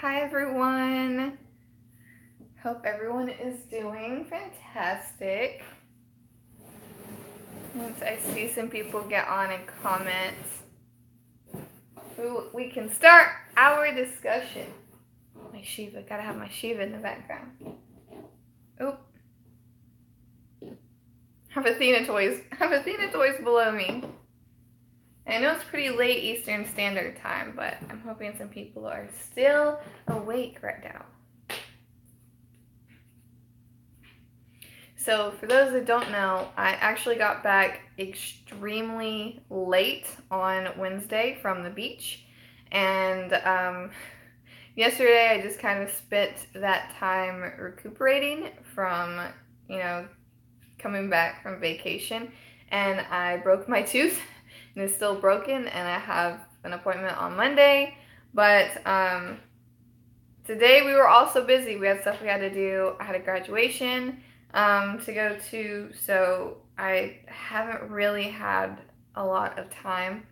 Hi everyone. Hope everyone is doing fantastic. Once I see some people get on and comment, we can start our discussion. My Shiva, gotta have my Shiva in the background. Oop. Have Athena toys below me. I know it's pretty late Eastern Standard Time, but I'm hoping some people are still awake right now. So for those that don't know, I actually got back extremely late on Wednesday from the beach. And yesterday I just kind of spent that time recuperating from, coming back from vacation. And I broke my tooth. And it's still broken, and I have an appointment on Monday, but today we were also busy. We had stuff we had to do. I had a graduation to go to, so I haven't really had a lot of time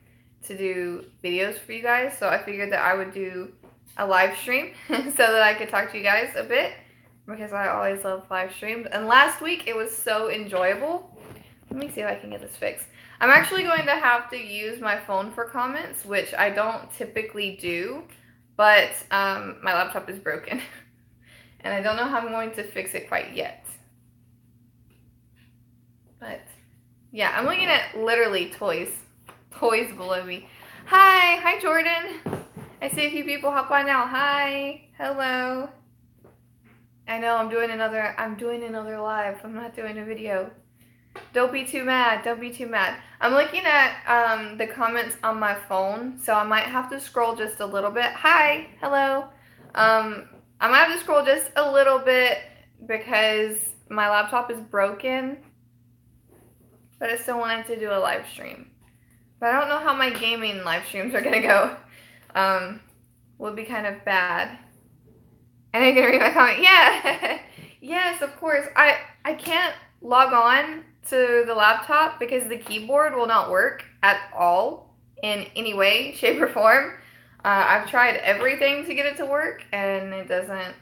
to do videos for you guys, so I figured that I would do a live stream so that I could talk to you guys a bit, because I always love live streams, and last week it was so enjoyable. Let me see if I can get this fixed. I'm actually going to have to use my phone for comments, which I don't typically do, but my laptop is broken, and I don't know how I'm going to fix it quite yet. But yeah, I'm looking at literally toys below me. Hi Jordan. I see a few people hop on now. Hi, hello. I know I'm doing another live. I'm not doing a video. Don't be too mad. Don't be too mad. I'm looking at the comments on my phone, so I might have to scroll just a little bit. Hi, hello. I might have to scroll just a little bit because my laptop is broken, but I still wanted to do a live stream. But I don't know how my gaming live streams are gonna go. Would be kind of bad. And I'm gonna read my comment. Yeah, yes, of course. I can't log on to the laptop because the keyboard will not work at all in any way, shape, or form. I've tried everything to get it to work, and it doesn't,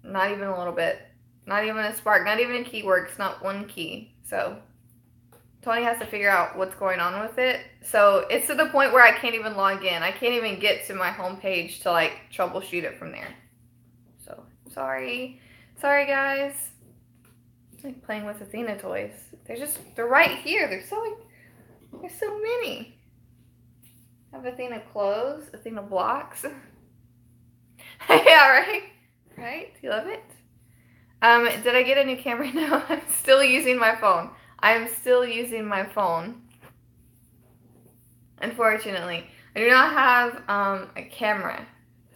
not even a little bit. Not even a spark, not even a key works, not one key. So Tony has to figure out what's going on with it. So it's to the point where I can't even log in. I can't even get to my home page to like troubleshoot it from there. So sorry guys. Like playing with Athena toys. They're right here. There's so many. I have Athena clothes, Athena blocks. Yeah, right? Right? Do you love it? Did I get a new camera? No, I'm still using my phone. I'm still using my phone. Unfortunately. I do not have a camera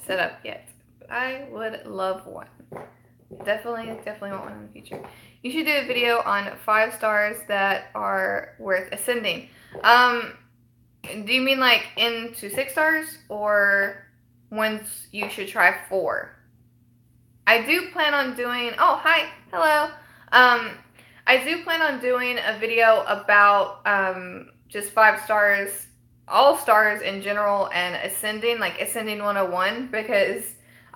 set up yet. But I would love one. Definitely want one in the future. You should do a video on 5 stars that are worth ascending. Do you mean like into 6 stars, or once you should try 4? I do plan on doing, oh, hi, hello. I do plan on doing a video about just 5 stars, all stars in general, and ascending, like ascending 101, because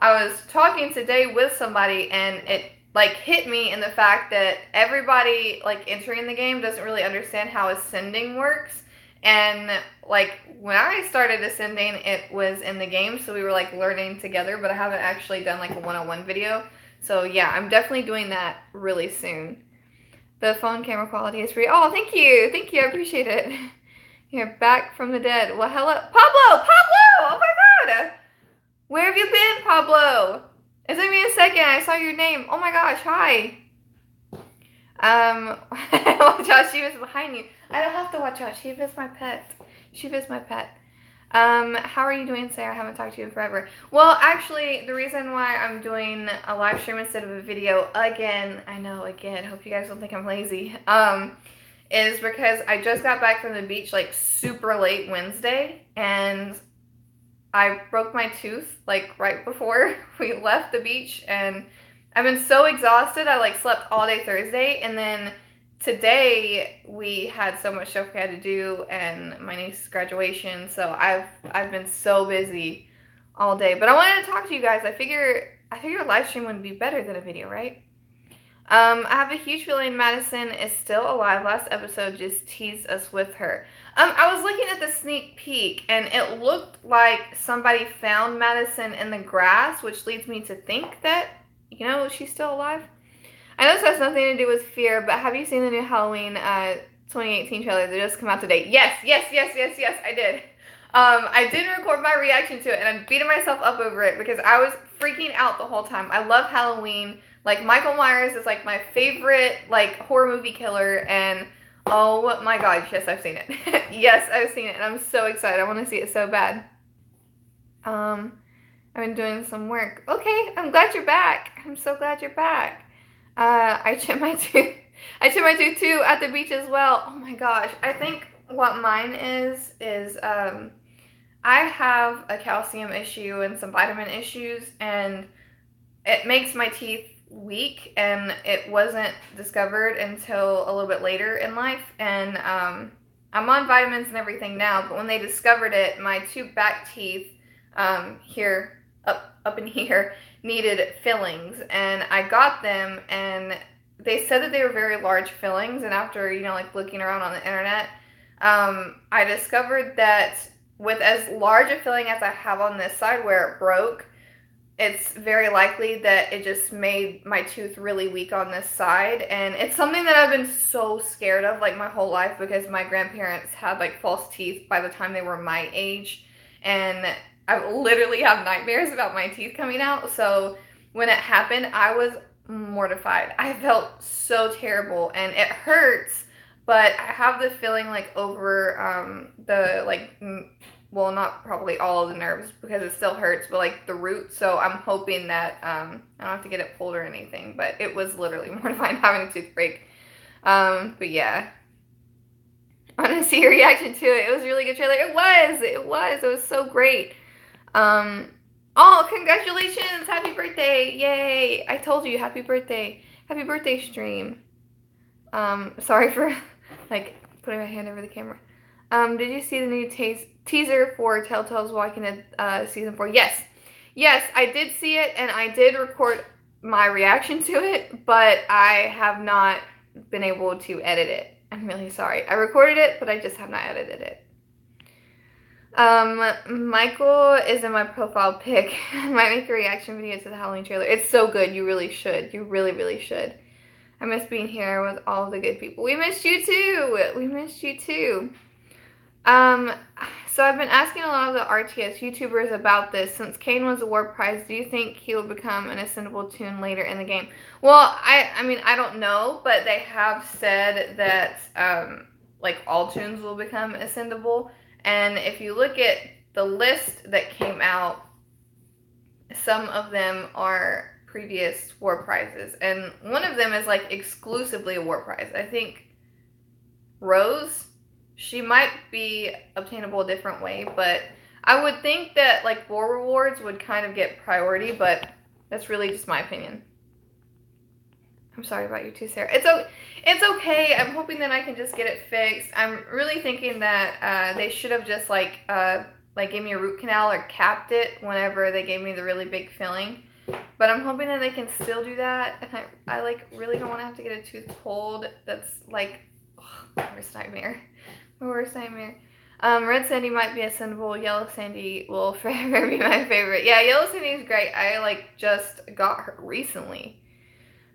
I was talking today with somebody and it like hit me in the fact that everybody like entering the game doesn't really understand how ascending works. And like when I started ascending, it was in the game, so we were like learning together, but I haven't actually done like a 101 video. So yeah, I'm definitely doing that really soon. The phone camera quality is free. Oh, thank you, I appreciate it. You're back from the dead. Well, hello, Pablo, oh my god. Where have you been, Pablo? It took me a second. I saw your name. Oh my gosh, hi. Watch out, Shiva's behind you. I don't have to watch out. Shiva's my pet. How are you doing, Sarah? I haven't talked to you in forever. Well, actually, the reason why I'm doing a live stream instead of a video again, hope you guys don't think I'm lazy, is because I just got back from the beach like super late Wednesday, and I broke my tooth like right before we left the beach, and I've been so exhausted. I like slept all day Thursday, and then today we had so much stuff we had to do, and my niece's graduation, so I've been so busy all day. But I wanted to talk to you guys. I figure a live stream would be better than a video, right? I have a huge feeling Madison is still alive. Last episode just teased us with her. I was looking at the sneak peek, and it looked like somebody found Madison in the grass, which leads me to think that, you know, she's still alive. I know this has nothing to do with fear, but have you seen the new Halloween 2018 trailer that just came out today? Yes, I did. I didn't record my reaction to it, and I'm beating myself up over it because I was freaking out the whole time. I love Halloween. Like, Michael Myers is, like, my favorite, like, horror movie killer, and oh my gosh, yes, I've seen it. Yes, I've seen it, and I'm so excited. I want to see it so bad. I've been doing some work. Okay, I'm glad you're back. I'm so glad you're back. I chipped my tooth. I chipped my tooth too at the beach as well. Oh my gosh. I think what mine is I have a calcium issue and some vitamin issues, and it makes my teeth weak, and it wasn't discovered until a little bit later in life. And I'm on vitamins and everything now, but when they discovered it, my two back teeth here up in here needed fillings, and I got them, and they said that they were very large fillings. And after, you know, like looking around on the internet, I discovered that with as large a filling as I have on this side where it broke, it's very likely that it just made my tooth really weak on this side. And it's something that I've been so scared of, like, my whole life, because my grandparents had, like, false teeth by the time they were my age, and I literally have nightmares about my teeth coming out. So when it happened, I was mortified. I felt so terrible, and it hurts, but I have the feeling, like, over the, like, well, not probably all of the nerves, because it still hurts, but, like, the root. So I'm hoping that I don't have to get it pulled or anything, but it was literally mortifying having a tooth break. But yeah, I want to see your reaction to it. It was a really good trailer. It was so great. Oh, congratulations, happy birthday, yay. I told you, happy birthday stream. Sorry for, like, putting my hand over the camera. Did you see the new teaser for Telltale's Walking Dead season 4? Yes, I did see it, and I did record my reaction to it, but I have not been able to edit it. I'm really sorry. I recorded it, but I just have not edited it. Michael is in my profile pic. I might make a reaction video to the Halloween trailer. It's so good. You really should. You really should. I miss being here with all the good people. We missed you too. So I've been asking a lot of the RTS YouTubers about this. Since Kane was a war prize, do you think he will become an ascendable toon later in the game? Well, I mean, I don't know, but they have said that, like, all toons will become ascendable. And if you look at the list that came out, some of them are previous war prizes. And one of them is, like, exclusively a war prize. I think Rose, she might be obtainable a different way, but I would think that, like, war rewards would kind of get priority, but that's really just my opinion. I'm sorry about you too, Sarah. It's okay. I'm hoping that I can just get it fixed. I'm really thinking that they should have just, like gave me a root canal or capped it whenever they gave me the really big filling. But I'm hoping that they can still do that. And I like, really don't want to have to get a tooth pulled. That's, like, my worst nightmare. Red Sandy might be ascendable. Yellow Sandy will forever be my favorite. Yeah, Yellow Sandy is great. I, like, just got her recently.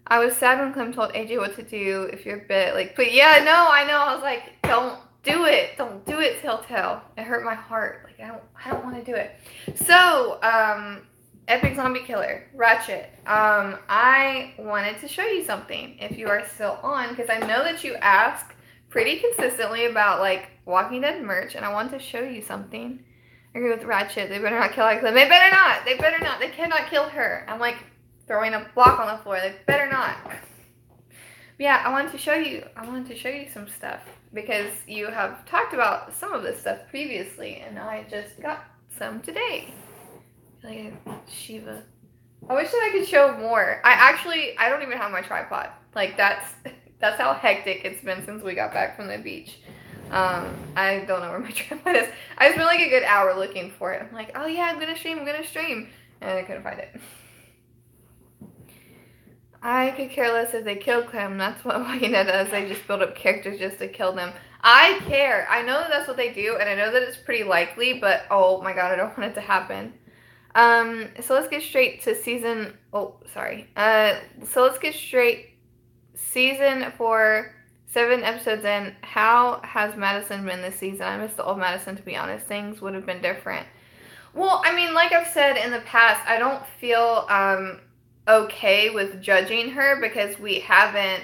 I was sad when Clem told AJ what to do if you're bit. Like, but yeah, no, I know. I was like, don't do it. Don't do it, Telltale. It hurt my heart. Like, I don't want to do it. So, Epic Zombie Killer, Ratchet. I wanted to show you something if you are still on, because I know that you ask pretty consistently about, like, Walking Dead merch, and I want to show you something. I agree with Ratchet. They better not kill Clem. They better not. They better not. They cannot kill her. I'm like throwing a block on the floor. They better not. But yeah, I wanted to show you some stuff, because you have talked about some of this stuff previously, and I just got some today. Like Shiva. I wish that I could show more. I don't even have my tripod. Like, that's how hectic it's been since we got back from the beach. I don't know where my tripod is. I spent like a good hour looking for it. I'm like, oh yeah, I'm gonna stream. And I couldn't find it. I could care less if they killed Clem. That's what Walking Dead does. They just build up characters just to kill them. I care. I know that that's what they do, and I know that it's pretty likely, but oh my god, I don't want it to happen. So let's get straight to season, so let's get straight, season 4, 7 episodes in. How has Madison been this season? I miss the old Madison, to be honest. Things would have been different. Well, I mean, like I've said in the past, I don't feel, okay with judging her because we haven't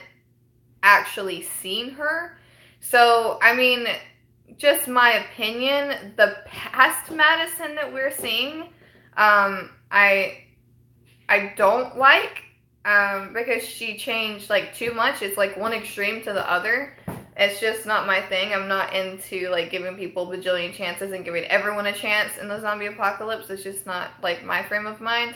actually seen her. So, I mean, just my opinion, the past Madison that we're seeing, I don't like, because she changed like too much. It's like one extreme to the other. It's just not my thing. I'm not into like giving people bajillion chances and giving everyone a chance in the zombie apocalypse. It's just not like my frame of mind.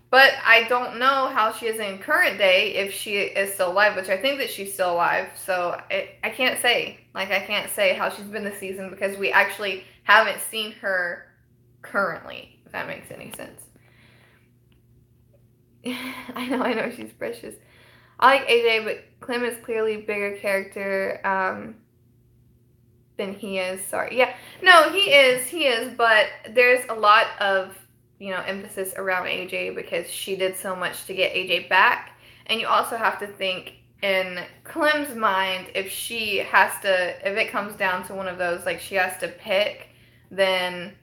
But I don't know how she is in current day, if she is still alive, which I think that she's still alive. So I can't say. Like, I can't say how she's been this season because we actually haven't seen her currently, if that makes any sense. I know, she's precious. I like AJ, but Clem is clearly a bigger character than he is. Sorry. Yeah. No, he is, but there's a lot of, emphasis around AJ because she did so much to get AJ back. And you also have to think in Clem's mind, if it comes down to one of those, like she has to pick, then,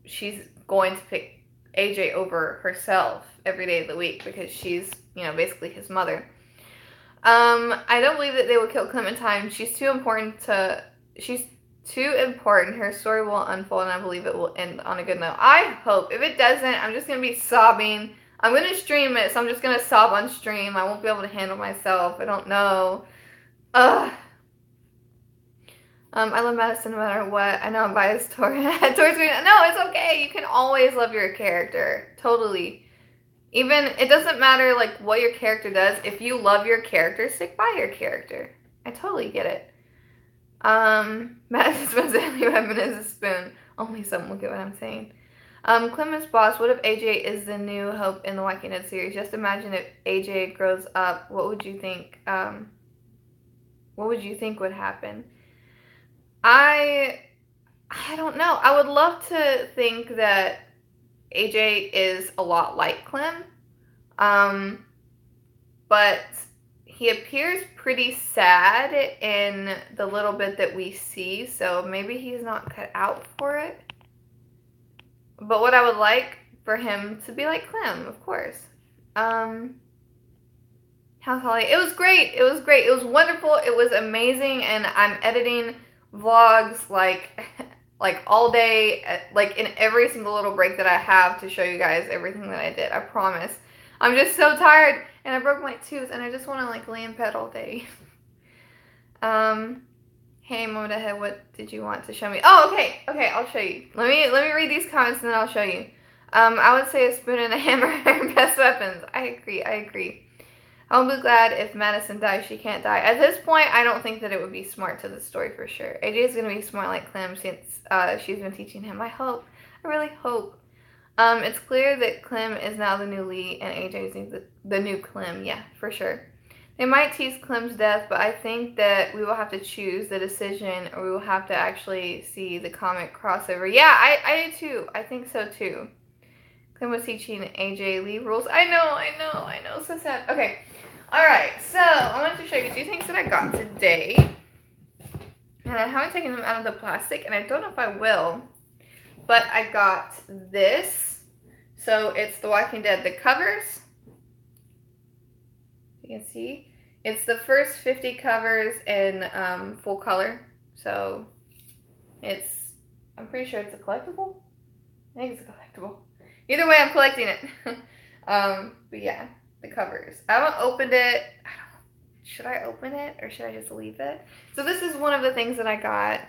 she's going to pick AJ over herself every day of the week because she's, basically his mother. I don't believe that they will kill Clementine. She's too important. Her story will unfold, and I believe it will end on a good note. I hope. If it doesn't, I'm just going to be sobbing. I'm going to stream it, so I'm just going to sob on stream. I won't be able to handle myself. I don't know. Ugh. I love Madison no matter what. I know I'm biased towards me. No, it's okay. You can always love your character. Totally. Even, it doesn't matter, like, what your character does. If you love your character, stick by your character. I totally get it. Madison's most deadly weapon is a spoon. Only some will get what I'm saying. Clem's boss, what if AJ is the new hope in the Walking Dead series? Just imagine if AJ grows up, what would you think, would happen? I don't know. I would love to think that AJ is a lot like Clem. But he appears pretty sad in the little bit that we see, so maybe he's not cut out for it. But what I would like for him to be like Clem, of course. How's Holly? It was great. It was great. It was wonderful. It was amazing, and I'm editing vlogs like all day, like in every single little break that I have to show you guys everything that I did. I promise. I'm just so tired, and I broke my tooth, and I just want to like lay in bed all day. Hey, moment ahead, what did you want to show me? Oh, okay, I'll show you. Let me read these comments, and then I'll show you. I would say a spoon and a hammer are best weapons. I agree. I'll be glad if Madison dies. She can't die. At this point, I don't think that it would be smart to the story for sure. AJ is going to be smart like Clem since she's been teaching him. I really hope. It's clear that Clem is now the new Lee and AJ is the new Clem. Yeah, for sure. They might tease Clem's death, but I think that we will have to choose the decision, or we will have to actually see the comic crossover. Yeah, I do too. I think so too. Clem was teaching AJ Lee rules. I know. So sad. Okay. Alright, so I wanted to show you 2 things that I got today. And I haven't taken them out of the plastic, and I don't know if I will. But I got this. So it's The Walking Dead, the covers. You can see. It's the first 50 covers in full color. So I'm pretty sure it's a collectible. I think it's a collectible. Either way, I'm collecting it. But yeah, the covers. I haven't opened it. Should I open it or should I just leave it? So this is one of the things that I got.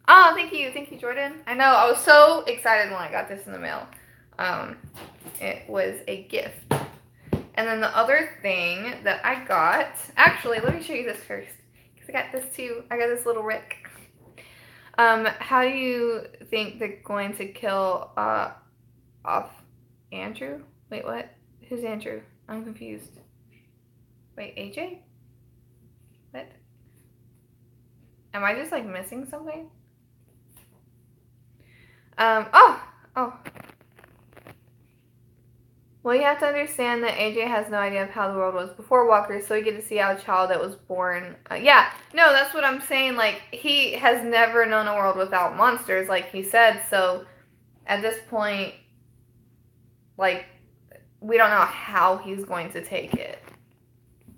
Oh, thank you, Jordan. I know, I was so excited when I got this in the mail. It was a gift. And then the other thing that I got, actually, let me show you this first, because I got this too. I got this little Rick. How do you think they're going to kill off Andrew? Wait, what? Who's Andrew? I'm confused. Wait, AJ? What? Am I just like missing something? Oh. Well, you have to understand that AJ has no idea of how the world was before Walker, so we get to see how a child that was born... yeah, no, that's what I'm saying. Like, he has never known a world without monsters, like he said, so at this point, like, we don't know how he's going to take it.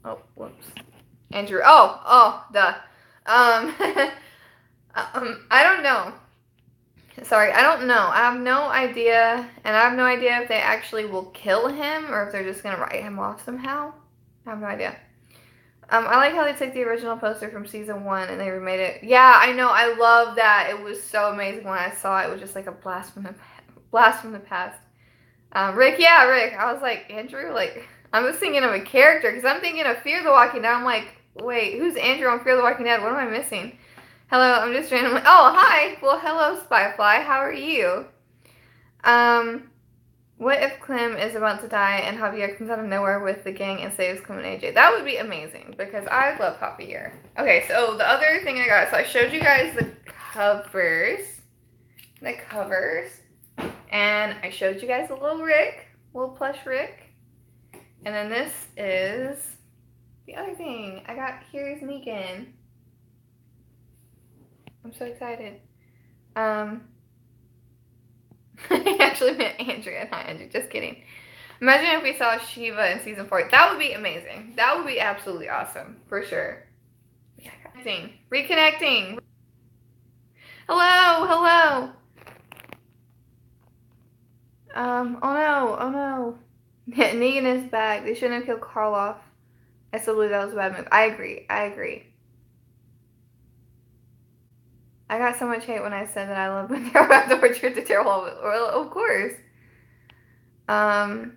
Oh, whoops. Andrew. Duh. I don't know. Sorry, I don't know. I have no idea, and I have no idea if they actually will kill him or if they're just going to write him off somehow. I have no idea. I like how they took the original poster from season 1 and they remade it. Yeah, I know. I love that. It was so amazing when I saw it. It was just like a blast from the past. Rick, yeah, Rick. I was like, Andrew, like, I was thinking of a character because I'm thinking of Fear the Walking Dead. I'm like, wait, who's Andrew on Fear the Walking Dead? What am I missing? Hello, I'm just randomly... Oh, hi! Well, hello, Spyfly. How are you? What if Clem is about to die and Javier comes out of nowhere with the gang and saves Clem and AJ? That would be amazing because I love Javier. Okay, so the other thing I got... So I showed you guys the covers. And I showed you guys a little Rick. Little plush Rick. And then this is the other thing. I got Here's Negan. I'm so excited. I actually meant Andrea, not Andrew. Just kidding. Imagine if we saw Shiva in season 4. That would be amazing. That would be absolutely awesome. For sure. Reconnecting. Hello. Oh no. Negan is back. They shouldn't have killed Carl off. I still believe that was a bad move. I agree. I got so much hate when I said that I love when they're about to torture the terrible. Well, of course. Oh,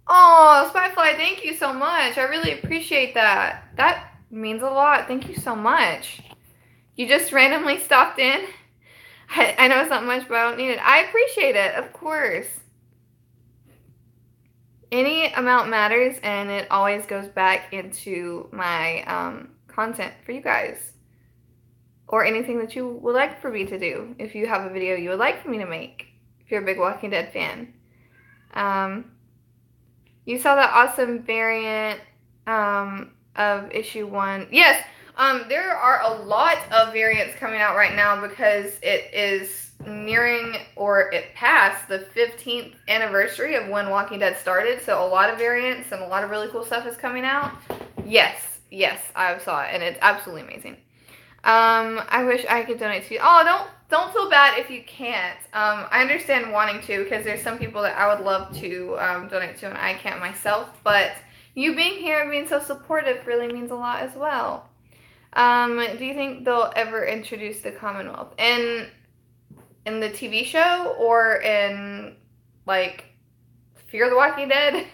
Spyfly, thank you so much. I really appreciate that. That means a lot. Thank you so much. You just randomly stopped in. I know it's not much, but I don't need it. I appreciate it, of course. Any amount matters, and it always goes back into my content for you guys. Or anything that you would like for me to do. If you have a video you would like for me to make. If you're a big Walking Dead fan. You saw that awesome variant of issue 1. Yes, there are a lot of variants coming out right now because it is nearing, or it passed, the 15th anniversary of when Walking Dead started. So a lot of variants and a lot of really cool stuff is coming out. Yes, I saw it, and it's absolutely amazing. I wish I could donate to you. Oh, don't feel bad if you can't. I understand wanting to because there's some people that I would love to donate to and I can't myself. But you being here and being so supportive really means a lot as well. Do you think they'll ever introduce the Commonwealth in the TV show or in like Fear the Walking Dead?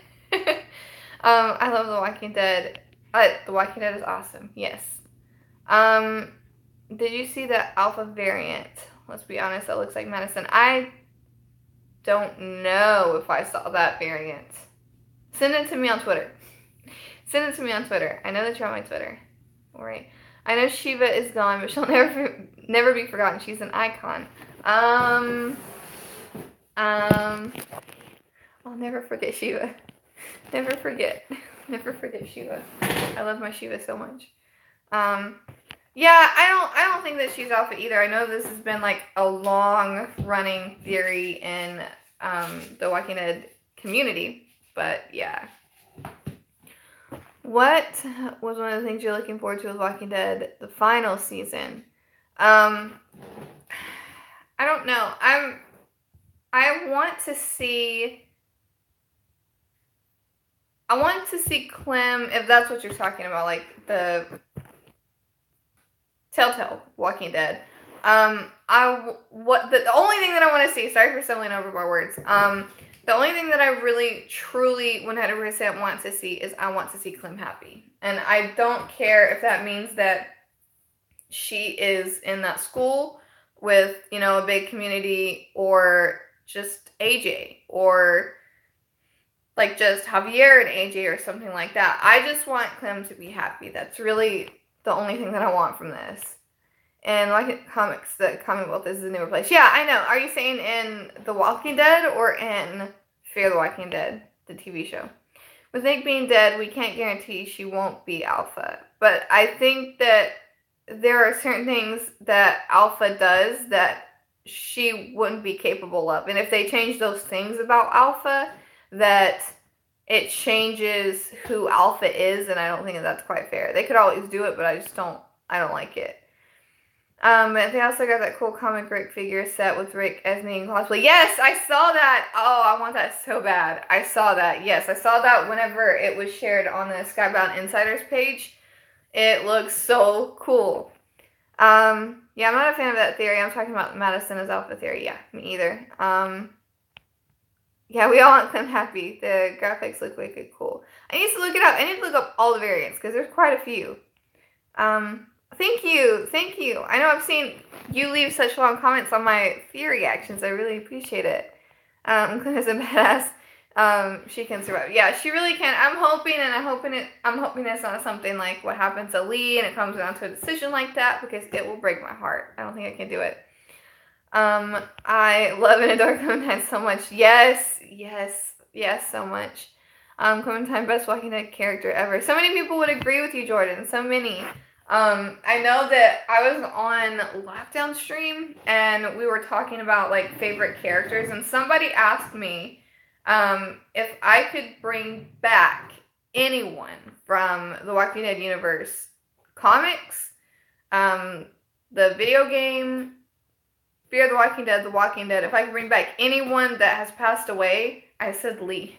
I love The Walking Dead. The Walking Dead is awesome. Yes. Did you see the alpha variant? Let's be honest, that looks like Madison. I don't know if I saw that variant. Send it to me on Twitter. I know that you're on my Twitter. Alright. I know Shiva is gone, but she'll never be forgotten. She's an icon. I'll never forget Shiva. Never forget Shiva. I love my Shiva so much. Yeah, I don't think that she's alpha either. I know this has been like a long running theory in the Walking Dead community, but yeah. What was one of the things you're looking forward to with Walking Dead, the final season? I don't know. I want to see Clem, if that's what you're talking about, like the Telltale Walking Dead. The only thing that I want to see, sorry for stumbling over my words, The only thing that I really, truly, 100% want to see is I want to see Clem happy. And I don't care if that means that she is in that school with, you know, a big community, or just AJ, or like just Javier and AJ or something like that. I just want Clem to be happy. That's really the only thing that I want from this. And like comics, the comic book, this is a newer place. Yeah, I know. Are you saying in The Walking Dead or in Fear the Walking Dead, the TV show? With Nick being dead, we can't guarantee she won't be Alpha. But I think that there are certain things that Alpha does that she wouldn't be capable of. And if they change those things about Alpha, that it changes who Alpha is, and I don't think that's quite fair. They could always do it, but I don't like it. They also got that cool comic Rick figure set with Rick as being cosplay. Yes, I saw that. Oh, I want that so bad. I saw that. Yes, I saw that whenever it was shared on the Skybound Insiders page. It looks so cool. Yeah, I'm not a fan of that theory. I'm talking about Madison as Alpha theory. Yeah, me either. Yeah, we all want them happy. The graphics look wicked cool. I need to look it up. I need to look up all the variants because there's quite a few. Thank you. I know I've seen you leave such long comments on my theory reactions. I really appreciate it. Clint is a badass. She can survive. Yeah, she really can. I'm hoping it's not something like what happened to Lee and it comes down to a decision like that, because it will break my heart. I don't think I can do it. I love and adore Clementine so much. Yes, so much. Clementine, best Walking Dead character ever. So many people would agree with you, Jordan. So many. I know that I was on Lockdown stream and we were talking about like favorite characters, and somebody asked me if I could bring back anyone from the Walking Dead universe, comics, the video game, Fear the Walking Dead, The Walking Dead. If I could bring back anyone that has passed away, I said Lee.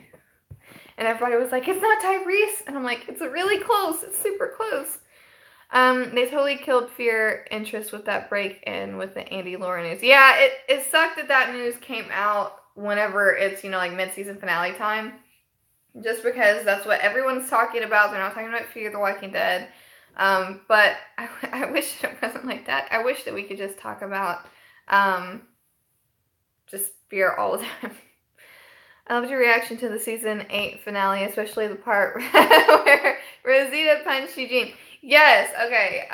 And everybody was like, it's not Tyrese. And I'm like, it's really close. It's super close. They totally killed Fear interest with that break and with the Andy Laura news. Yeah, it sucked that news came out whenever it's, you know, like mid-season finale time. Just because that's what everyone's talking about. They're not talking about Fear the Walking Dead. But I wish it wasn't like that. I wish that we could just talk about just Fear all the time. I loved your reaction to the season 8 finale, especially the part where Rosita punched Eugene. Yes, okay.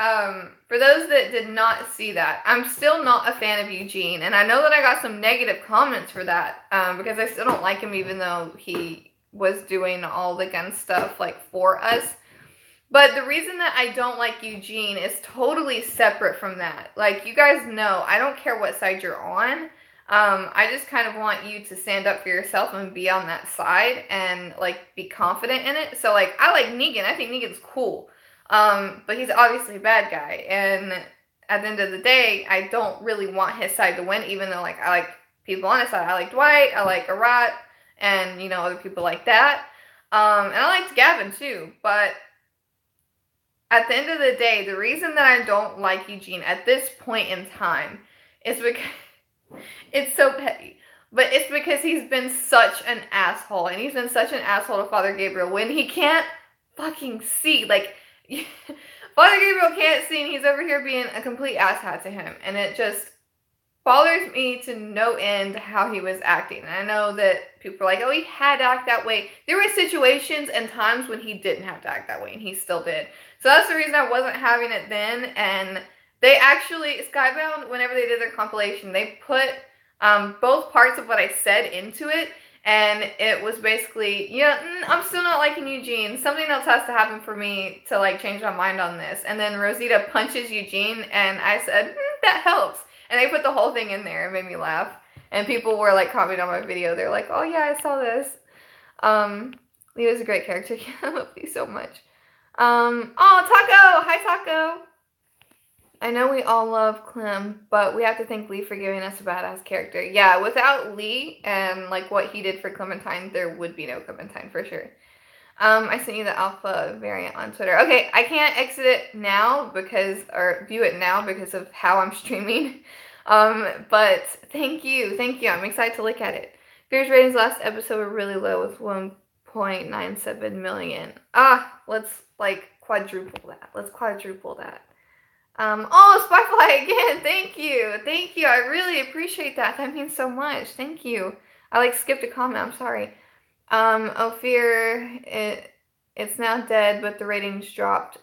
For those that did not see that, I'm still not a fan of Eugene, and I know that I got some negative comments for that, because I still don't like him, even though he was doing all the gun stuff like for us. But the reason that I don't like Eugene is totally separate from that. Like, you guys know, I don't care what side you're on. I just kind of want you to stand up for yourself and be on that side and, like, be confident in it. So, like, I like Negan. I think Negan's cool. But he's obviously a bad guy. And at the end of the day, I don't really want his side to win, even though, like, I like people on his side. I like Dwight. I like Arat. And, you know, other people like that. And I liked Gavin, too. But at the end of the day, the reason that I don't like Eugene at this point in time is because it's so petty. But it's because he's been such an asshole. And he's been such an asshole to Father Gabriel when he can't fucking see. Like, Father Gabriel can't see and he's over here being a complete asshat to him. And it just bothers me to no end how he was acting. And I know that people are like, oh, he had to act that way. There were situations and times when he didn't have to act that way, and he still did. So that's the reason I wasn't having it then. And they actually, Skybound, whenever they did their compilation, they put both parts of what I said into it. And it was basically, yeah, I'm still not liking Eugene. Something else has to happen for me to, like, change my mind on this. And then Rosita punches Eugene, and I said, that helps. And they put the whole thing in there. It made me laugh. And people were, like, commenting on my video. They're like, oh, yeah, I saw this. Leo's a great character. I love you so much. Oh, Taco! Hi, Taco! I know we all love Clem, but we have to thank Lee for giving us a badass character. Yeah, without Lee and, like, what he did for Clementine, there would be no Clementine, for sure. I sent you the alpha variant on Twitter. Okay, I can't exit it now or view it now because of how I'm streaming. But thank you. I'm excited to look at it. Fear's ratings last episode were really low with 1.97 million. Let's like quadruple that. Let's quadruple that. Oh, Spyfly again. Thank you. Thank you. I really appreciate that. That means so much. Thank you. I like skipped a comment. I'm sorry. Fear, it's now dead, but the ratings dropped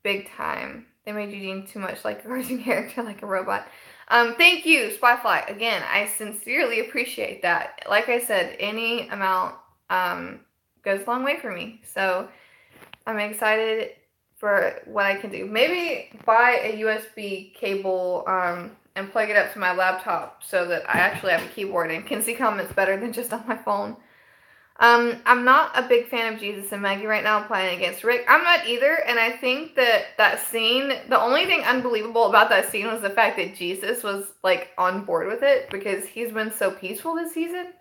big time. They made Eugene too much like a cartoon character, like a robot. Thank you, Spyfly. Again, I sincerely appreciate that. Like I said, any amount goes a long way for me. So I'm excited for what I can do. Maybe buy a USB cable and plug it up to my laptop so that I actually have a keyboard and can see comments better than just on my phone. I'm not a big fan of Jesus and Maggie right now playing against Rick. I'm not either, and I think that scene, the only thing unbelievable about that scene was the fact that Jesus was, like, on board with it, because he's been so peaceful this season.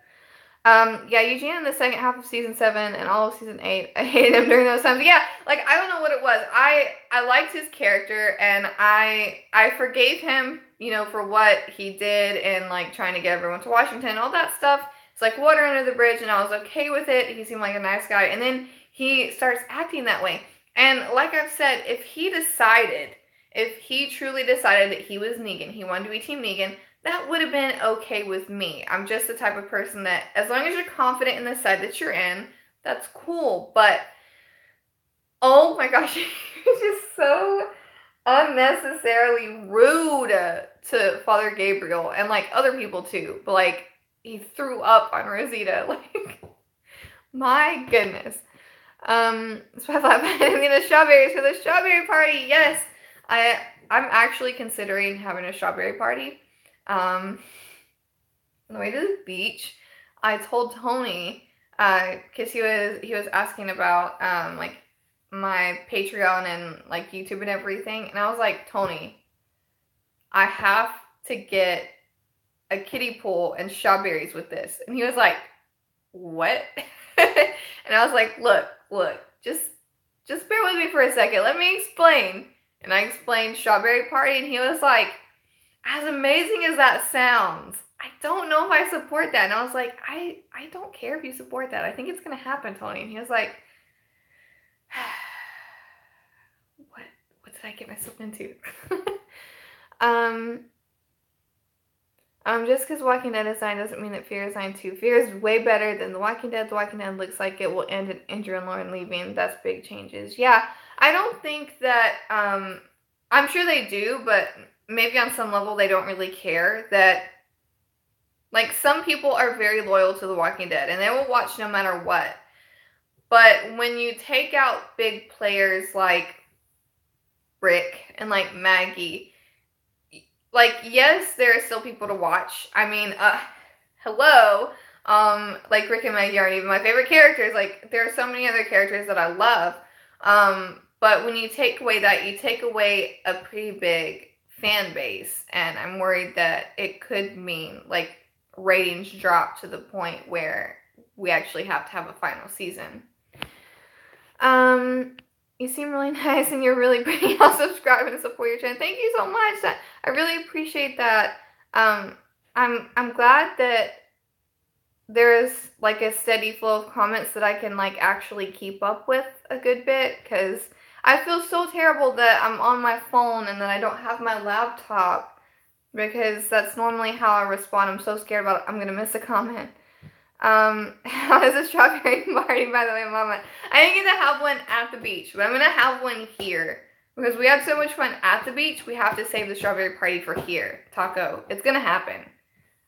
Yeah, Eugene in the second half of season 7 and all of season 8, I hated him during those times. Yeah, like, I don't know what it was. I liked his character, and I forgave him, you know, for what he did and, like, trying to get everyone to Washington, all that stuff. It's like water under the bridge, and I was okay with it. He seemed like a nice guy. And then he starts acting that way. And like I've said, if he truly decided that he was Negan, he wanted to be Team Negan, that would have been okay with me. I'm just the type of person that, as long as you're confident in the side that you're in, that's cool. But, oh my gosh, he's just so unnecessarily rude to Father Gabriel, and like other people too. But like, he threw up on Rosita, like, my goodness. The strawberries for the strawberry party, yes. I'm actually considering having a strawberry party. On the way to the beach, I told Tony, cause he was asking about, like, my Patreon and, like, YouTube and everything, and I was like, Tony, I have to get a kiddie pool and strawberries with this. And he was like, what? And I was like, look, just bear with me for a second. Let me explain. And I explained strawberry party, and he was like, as amazing as that sounds, I don't know if I support that. And I was like, I don't care if you support that. I think it's going to happen, Tony. And he was like, what did I get myself into? Just because Walking Dead is signed doesn't mean that Fear is signed too. Fear is way better than The Walking Dead. The Walking Dead looks like it will end in Andrew and Lauren leaving. That's big changes. Yeah, I don't think that, I'm sure they do, but maybe on some level they don't really care. That, like, some people are very loyal to The Walking Dead, and they will watch no matter what. But when you take out big players like Rick and like Maggie, like, yes, there are still people to watch. I mean, hello. Like, Rick and Maggie aren't even my favorite characters. Like, there are so many other characters that I love. But when you take away that, you take away a pretty big fan base. And I'm worried that it could mean, like, ratings drop to the point where we actually have to have a final season. You seem really nice and you're really pretty. I'll subscribe and support your channel. Thank you so much. I really appreciate that. I'm glad that there's like a steady flow of comments that I can like actually keep up with a good bit, because I feel so terrible that I'm on my phone and that I don't have my laptop, because that's normally how I respond. I'm so scared about I'm gonna miss a comment. How is a strawberry party, by the way, Mama? I didn't get to have one at the beach, but I'm going to have one here. Because we had so much fun at the beach, we have to save the strawberry party for here. Taco. It's going to happen.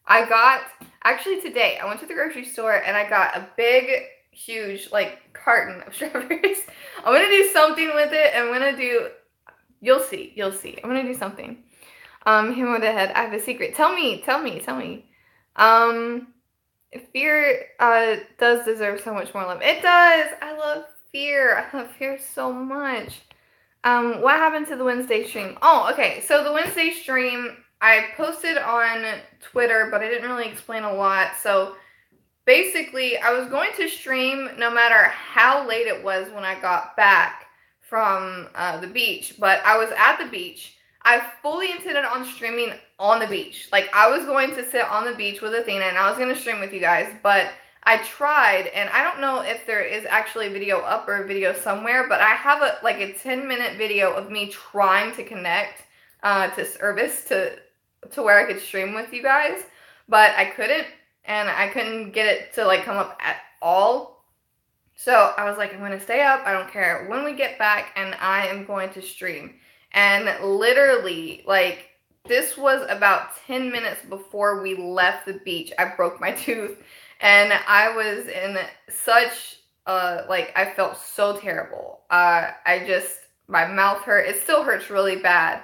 Actually today, I went to the grocery store and I got a big, huge, like, carton of strawberries. I'm going to do something with it. I'm going to do, you'll see. I'm going to do something. Him with the head. I have a secret. Tell me. Fear does deserve so much more love. It does. I love Fear. I love Fear so much. What happened to the Wednesday stream? Oh, okay. So the Wednesday stream, I posted on Twitter, but I didn't really explain a lot. So basically, I was going to stream no matter how late it was when I got back from the beach. But I was at the beach. I fully intended on streaming on the beach. Like, I was going to sit on the beach with Athena, and I was going to stream with you guys, but I tried, and I don't know if there is actually a video up or a video somewhere, but I have a 10-minute video of me trying to connect to service to where I could stream with you guys, but I couldn't, and I couldn't get it to like come up at all. So I was like, I'm going to stay up. I don't care when we get back, and I am going to stream. And literally, like, this was about 10 minutes before we left the beach. I broke my tooth, and I was in such, I felt so terrible. My mouth hurt. It still hurts really bad.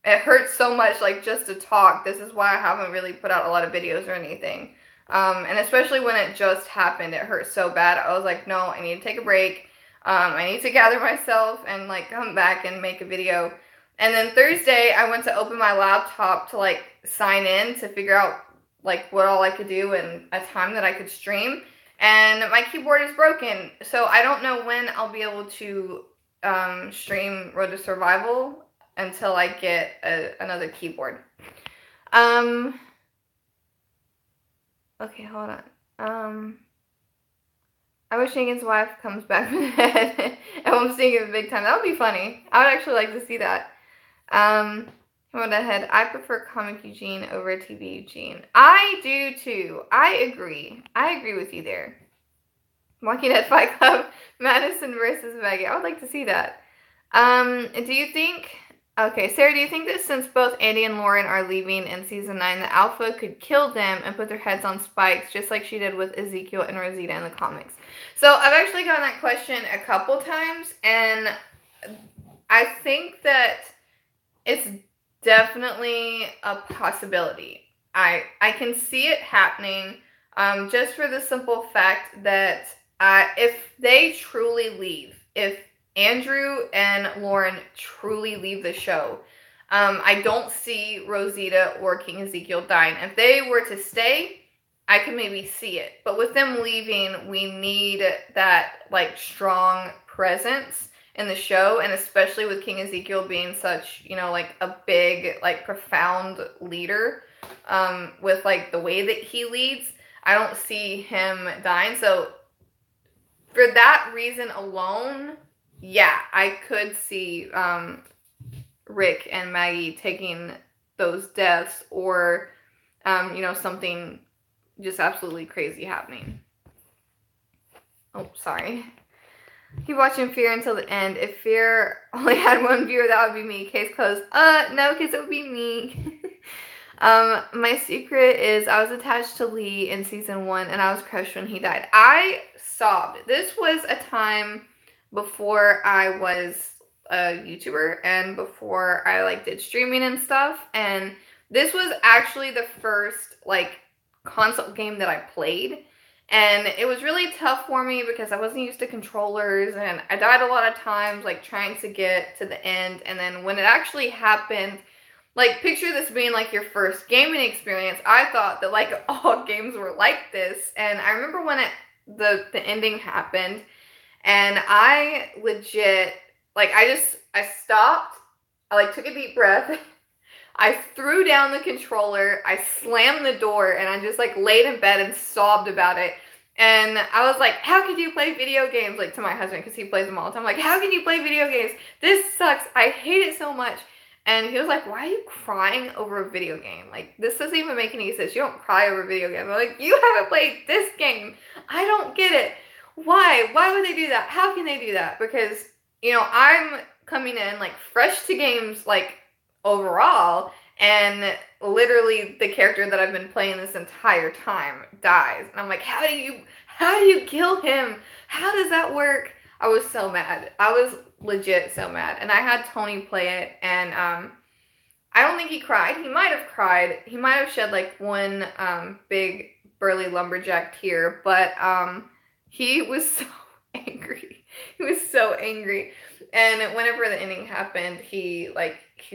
It hurts so much, like, just to talk. This is why I haven't really put out a lot of videos or anything. And especially when it just happened, it hurt so bad. I was like, no, I need to take a break. I need to gather myself and, like, come back and make a video. And then Thursday, I went to open my laptop to, like, sign in to figure out, like, what all I could do and a time that I could stream. And my keyboard is broken. So I don't know when I'll be able to stream Road to Survival until I get another keyboard. Okay, hold on. I wish Negan's wife comes back from the head and won't sing it big time. That would be funny. I would actually like to see that. Come on ahead. I prefer Comic Eugene over TV Eugene. I do too. I agree. I agree with you there. Walking Dead Fight Club, Madison versus Maggie. I would like to see that. Do you think... Okay, Sarah, do you think that since both Andy and Lauren are leaving in season 9, that Alpha could kill them and put their heads on spikes, just like she did with Ezekiel and Rosita in the comics? So I've actually gotten that question a couple times, and I think that it's definitely a possibility. I can see it happening, just for the simple fact that if they truly leave, if Andrew and Lauren truly leave the show, I don't see Rosita or King Ezekiel dying. If they were to stay, I could maybe see it. But with them leaving, we need that, like, strong presence in the show. And especially with King Ezekiel being such, you know, like, a big, like, profound leader, with, like, the way that he leads, I don't see him dying. So for that reason alone, yeah, I could see Rick and Maggie taking those deaths, or, you know, something just absolutely crazy happening. Oh, sorry. Keep watching Fear until the end. If Fear only had one viewer, that would be me. Case closed. No, because it would be me. My secret is I was attached to Lee in season 1, and I was crushed when he died. I sobbed. This was a time before I was a YouTuber and before I, like, did streaming and stuff, and this was actually the first, like, console game that I played, and it was really tough for me because I wasn't used to controllers, and I died a lot of times, like, trying to get to the end. And then when it actually happened, like, picture this being, like, your first gaming experience. I thought that, like, all games were like this, and I remember when the ending happened, and I legit, like, I stopped, I, like, took a deep breath, I threw down the controller, I slammed the door, and I just, like, laid in bed and sobbed about it. And I was like, how could you play video games? Like, to my husband, because he plays them all the time. Like, how can you play video games? This sucks. I hate it so much. And he was like, why are you crying over a video game? Like, this doesn't even make any sense. You don't cry over video games. I'm like, you haven't played this game. I don't get it. Why? Why would they do that? How can they do that? Because, you know, I'm coming in, like, fresh to games, like, overall, and literally the character that I've been playing this entire time dies. And I'm like, how do you kill him? How does that work? I was so mad. I was legit so mad. And I had Tony play it, and I don't think he cried. He might have cried. He might have shed, like, one big burly lumberjack tear, but he was so angry. He was so angry. And whenever the ending happened, he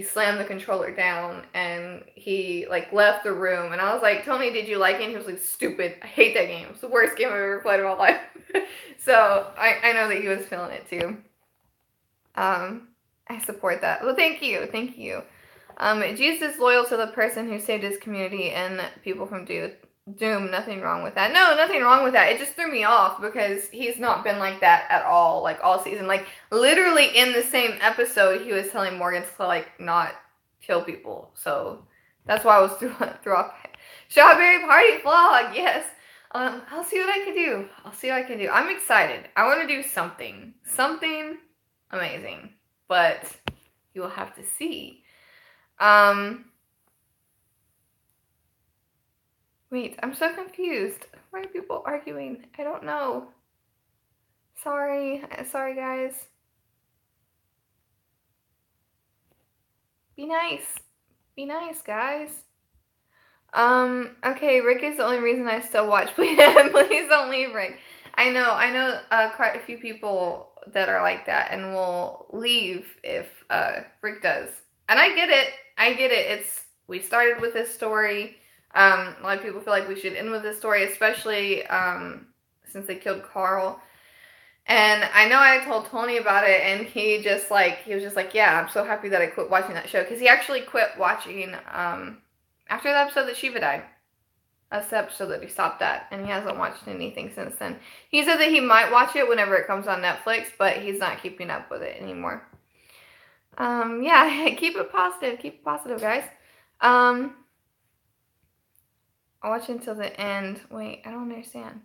slammed the controller down, and he, like, left the room. And I was like, Tony, did you like it? And he was like, stupid. I hate that game. It's the worst game I've ever played in my life. So I know that he was feeling it too. I support that. Well, thank you. Thank you. Jesus is loyal to the person who saved his community and people from doom. Nothing wrong with that. No, nothing wrong with that. It just threw me off because he's not been like that at all, like all season. Like literally in the same episode, he was telling Morgan to like not kill people. So that's why I was threw off. Strawberry party vlog, yes. I'll see what I can do. I'm excited. I want to do something amazing, but you will have to see. Wait, I'm so confused. Why are people arguing? I don't know. Sorry guys. Be nice, guys. Okay, Rick is the only reason I still watch. Please don't leave Rick. I know quite a few people that are like that and will leave if Rick does. And I get it. We started with this story. A lot of people feel like we should end with this story, especially since they killed Carl. And I know I told Tony about it, and he was just like, yeah, I'm so happy that I quit watching that show, because he actually quit watching after the episode that Shiva died. That's the episode that he stopped at, and he hasn't watched anything since then. He said that he might watch it whenever it comes on Netflix, but he's not keeping up with it anymore. Yeah, keep it positive, guys. I'll watch until the end. Wait, I don't understand.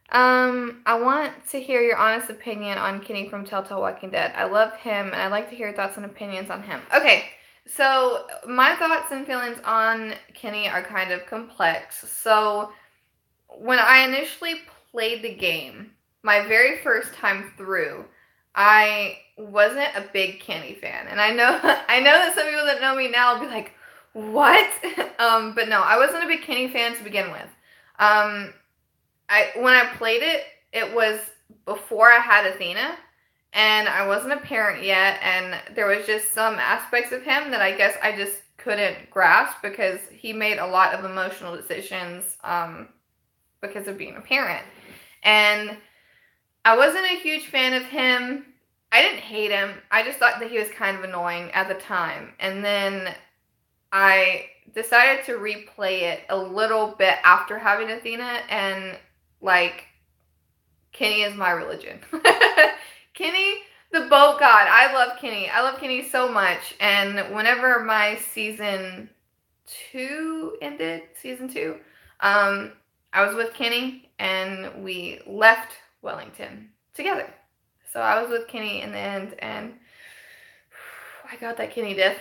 I want to hear your honest opinion on Kenny from Telltale Walking Dead. I love him, and I'd like to hear your thoughts and opinions on him. Okay, so my thoughts and feelings on Kenny are kind of complex. So when I initially played the game, my very first time through, I wasn't a big Kenny fan. And I know that some people that know me now will be like, what? But no, I wasn't a big Kenny fan to begin with. When I played it, it was before I had Athena, and I wasn't a parent yet, and there was just some aspects of him that I guess I just couldn't grasp because he made a lot of emotional decisions because of being a parent. And I wasn't a huge fan of him. I didn't hate him. I just thought that he was kind of annoying at the time. And then I decided to replay it a little bit after having Athena, and like, Kenny is my religion. Kenny, the boat god. I love Kenny. I love Kenny so much. And whenever my season 2 ended, I was with Kenny, and we left Wellington together. So I was with Kenny in the end, and I got that Kenny death.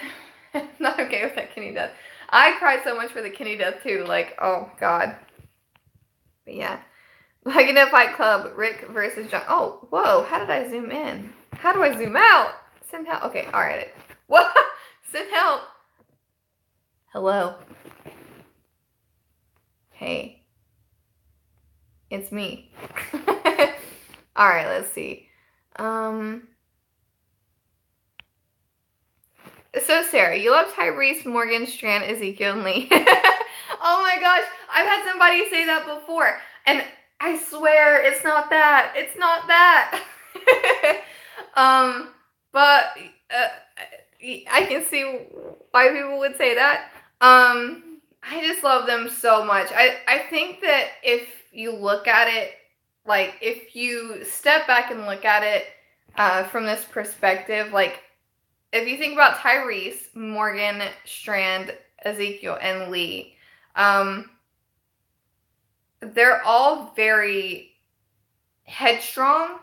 Not okay with that Kenny death. I cried so much for the Kenny death too. Like, oh god. But yeah. Like in a Fight Club, Rick versus John. Oh, whoa. How did I zoom in? How do I zoom out? Send help. Okay, alright. What? Send help. Hello. Hey. It's me. Alright, let's see. So Sarah, you love Tyrese, Morgan, Strand, Ezekiel, and Lee. Oh my gosh, I've had somebody say that before, and I swear it's not that. It's not that. But I can see why people would say that. I just love them so much. I think that if you look at it, like if you step back and look at it from this perspective, like if you think about Tyrese, Morgan, Strand, Ezekiel, and Lee, they're all very headstrong,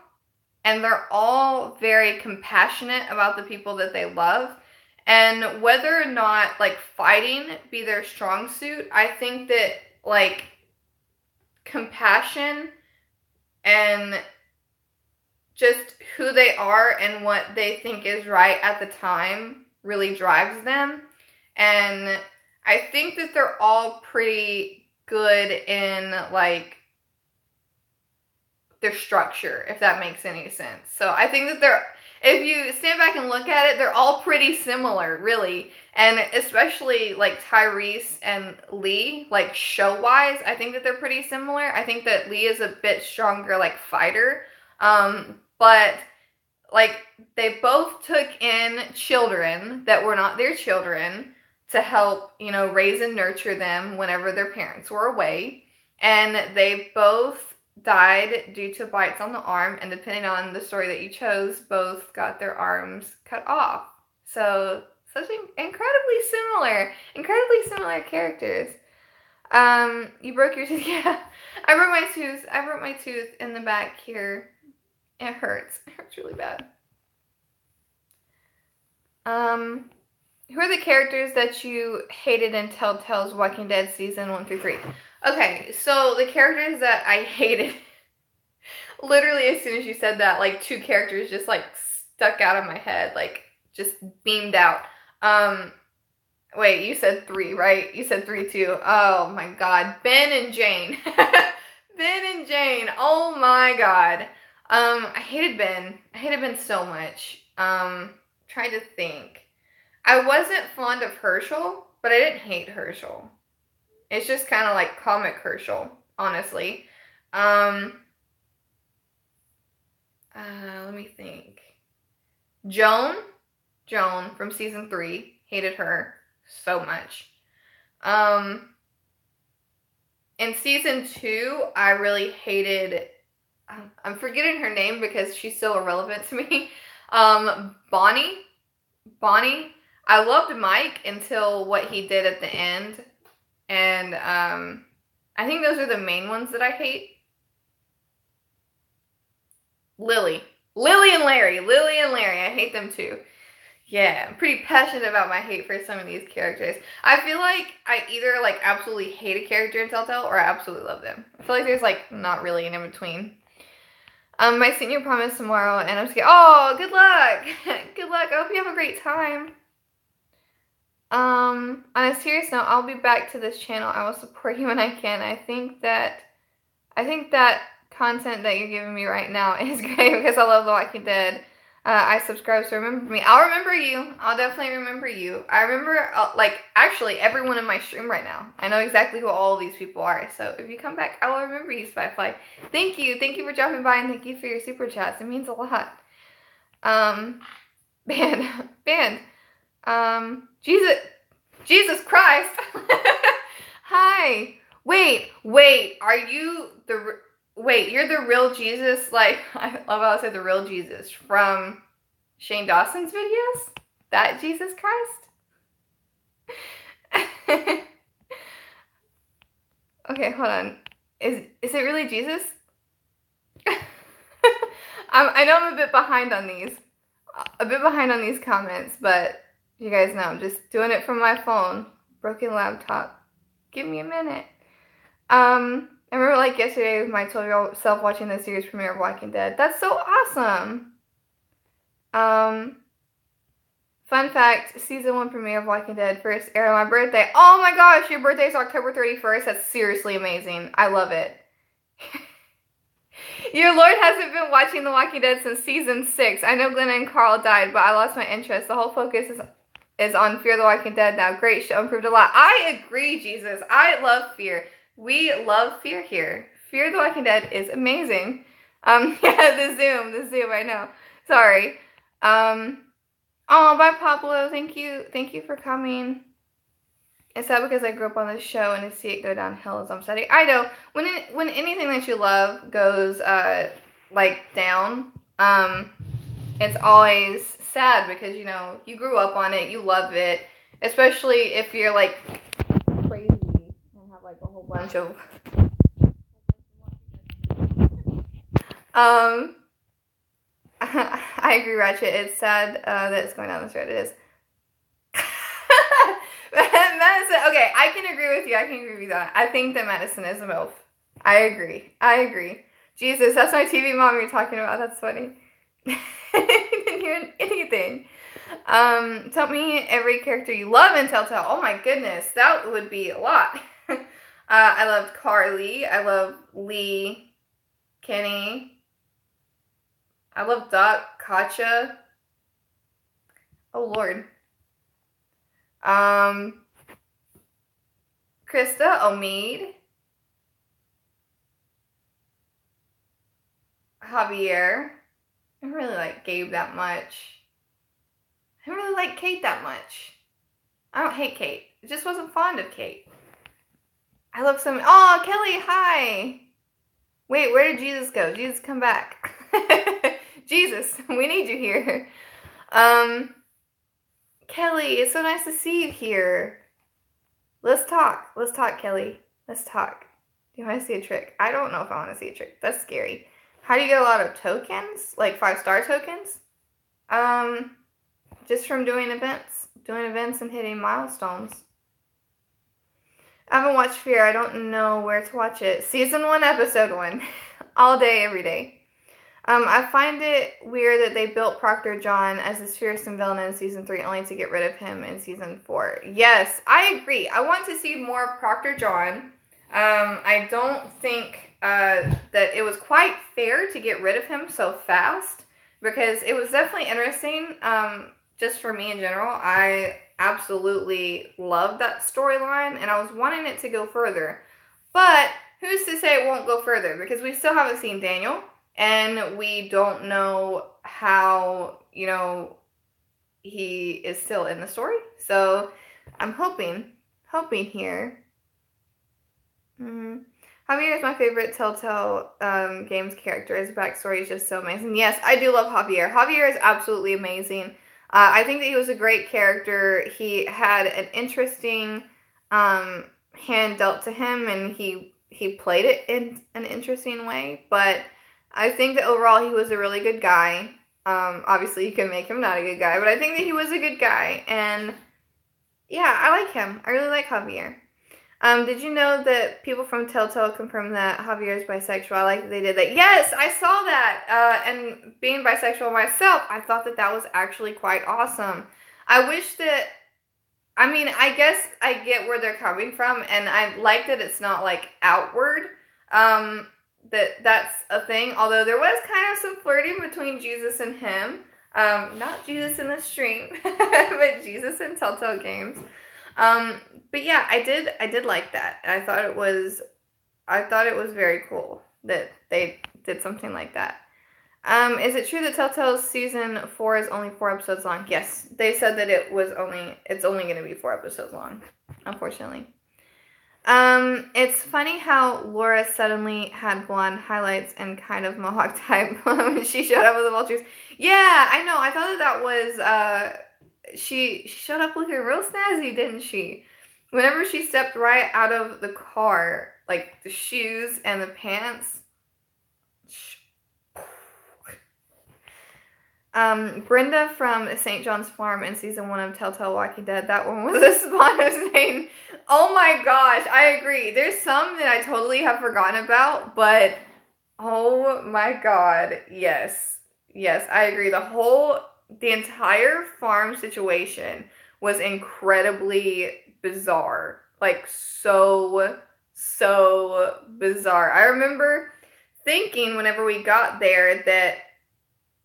and they're all very compassionate about the people that they love. And whether or not, like, fighting be their strong suit, I think that, like, compassion and just who they are and what they think is right at the time really drives them. And I think that they're all pretty good in, like, their structure, if that makes any sense. So I think that if you stand back and look at it, they're all pretty similar, really. And especially, like, Tyrese and Lee, like, show-wise, I think that they're pretty similar. I think that Lee is a bit stronger, like, fighter. But, like, they both took in children that were not their children. to help, you know, raise and nurture them whenever their parents were away. And they both died due to bites on the arm, and depending on the story that you chose, both got their arms cut off. So such incredibly similar characters. You broke your tooth. Yeah, I broke my tooth in the back here. It hurts. It hurts really bad. Who are the characters that you hated in Telltale's Walking Dead season 1 through 3? Okay, so the characters that I hated, literally as soon as you said that, like 2 characters just like stuck out of my head, like just beamed out. Wait, you said 3, right? You said 3 too. Oh my God, Ben and Jane. Ben and Jane. Oh my God. I hated Ben. I hated Ben so much. Trying to think. I wasn't fond of Herschel, but I didn't hate Herschel. It's just kind of like comic Herschel, honestly. Let me think. Joan from season 3, hated her so much. In season 2, I really hated, I'm forgetting her name because she's so irrelevant to me. Bonnie. I loved Mike until what he did at the end. And I think those are the main ones that I hate. Lily and Larry. I hate them too. Yeah, I'm pretty passionate about my hate for some of these characters. I feel like I either like absolutely hate a character in Telltale or I absolutely love them. I feel like there's like not really an in-between. My senior prom is tomorrow and I'm scared. Oh, good luck. Good luck. I hope you have a great time. On a serious note, I'll be back to this channel. I will support you when I can. I think that content that you're giving me right now is great because I love The Walking Dead. I subscribe, so remember me. I'll remember you. I'll definitely remember you. I remember, like, actually everyone in my stream right now. I know exactly who all of these people are. So if you come back, I will remember you, Spyfly. Thank you. Thank you for dropping by, and thank you for your super chats. It means a lot. Band. Jesus Christ. Hi. Wait, are you you're the real Jesus? Like, I love how I said the real Jesus from Shane Dawson's videos? That Jesus Christ? Okay, hold on. Is it really Jesus? I know I'm a bit behind on these. Comments, but you guys know I'm just doing it from my phone. Broken laptop. Give me a minute. I remember like yesterday with my 12-year-old self watching the series premiere of Walking Dead. That's so awesome. Fun fact, season 1 premiere of Walking Dead first aired on my birthday. Oh my gosh, your birthday is October 31st. That's seriously amazing. I love it. Your Lord hasn't been watching The Walking Dead since season 6. I know Glenn and Carl died, but I lost my interest. The whole focus is on Fear the Walking Dead now. Great show, improved a lot. I agree, Jesus. I love Fear. We love Fear here. Fear the Walking Dead is amazing. Yeah, the Zoom, I know. Sorry. Oh, bye Pablo. Thank you for coming. It's sad because I grew up on this show and to see it go downhill is upsetting. I know when anything that you love goes like down, it's always sad because you know you grew up on it, you love it, especially if you're like crazy and have like a whole bunch of I agree, Ratchet. It's sad that it's going down this road. It is. Madison, okay, I can agree with you that. I think that Madison is a MILF. I agree. Jesus, that's my TV mom you're talking about. That's funny. I didn't hear anything. Tell me every character you love in Telltale. Oh my goodness, that would be a lot. I loved Carly. I love Lee, Kenny. I love Doc, Katja. Oh Lord. Krista, Omid, Javier. I don't really like Gabe that much. I don't really like Kate that much. I don't hate Kate. I just wasn't fond of Kate. I love so many. Oh, Kelly, hi. Wait, where did Jesus go? Jesus, come back. Jesus, we need you here. Kelly, it's so nice to see you here. Let's talk. Let's talk, Kelly. Let's talk. Do you want to see a trick? I don't know if I want to see a trick. That's scary. How do you get a lot of tokens? Like 5-star tokens? Just from doing events. Doing events and hitting milestones. I haven't watched Fear. I don't know where to watch it. Season 1, episode 1. All day, every day. I find it weird that they built Proctor John as this fearsome villain in Season 3 only to get rid of him in Season 4. Yes, I agree. I want to see more of Proctor John. I don't think that it was quite fair to get rid of him so fast, because it was definitely interesting. Just for me in general, I absolutely loved that storyline, and I was wanting it to go further. But who's to say it won't go further? Because we still haven't seen Daniel, and we don't know how, he is still in the story. So I'm hoping here. Javier is my favorite Telltale Games character. His backstory is just so amazing. Yes, I do love Javier. Javier is absolutely amazing. I think that he was a great character. He had an interesting hand dealt to him, and he played it in an interesting way. But I think that overall he was a really good guy. Obviously, you can make him not a good guy, but I think that he was a good guy. And yeah, I like him. I really like Javier. Did you know that people from Telltale confirmed that Javier is bisexual? I like that they did that. Yes, I saw that. And being bisexual myself, I thought that that was actually quite awesome. I wish that, I guess I get where they're coming from, and I like that it's not like outward, that's a thing. Although there was kind of some flirting between Jesus and him. Not Jesus in the stream, but Jesus in Telltale Games. But yeah, I did like that. I thought it was very cool that they did something like that. Is it true that Telltale's season 4 is only 4 episodes long? Yes, they said that it's only going to be 4 episodes long, unfortunately. It's funny how Laura suddenly had blonde highlights and kind of mohawk type when she showed up with the vultures. Yeah, I know. I thought that was, she showed up looking real snazzy, didn't she? Whenever she stepped right out of the car, like the shoes and the pants. Brenda from St. John's Farm in season 1 of Telltale Walking Dead. That one was a spawn of Satan. Oh my gosh, I agree. There's some that I totally have forgotten about, but oh my god, yes. Yes, I agree. The entire farm situation was incredibly bizarre. Like, so bizarre. I remember thinking whenever we got there that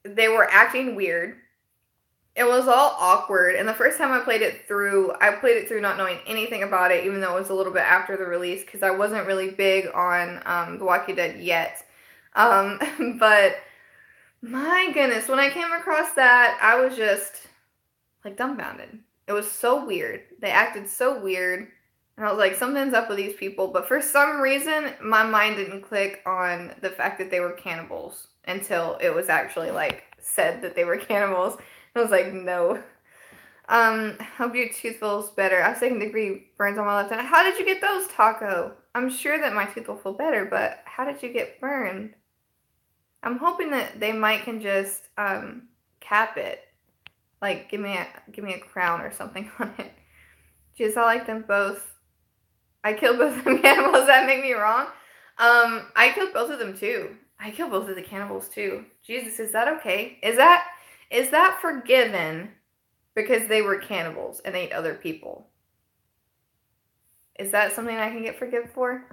they were acting weird. It was all awkward. And the first time I played it through not knowing anything about it, even though it was a little bit after the release, because I wasn't really big on The Walking Dead yet. But my goodness, when I came across that, I was just like dumbfounded. It was so weird. They acted so weird. And I was like, something's up with these people. But for some reason, my mind didn't click on the fact that they were cannibals until it was actually, like, said that they were cannibals. I was like, no. Hope your tooth feels better. I have 2nd degree burns on my left hand. How did you get those, Taco? I'm sure that my tooth will feel better, but how did you get burned? I'm hoping that they can just cap it. Like, give me a crown or something on it. Jeez, I like them both. I killed both of them cannibals. Does that make me wrong? I killed both of them too. I killed both of the cannibals too. Jesus, is that okay? Is that forgiven because they were cannibals and ate other people? Is that something I can get forgiven for?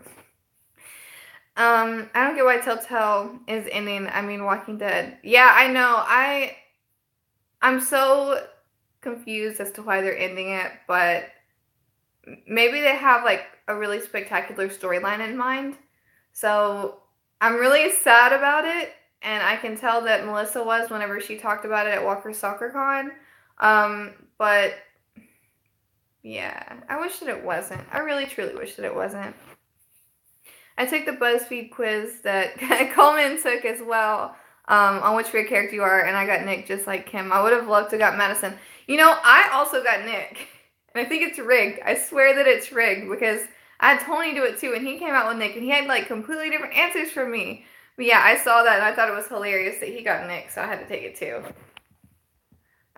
I don't get why Telltale is ending. Walking Dead. Yeah, I know. I'm so confused as to why they're ending it, but maybe they have like a really spectacular storyline in mind. So I'm really sad about it, and I can tell that Melissa was whenever she talked about it at Walker's Soccer Con. But Yeah, I wish that it wasn't. I really, truly wish that it wasn't. I took the BuzzFeed quiz that Coleman took as well, on which favorite character you are, and I got Nick just like him. I would have loved to got Madison. You know, I also got Nick, and I think it's rigged. I swear that it's rigged, because I had Tony do it too, and he came out with Nick, and he had like completely different answers from me. But yeah, I saw that, and I thought it was hilarious that he got Nick, so I had to take it too.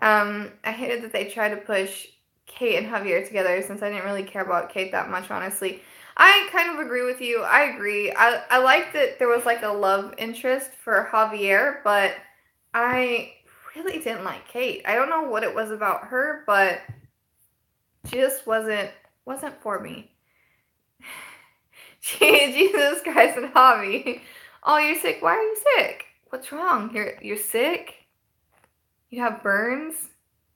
I hated that they tried to push Kate and Javier together, since I didn't really care about Kate that much, honestly. I kind of agree with you. I agree. I like that there was like a love interest for Javier, but I really didn't like Kate. I don't know what it was about her, but she just wasn't for me. Jesus Christ and Javi. Oh, you're sick. Why are you sick? What's wrong? You're sick? You have burns?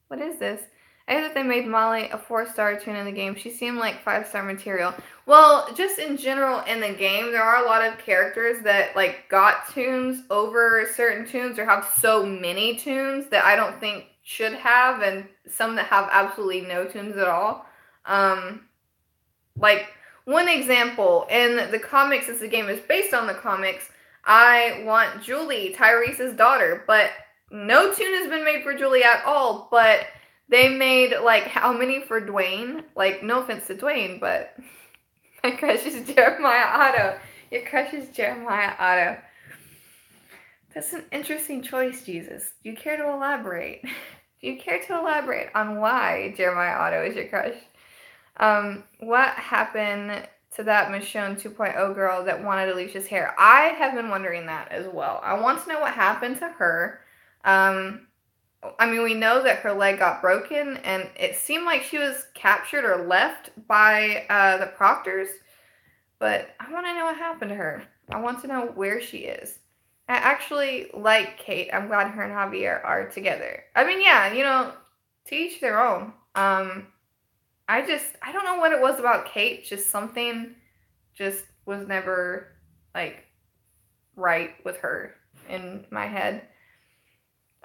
What is this? I heard that they made Molly a 4-star tune in the game. She seemed like 5-star material. Well, just in general in the game, there are a lot of characters that like got tunes over certain tunes, or have so many tunes that I don't think should have, and some that have absolutely no tunes at all. Like, one example, in the comics, since the game is based on the comics, I want Julie, Tyrese's daughter, but no tune has been made for Julie at all, but they made, like, how many for Dwayne? Like, no offense to Dwayne, but my crush is Jeremiah Otto. Your crush is Jeremiah Otto. That's an interesting choice, Jesus. Do you care to elaborate? Do you care to elaborate on why Jeremiah Otto is your crush? What happened to that Michonne 2.0 girl that wanted Alicia's hair? I have been wondering that as well. I want to know what happened to her. I mean, we know that her leg got broken, and it seemed like she was captured or left by the Proctors, but I want to know what happened to her. I want to know where she is. I actually like Kate. I'm glad her and Javier are together. I mean, yeah, you know, to each their own. I don't know what it was about Kate, just something just was never, like, right with her in my head.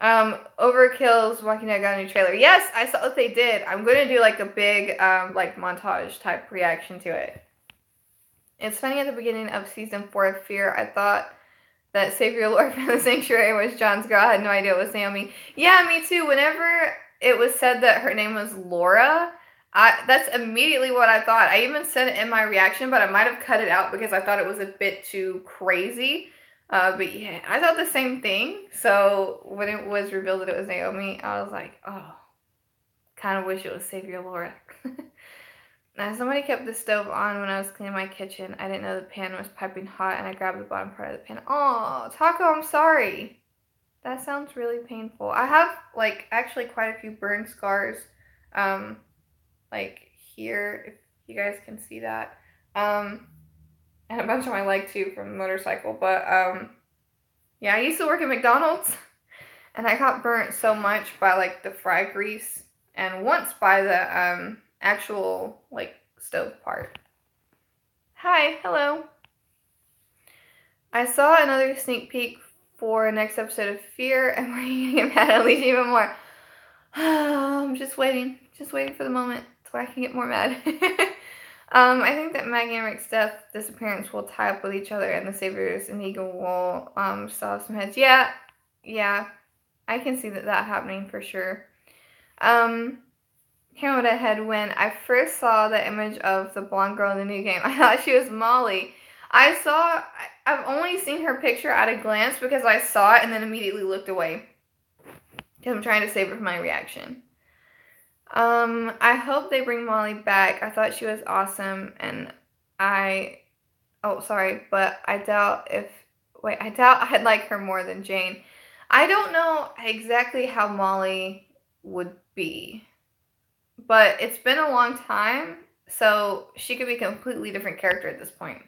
Overkill's Walking Dead got a new trailer. Yes, I saw what they did. I'm going to do like a big like montage type reaction to it. It's funny, at the beginning of season 4 of Fear, I thought that Savior Lord from the Sanctuary was John's girl. I had no idea it was Naomi. Yeah, me too. Whenever it was said that her name was Laura, that's immediately what I thought. I even said it in my reaction, but I might have cut it out because I thought it was a bit too crazy. But yeah, I thought the same thing. So when it was revealed that it was Naomi, I was like, oh, kind of wish it was Savior Laura. Now, somebody kept the stove on when I was cleaning my kitchen. I didn't know the pan was piping hot, and I grabbed the bottom part of the pan. Oh, Taco, I'm sorry. That sounds really painful. I have, like, actually quite a few burn scars, like here, if you guys can see that. And a bunch on my leg too from the motorcycle. But yeah, I used to work at McDonald's, and I got burnt so much by like the fry grease, and once by the actual like stove part. Hi, hello. I saw another sneak peek for next episode of Fear, and we're gonna get mad at Alicia even more. I'm just waiting for the moment so I can get more mad. I think that Maggie and Rick's disappearance will tie up with each other, and the Saviors and Eagle will still have some heads. Yeah, I can see that happening for sure. Here's what I had when I first saw the image of the blonde girl in the new game. I thought she was Molly. I've only seen her picture at a glance because I saw it and then immediately looked away because I'm trying to save it for my reaction. I hope they bring Molly back. I thought she was awesome, and I doubt I'd like her more than Jane. I don't know exactly how Molly would be, but it's been a long time, so she could be a completely different character at this point.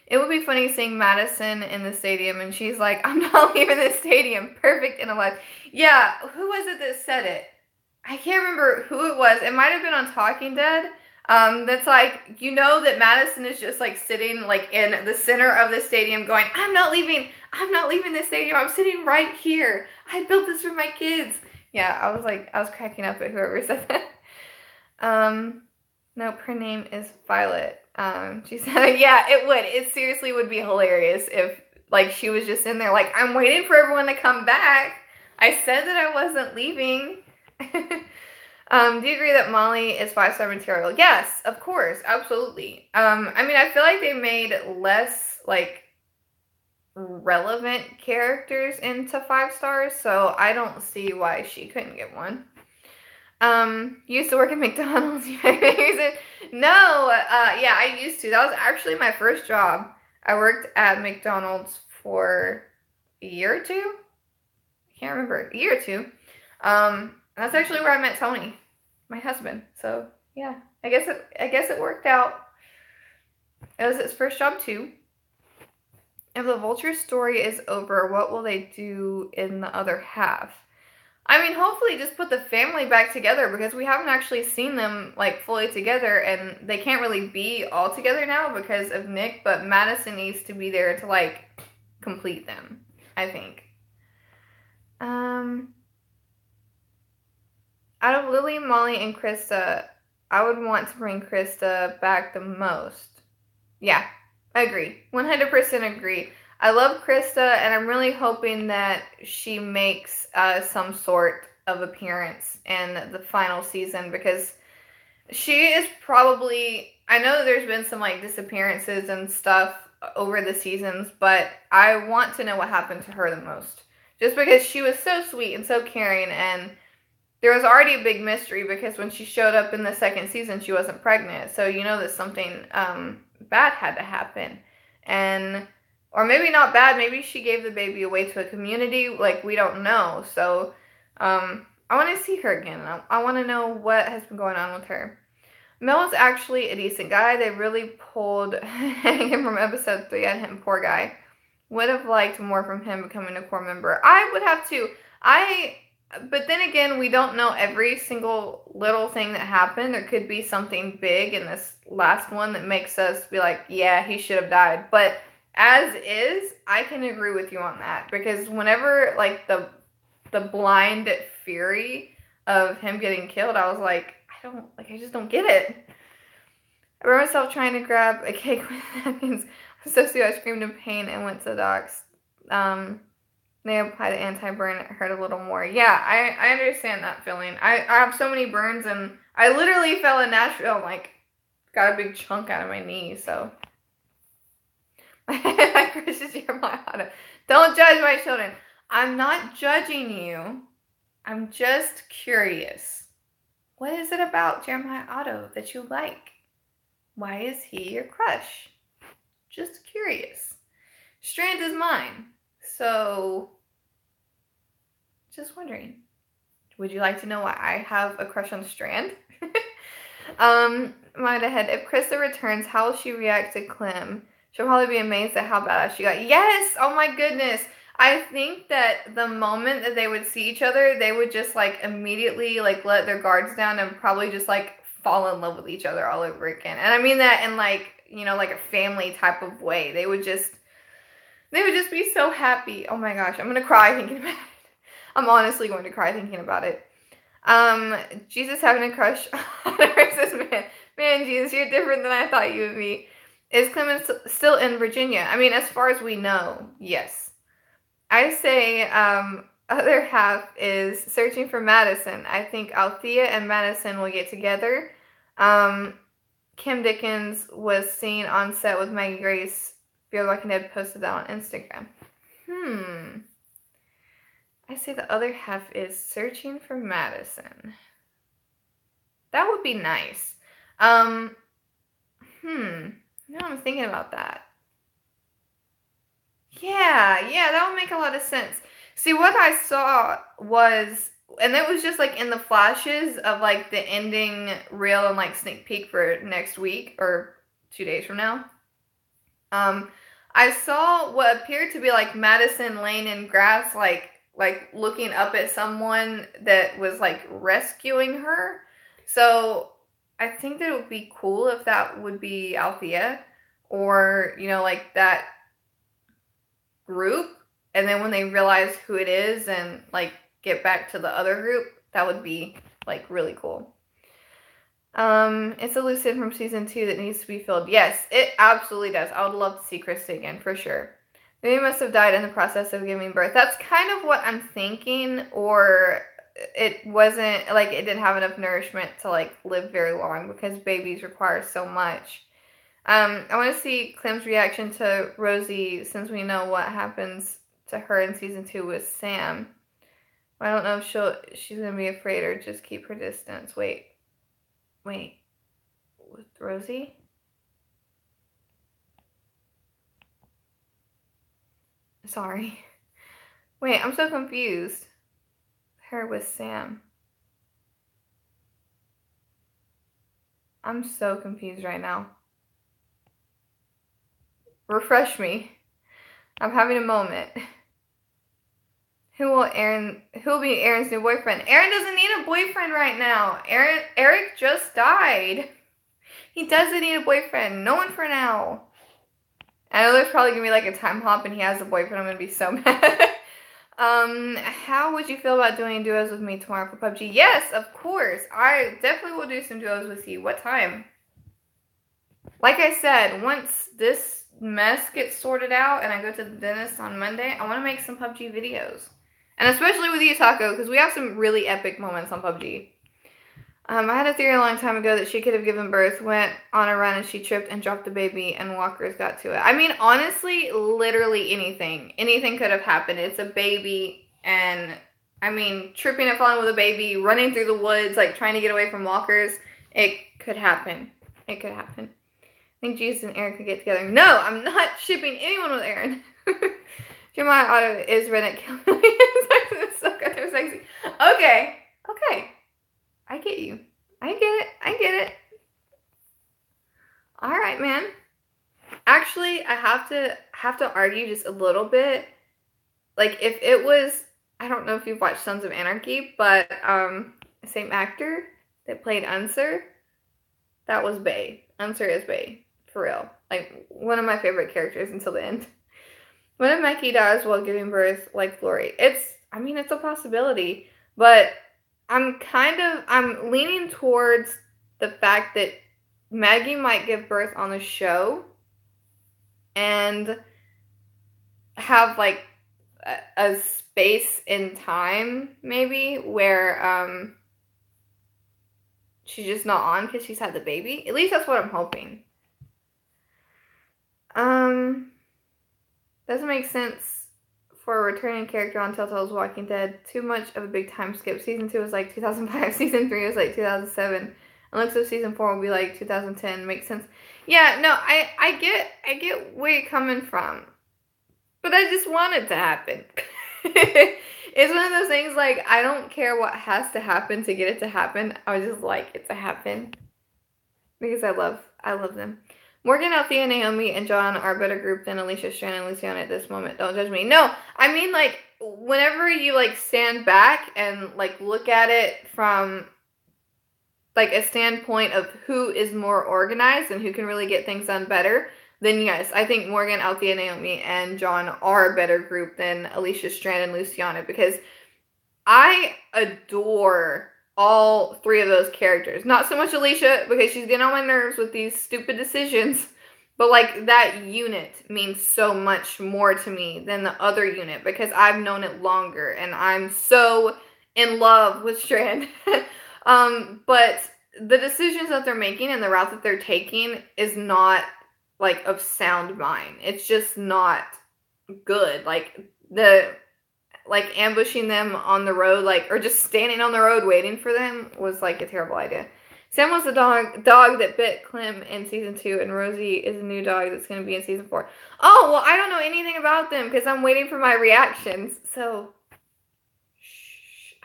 It would be funny seeing Madison in the stadium, and she's like, I'm not leaving this stadium, perfect and alive. Yeah, who was it that said it? I can't remember who it was. It might have been on Talking Dead. That's like, you know that Madison is just like sitting like in the center of the stadium going, I'm not leaving this stadium. I'm sitting right here. I built this for my kids. Yeah, I was cracking up at whoever said that. Nope, her name is Violet. She said, yeah, it would. It seriously would be hilarious if, like, she was just in there, like, I'm waiting for everyone to come back. I said that I wasn't leaving. Do you agree that Molly is 5-star material? Yes, of course, absolutely. I mean, I feel like they made less, like, relevant characters into 5 stars, so I don't see why she couldn't get one. You used to work at McDonald's. No, yeah, I used to. That was actually my first job. I worked at McDonald's for a year or two. I can't remember, a year or two. That's actually where I met Tony, my husband. So yeah, I guess it worked out. It was his first job too. If the Vulture story is over, what will they do in the other half? I mean, hopefully just put the family back together, because we haven't actually seen them, like, fully together, and they can't really be all together now because of Nick, but Madison needs to be there to, like, complete them, I think. Out of Lily, Molly, and Krista, I would want to bring Krista back the most. Yeah, I agree. 100% agree. I love Krista, and I'm really hoping that she makes some sort of appearance in the final season, because she is probably, I know there's been some, like, disappearances and stuff over the seasons, but I want to know what happened to her the most. Just because she was so sweet and so caring, and there was already a big mystery because when she showed up in the second season, she wasn't pregnant. So you know that something bad had to happen. And, or maybe not bad, maybe she gave the baby away to a community. Like, we don't know. So I want to see her again. I want to know what has been going on with her. Mel is actually a decent guy. They really pulled him from episode 3 on him. Poor guy. Would have liked more from him becoming a core member. I would have too. But then again, we don't know every single little thing that happened. There could be something big in this last one that makes us be like, yeah, he should have died. But as is, I can agree with you on that. Because whenever, like, the blind fury of him getting killed, I was like, I just don't get it. I remember myself trying to grab a cake with napkins. So I screamed in pain and went to the docs. They apply the anti-burn, it hurt a little more. Yeah, I understand that feeling. I have so many burns, and I literally fell in Nashville, like, got a big chunk out of my knee, so. My crush is Jeremiah Otto. Don't judge my children. I'm not judging you. I'm just curious. What is it about Jeremiah Otto that you like? Why is he your crush? Just curious. Strand is mine. So, just wondering. Would you like to know why I have a crush on Strand? Mind ahead. If Krista returns, how will she react to Clem? She'll probably be amazed at how badass she got. Yes! Oh my goodness! I think that the moment that they would see each other, they would just, like, immediately, like, let their guards down and probably just, like, fall in love with each other all over again. And I mean that in, like, you know, like a family type of way. They would just be so happy. Oh my gosh, I'm gonna cry thinking about it. I'm honestly going to cry thinking about it. Jesus having a crush on a racist man. Man, Jesus, you're different than I thought you would be. Is Clemens still in Virginia? I mean, as far as we know, yes. I say other half is searching for Madison. I think Althea and Madison will get together. Kim Dickens was seen on set with Maggie Grace. Fear Walking Dead posted that on Instagram. I say the other half is searching for Madison. That would be nice. Now I'm thinking about that. Yeah, that would make a lot of sense. See, what I saw was, and it was just, like, in the flashes of, like, the ending reel and, like, sneak peek for next week, or 2 days from now. I saw what appeared to be, like, Madison laying in grass, like looking up at someone that was, like, rescuing her. So I think that it would be cool if that would be Althea, or, you know, like, that group, and then when they realize who it is and, like, get back to the other group, that would be, like, really cool. It's a loose end from season 2 that needs to be filled. Yes, it absolutely does. I would love to see Krista again, for sure. Baby must have died in the process of giving birth. That's kind of what I'm thinking, or it wasn't, like, it didn't have enough nourishment to, like, live very long because babies require so much. I want to see Clem's reaction to Rosie since we know what happens to her in season 2 with Sam. I don't know if she's going to be afraid or just keep her distance. Wait. With Rosie? Sorry. Wait, I'm so confused. Her with Sam. I'm so confused right now. Refresh me. I'm having a moment. Who will be Aaron's new boyfriend? Aaron doesn't need a boyfriend right now. Eric just died. He doesn't need a boyfriend. No one for now. I know there's probably gonna be like a time hop and he has a boyfriend. I'm gonna be so mad. How would you feel about doing duos with me tomorrow for PUBG? Yes, of course. I definitely will do some duos with you. What time? Like I said, once this mess gets sorted out and I go to the dentist on Monday, I want to make some PUBG videos. And especially with you, Taco, because we have some really epic moments on PUBG. I had a theory a long time ago that she could have given birth, went on a run, and she tripped and dropped the baby, and walkers got to it. I mean, honestly, literally anything. Anything could have happened. It's a baby, and, I mean, tripping and falling with a baby, running through the woods, like, trying to get away from walkers. It could happen. It could happen. I think Jesus and Aaron could get together. No, I'm not shipping anyone with Aaron. Jeremiah Otto is redneck killing. It's so goddamn sexy. Okay. I get you. I get it. All right, man. Actually, I have to argue just a little bit. Like, if it was, I don't know if you've watched Sons of Anarchy, but the same actor that played Unser, that was Bae. Unser is Bae. For real. Like, one of my favorite characters until the end. What if Mackie dies while giving birth like Glory? It's a possibility. But I'm leaning towards the fact that Maggie might give birth on the show and have, like, a space in time, maybe, where she's just not on because she's had the baby. At least that's what I'm hoping. Doesn't make sense for a returning character on Telltale's Walking Dead. Too much of a big time skip. Season 2 was like 2005. Season 3 was like 2007. And looks like Season 4 will be like 2010. Makes sense. Yeah, no, I get where you're coming from. But I just want it to happen. It's one of those things, like, I don't care what has to happen to get it to happen. I just like it to happen. Because I love them. Morgan, Althea, Naomi, and John are a better group than Alicia, Strand, and Luciana at this moment. Don't judge me. No, I mean, like, whenever you, like, stand back and, like, look at it from, like, a standpoint of who is more organized and who can really get things done better, then yes, I think Morgan, Althea, Naomi, and John are a better group than Alicia, Strand, and Luciana, because I adore all three of those characters. Not so much Alicia, because she's getting on my nerves with these stupid decisions. But, like, that unit means so much more to me than the other unit, because I've known it longer, and I'm so in love with Strand. But the decisions that they're making and the route that they're taking is not, like, of sound mind. It's just not good. Like, ambushing them on the road, like, or just standing on the road waiting for them was, like, a terrible idea. Sam was the dog that bit Clem in Season 2, and Rosie is a new dog that's going to be in Season 4. Oh, well, I don't know anything about them, because I'm waiting for my reactions, so, shh.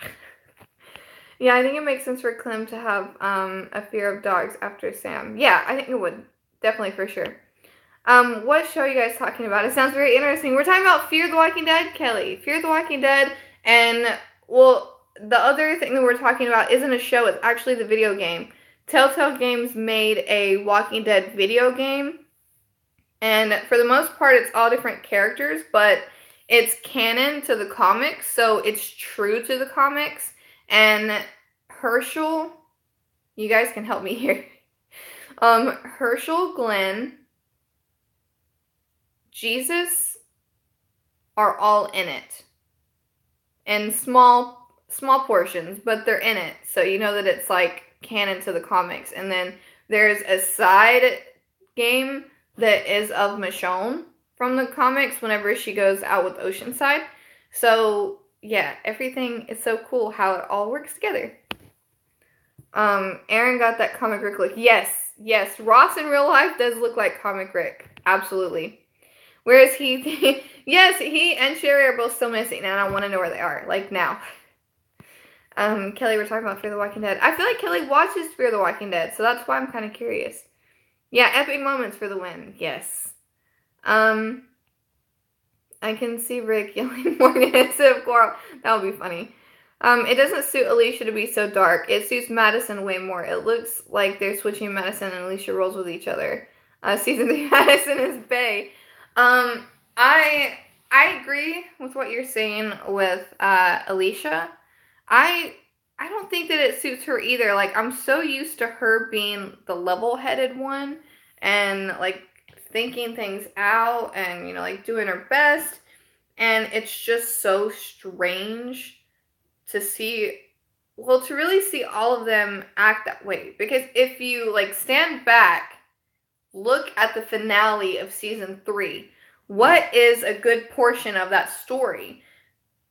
Yeah, I think it makes sense for Clem to have, a fear of dogs after Sam. Yeah, I think it would. Definitely, for sure. What show are you guys talking about? It sounds very interesting. We're talking about Fear the Walking Dead, Kelly. Fear the Walking Dead, and, well, the other thing that we're talking about isn't a show, it's actually the video game. Telltale Games made a Walking Dead video game, and for the most part, it's all different characters, but it's canon to the comics, so it's true to the comics, and Herschel You guys can help me here. Herschel, Glenn, Jesus are all in it. In small portions, but they're in it. So you know that it's like canon to the comics. And then there's a side game that is of Michonne from the comics whenever she goes out with Oceanside. So yeah, everything is so cool how it all works together. Aaron got that Comic Rick look. Yes. Ross in real life does look like Comic Rick. Absolutely. Whereas yes, he and Sherry are both still missing, and I want to know where they are, like now. Kelly, we're talking about Fear the Walking Dead. I feel like Kelly watches Fear the Walking Dead, so that's why I'm kind of curious. Yeah, epic moments for the win. Yes. I can see Rick yelling Morgan instead of Coral. That would be funny. It doesn't suit Alicia to be so dark. It suits Madison way more. It looks like they're switching Madison and Alicia roles with each other. Season 3 Madison is bae. I agree with what you're saying with Alicia. I don't think that it suits her either. Like, I'm so used to her being the level-headed one and like thinking things out and, you know, like doing her best. And it's just so strange to see, well, to really see all of them act that way. Because if you like stand back, look at the finale of season 3, what is a good portion of that story?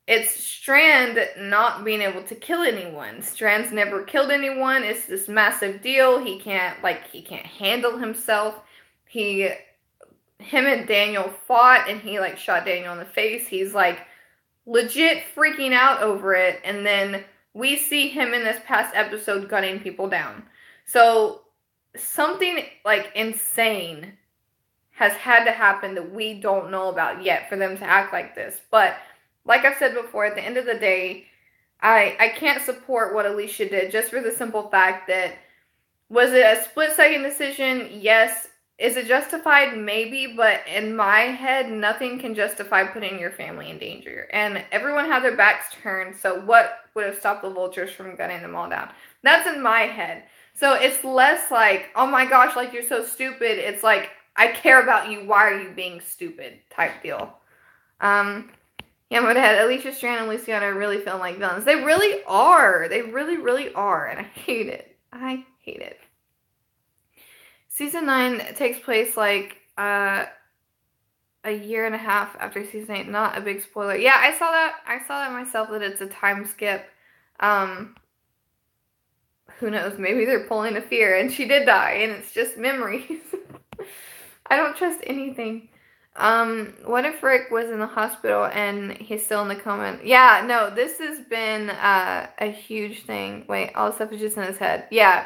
It's Strand not being able to kill anyone. Strand's never killed anyone. It's this massive deal. He can't handle himself. Him and Daniel fought and he like shot Daniel in the face. He's like legit freaking out over it. And then we see him in this past episode gunning people down. So something like insane has had to happen that we don't know about yet for them to act like this. But like I've said before, at the end of the day, I can't support what Alicia did just for the simple fact that, was it a split-second decision? Yes. Is it justified? Maybe. But in my head, nothing can justify putting your family in danger. And everyone had their backs turned, so what would have stopped the vultures from gunning them all down? That's in my head. So it's less like, oh my gosh, like you're so stupid. It's like, I care about you. Why are you being stupid? Type deal. Yeah, my dad, Alicia, Strand, and Luciana really feeling like villains. They really are. They really, really are. And I hate it. I hate it. Season 9 takes place like a year and a half after season 8. Not a big spoiler. Yeah, I saw that myself, that it's a time skip. Who knows? Maybe they're pulling a Fear and she did die and it's just memories. I don't trust anything. What if Rick was in the hospital and he's still in the coma? Yeah, no, this has been a huge thing. Wait, all the stuff is just in his head. Yeah.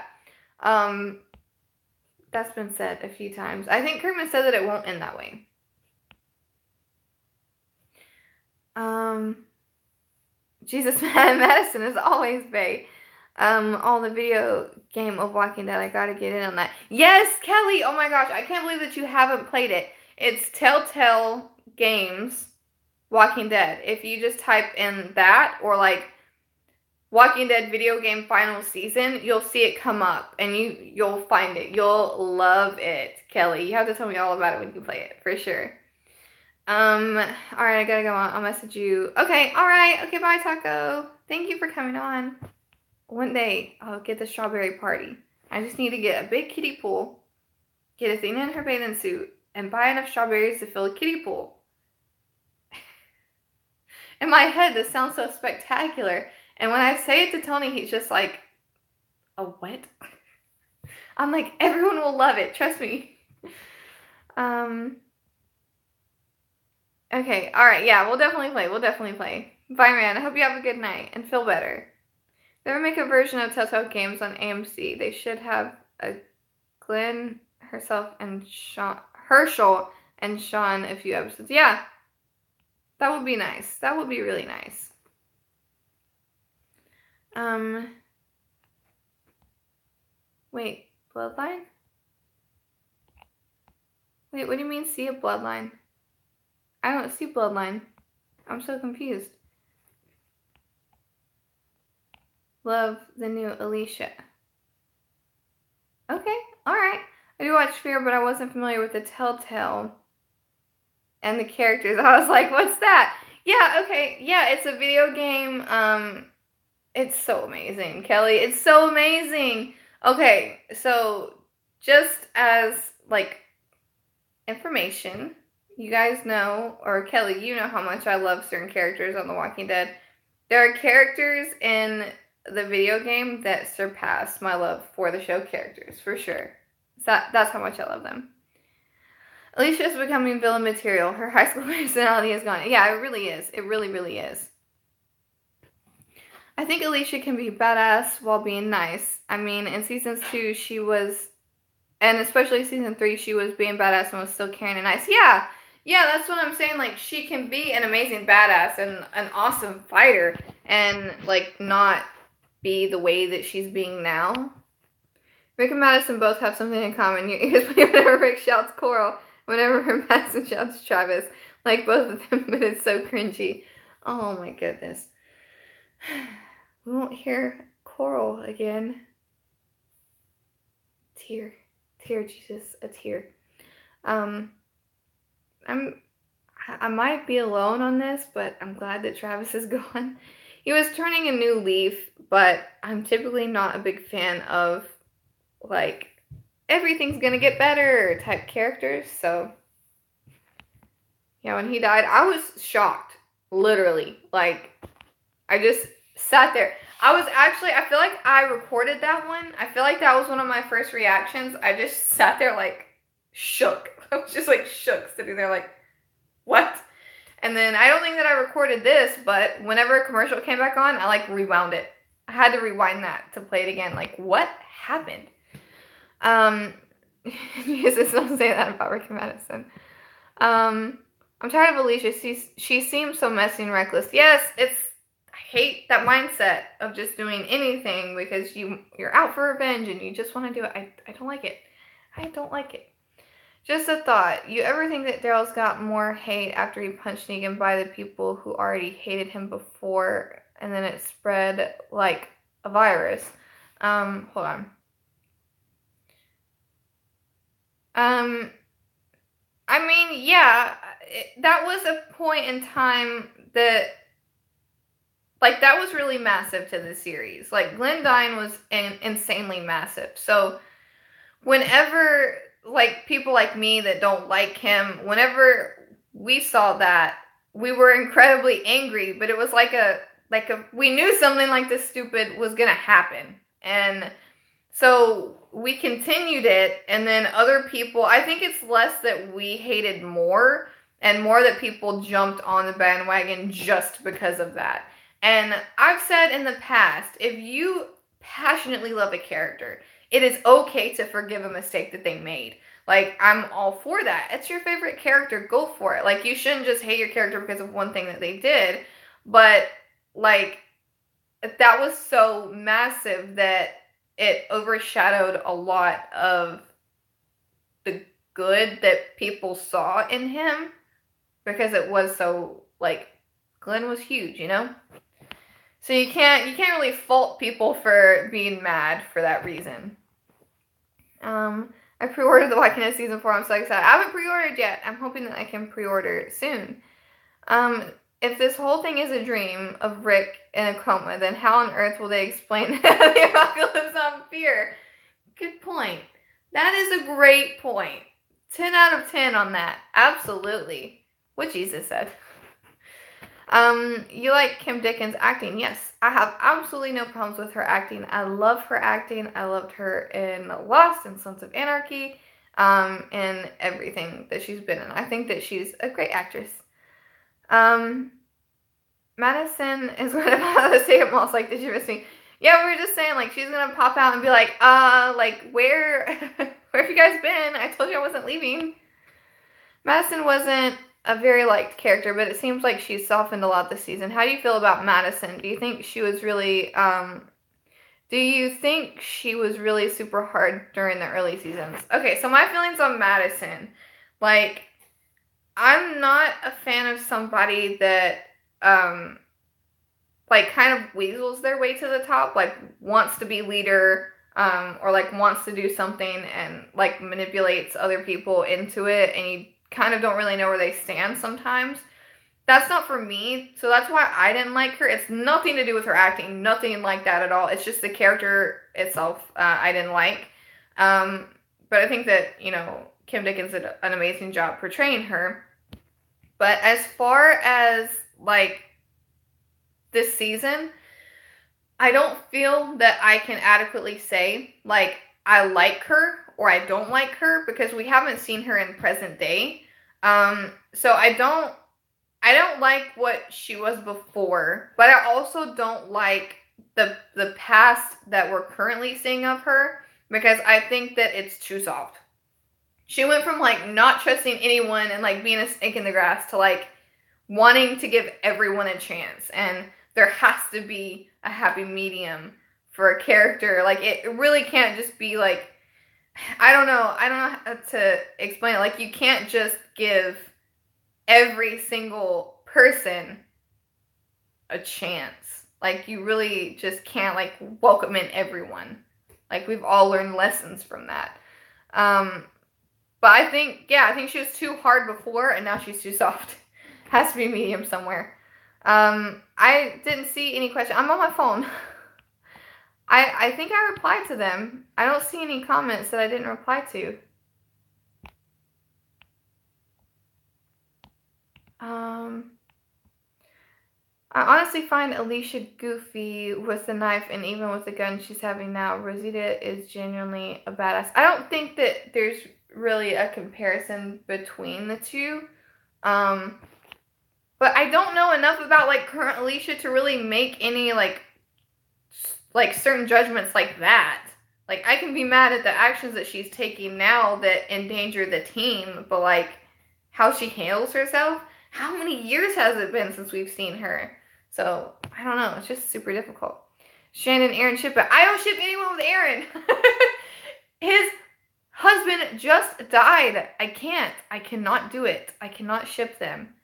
That's been said a few times. I think Kermit said that it won't end that way. Jesus, Madison is always bae. On the video game of Walking Dead, I gotta get in on that. Yes, Kelly! Oh my gosh, I can't believe that you haven't played it. It's Telltale Games Walking Dead. If you just type in that, or like Walking Dead video game final season, you'll see it come up and you'll find it. You'll love it, Kelly. You have to tell me all about it when you play it, for sure. Alright, I gotta go on. I'll message you. Okay, alright. Okay, bye, Taco. Thank you for coming on. One day, I'll get the strawberry party. I just need to get a big kiddie pool, get Athena in her bathing suit, and buy enough strawberries to fill a kiddie pool. In my head, this sounds so spectacular. And when I say it to Tony, he's just like, a what? I'm like, everyone will love it. Trust me. Okay, alright, yeah, we'll definitely play. Bye, man. I hope you have a good night and feel better. They ever make a version of Telltale Games on AMC, they should have a Glenn, herself, and Herschel and Sean a few episodes. Yeah, that would be nice. That would be really nice. Wait, bloodline? Wait, what do you mean see a bloodline? I don't see bloodline. I'm so confused. Love the new Alicia. Okay, alright. I do watch Fear, but I wasn't familiar with the Telltale and the characters. I was like, what's that? Yeah, okay. Yeah, it's a video game. It's so amazing, Kelly. It's so amazing. Okay, so just as, like, information, you guys know, or Kelly, you know how much I love certain characters on The Walking Dead. There are characters in the video game that surpass my love for the show characters, for sure. That's how much I love them. Alicia's becoming villain material. Her high school personality is gone. Yeah, it really is. It really, really is. I think Alicia can be badass while being nice. I mean, in seasons 2, she was, and especially season 3, she was being badass and was still caring and nice. Yeah, that's what I'm saying. Like, she can be an amazing badass and an awesome fighter and, like, not be the way that she's being now. Rick and Madison both have something in common. You ears whenever Rick shouts Coral, whenever Madison shouts Travis. Like, both of them, but it's so cringy. Oh, my goodness. We won't hear Coral again. Tear, Jesus, a tear. I might be alone on this, but I'm glad that Travis is gone. He was turning a new leaf, but I'm typically not a big fan of, like, everything's gonna get better type characters. So, yeah, when he died, I was shocked. Literally. Like, I just sat there. I feel like I recorded that one. I feel like that was one of my first reactions. I just sat there, like, shook. I was just, like, shook, sitting there, like, what? And then I don't think that I recorded this, but whenever a commercial came back on, I, like, rewound it. I had to rewind that to play it again. Like, what happened? Jesus, don't say that about Rick and Madison. I'm tired of Alicia. She seems so messy and reckless. Yes, I hate that mindset of just doing anything because you're out for revenge and you just want to do it. I don't like it. I don't like it. Just a thought. You ever think that Daryl's got more hate after he punched Negan by the people who already hated him before and then it spread like a virus? Hold on. I mean, yeah, that was a point in time that, like, that was really massive to the series. Like, Glenn dying was insanely massive. So, whenever, like, people like me that don't like him, whenever we saw that, we were incredibly angry, but it was like we knew something like this stupid was gonna happen. And so we continued it, and then other people, I think it's less that we hated more, and more that people jumped on the bandwagon just because of that. And I've said in the past, if you passionately love a character, it is okay to forgive a mistake that they made. Like, I'm all for that. It's your favorite character, go for it. Like, you shouldn't just hate your character because of one thing that they did, but, like, that was so massive that it overshadowed a lot of the good that people saw in him because it was so, like, Glenn was huge, you know? So you can't really fault people for being mad for that reason. I pre-ordered The Walking Dead Season 4. I'm so excited. I haven't pre-ordered yet. I'm hoping that I can pre-order soon. If this whole thing is a dream of Rick in a coma, then how on earth will they explain the apocalypse on Fear? Good point. That is a great point. 10 out of 10 on that. Absolutely. What Jesus said. You like Kim Dickens' acting? Yes. I have absolutely no problems with her acting. I love her acting. I loved her in Lost and Sons of Anarchy, and everything that she's been in. I think that she's a great actress. Madison is going to pop out of the stadium malls. Like, did you miss me? Yeah, we were just saying, like, she's going to pop out and be like, where have you guys been? I told you I wasn't leaving. Madison wasn't a very liked character, but it seems like she's softened a lot this season. How do you feel about Madison? Do you think she was really, super hard during the early seasons? Okay, so my feelings on Madison, like, I'm not a fan of somebody that, like, kind of weasels their way to the top, like, wants to be leader, or like wants to do something and like manipulates other people into it, and you kind of don't really know where they stand sometimes. That's not for me, so that's why I didn't like her. It's nothing to do with her acting, nothing like that at all. It's just the character itself I didn't like. But I think that, you know, Kim Dickens did an amazing job portraying her. But as far as, like, this season, I don't feel that I can adequately say, like, I like her or I don't like her, because we haven't seen her in present day. So I don't like what she was before, but I also don't like the past that we're currently seeing of her, because I think that it's too soft. She went from, like, not trusting anyone and, like, being a snake in the grass to, like, wanting to give everyone a chance. And there has to be a happy medium for a character. Like, it really can't just be, like, I don't know how to explain it. Like, you can't just give every single person a chance. Like, you really just can't, like, welcome in everyone. Like, we've all learned lessons from that. But I think she was too hard before, and now she's too soft. Has to be medium somewhere. I didn't see any questions. I'm on my phone. I think I replied to them. I don't see any comments that I didn't reply to. I honestly find Alicia goofy with the knife, and even with the gun she's having now. Rosita is genuinely a badass. I don't think that there's really a comparison between the two. But I don't know enough about, like, current Alicia to really make any, like certain judgments like that. Like, I can be mad at the actions that she's taking now that endanger the team, but, like, how she handles herself, how many years has it been since we've seen her? So, I don't know. It's just super difficult. Shannon, Aaron, ship it. I don't ship anyone with Aaron. His husband just died. I cannot do it. I cannot ship them.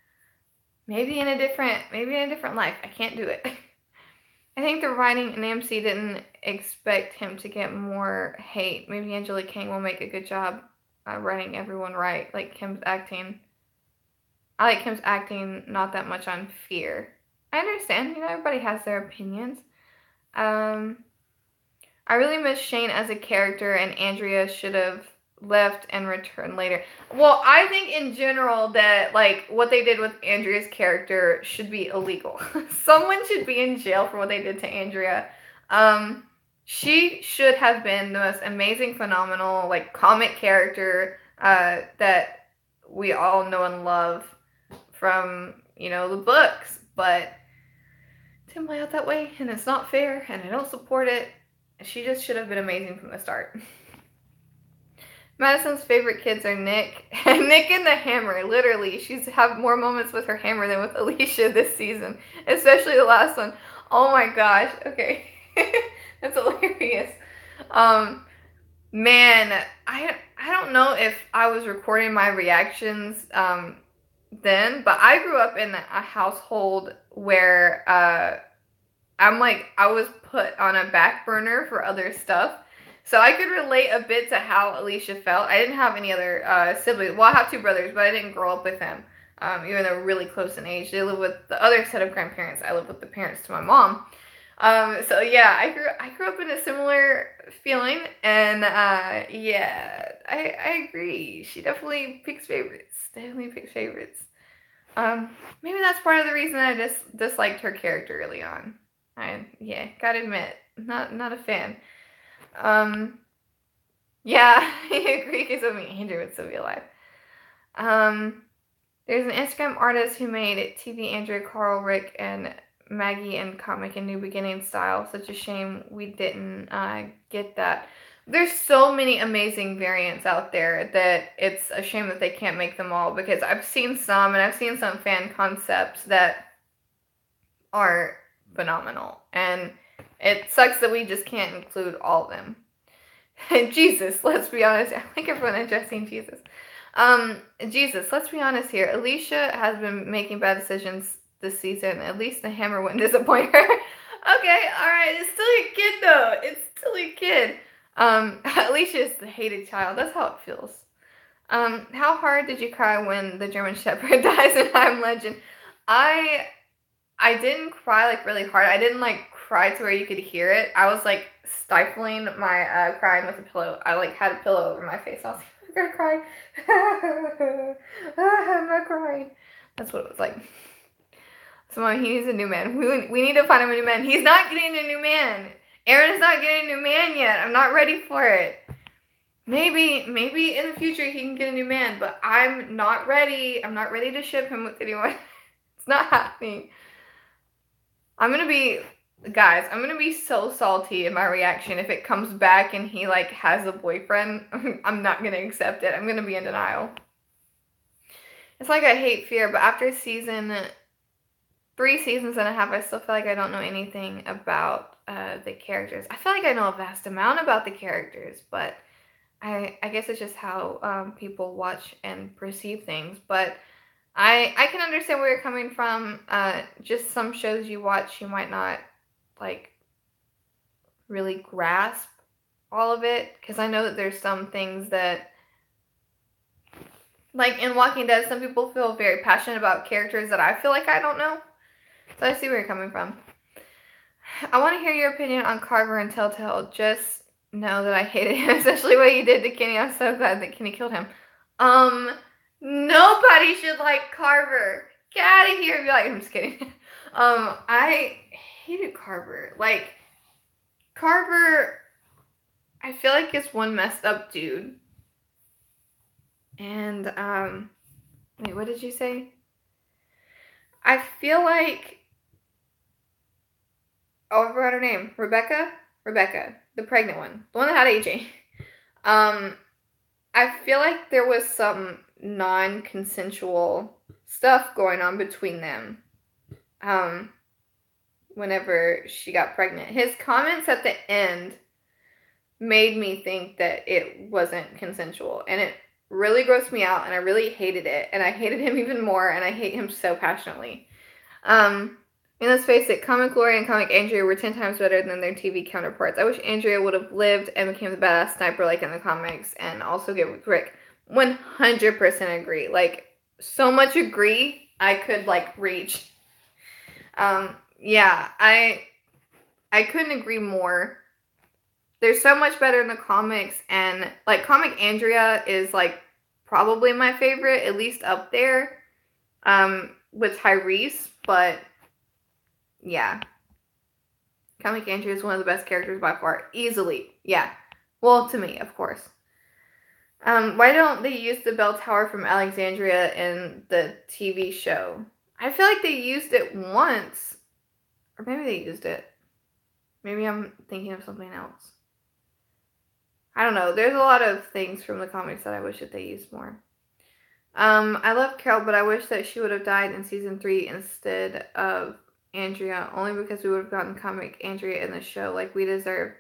Maybe in a different life. I can't do it. I think the writing and AMC didn't expect him to get more hate. Maybe Angela King will make a good job writing everyone right. Like Kim's acting. I like Kim's acting, not that much on fear. I understand, you know, everybody has their opinions. I really miss Shane as a character, and Andrea should have left and returned later. Well, I think in general that, like, what they did with Andrea's character should be illegal. Someone should be in jail for what they did to Andrea. She should have been the most amazing, phenomenal, like, comic character that we all know and love from, you know, the books, but it didn't play out that way, and it's not fair, and I don't support it. She just should have been amazing from the start. Madison's favorite kids are Nick. Nick and the hammer, literally. She's had more moments with her hammer than with Alicia this season, especially the last one. Oh my gosh. Okay. That's hilarious. Man, I don't know if I was recording my reactions then, but I grew up in a household where I was put on a back burner for other stuff. So I could relate a bit to how Alicia felt. I didn't have any other siblings. Well, I have two brothers, but I didn't grow up with them, even though we're really close in age. They live with the other set of grandparents. I live with the parents to my mom. So yeah, I grew up in a similar feeling, and yeah, I agree. She definitely picks favorites. Maybe that's part of the reason I just disliked her character early on. Yeah, gotta admit, not a fan. Yeah, I agree, because I mean, Andrew would still be alive. There's an Instagram artist who made TV Andrew, Carl, Rick, and Maggie in comic and New Beginning style. Such a shame we didn't get that. There's so many amazing variants out there that it's a shame that they can't make them all, because I've seen some, and I've seen some fan concepts that are phenomenal, and it sucks that we just can't include all of them. Jesus, let's be honest. I like everyone addressing Jesus. Jesus, let's be honest here. Alicia has been making bad decisions this season. At least the hammer wouldn't disappoint her. Okay, alright. It's still your kid, though. It's still your kid. Alicia's the hated child. That's how it feels. How hard did you cry when the German Shepherd dies in I'm Legend? I didn't cry like really hard. I didn't like cry to where you could hear it. I was like stifling my crying with a pillow. I like had a pillow over my face. I was like, I'm gonna cry. I'm not crying. That's what it was like. So he needs a new man. We need to find him a new man. He's not getting a new man. Aaron is not getting a new man yet. I'm not ready for it. Maybe in the future he can get a new man, but I'm not ready. I'm not ready to ship him with anyone. It's not happening. I'm gonna be so salty in my reaction if it comes back and he like has a boyfriend. I'm not gonna accept it. I'm gonna be in denial. It's like I hate fear, but after 3 seasons and a half, I still feel like I don't know anything about the characters. I feel like I know a vast amount about the characters, but I guess it's just how people watch and perceive things. But I can understand where you're coming from. Just some shows you watch, you might not like really grasp all of it, because I know that there's some things that, like in Walking Dead, some people feel very passionate about characters that I feel like I don't know. So I see where you're coming from. I want to hear your opinion on Carver and Telltale. Just know that I hated him, especially what he did to Kenny. I'm so glad that Kenny killed him. Nobody should like Carver. Get out of here. Be like, I'm just kidding. I hated Carver. Like, Carver, I feel like is one messed up dude. And, wait, what did you say? I feel like, oh, I forgot her name. Rebecca, the pregnant one. The one that had AJ. I feel like there was some non-consensual stuff going on between them. Whenever she got pregnant. His comments at the end made me think that it wasn't consensual. And it really grossed me out, and I really hated it. And I hated him even more, and I hate him so passionately. And let's face it, Comic Glory and Comic Andrea were 10 times better than their TV counterparts. I wish Andrea would have lived and became the badass sniper like in the comics, and also get with Rick. 100% agree. Like, so much agree, I could, like, reach. Yeah, I couldn't agree more. They're so much better in the comics, and, like, Comic Andrea is, like, probably my favorite, at least up there, with Tyrese, but yeah. Comic Andrea is one of the best characters by far. Easily. Yeah. Well, to me, of course. Why don't they use the bell tower from Alexandria in the TV show? I feel like they used it once. Or maybe they used it. Maybe I'm thinking of something else. I don't know. There's a lot of things from the comics that I wish that they used more. I love Carol, but I wish that she would have died in season 3 instead of Andrea, only because we would have gotten Comic Andrea in the show like we deserve.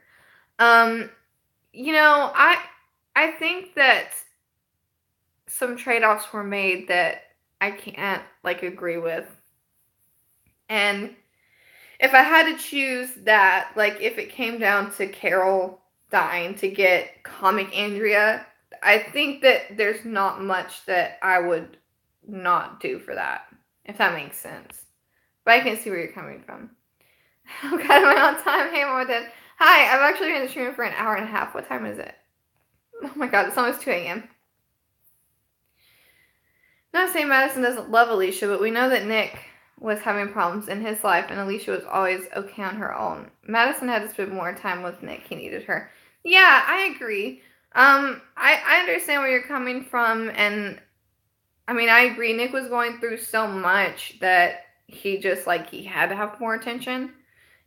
You know, I think that some trade-offs were made that I can't, like, agree with. And if I had to choose that, like, if it came down to Carol dying to get Comic Andrea, I think that there's not much that I would not do for that, if that makes sense. But I can see where you're coming from. Oh God, am I on time? Hey, Mama Dad. Hi, I've actually been streaming for an hour and a half. What time is it? Oh my God, it's almost 2 a.m. Not saying Madison doesn't love Alicia, but we know that Nick was having problems in his life, and Alicia was always okay on her own. Madison had to spend more time with Nick. He needed her. Yeah, I agree. I understand where you're coming from, and I mean, I agree. Nick was going through so much that he just, like, he had to have more attention.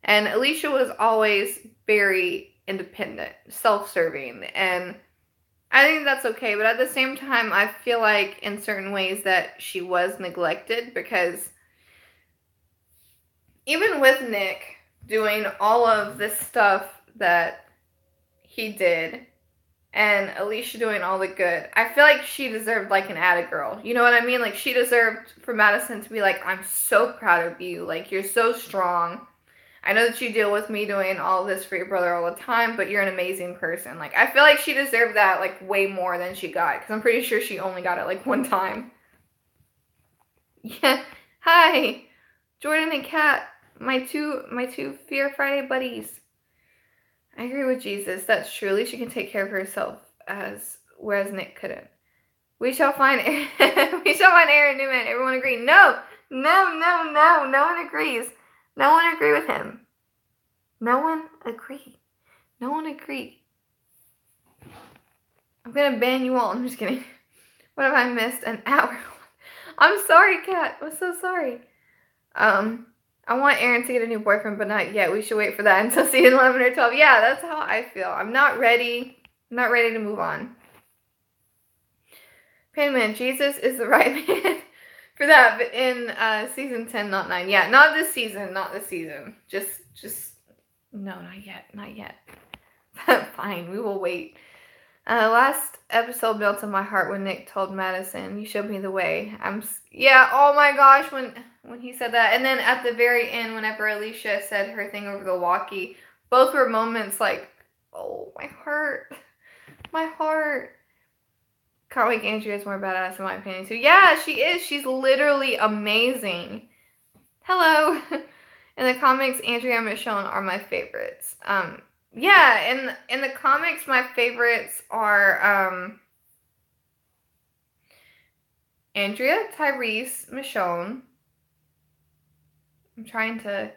And Alicia was always very independent, self-serving, and I think that's okay. But at the same time, I feel like in certain ways that she was neglected, because even with Nick doing all of this stuff that he did, and Alicia doing all the good, I feel like she deserved, like, an added girl. You know what I mean? Like, she deserved for Madison to be like, I'm so proud of you. Like, you're so strong. I know that you deal with me doing all this for your brother all the time, but you're an amazing person. Like, I feel like she deserved that, like, way more than she got, because I'm pretty sure she only got it, like, one time. Yeah. Hi, Jordan and Kat, my two Fear Friday buddies. I agree with Jesus. That's true. At least she can take care of herself, whereas Nick couldn't. We shall find Aaron Newman. Everyone agree? No. No one agrees. No one agree with him. No one agree. No one agree. I'm gonna ban you all. I'm just kidding. What have I missed? An hour. I'm sorry, Kat. I'm so sorry. I want Aaron to get a new boyfriend, but not yet. We should wait for that until season 11 or 12. Yeah, that's how I feel. I'm not ready. I'm not ready to move on. Penman, Jesus is the right man for that, but in season 10, not 9. Yeah, not this season. Not this season. Just, no, not yet. Not yet. Fine, we will wait. Last episode melted my heart when Nick told Madison, "You showed me the way." Yeah, oh my gosh, when he said that. And then at the very end, whenever Alicia said her thing over the walkie, both were moments like, oh, my heart. My heart. Comic Andrea is more badass in my opinion too. Yeah, she is. She's literally amazing. Hello. In the comics, Andrea and Michonne are my favorites. Yeah, in the comics, my favorites are Andrea, Tyrese, Michonne. I'm trying to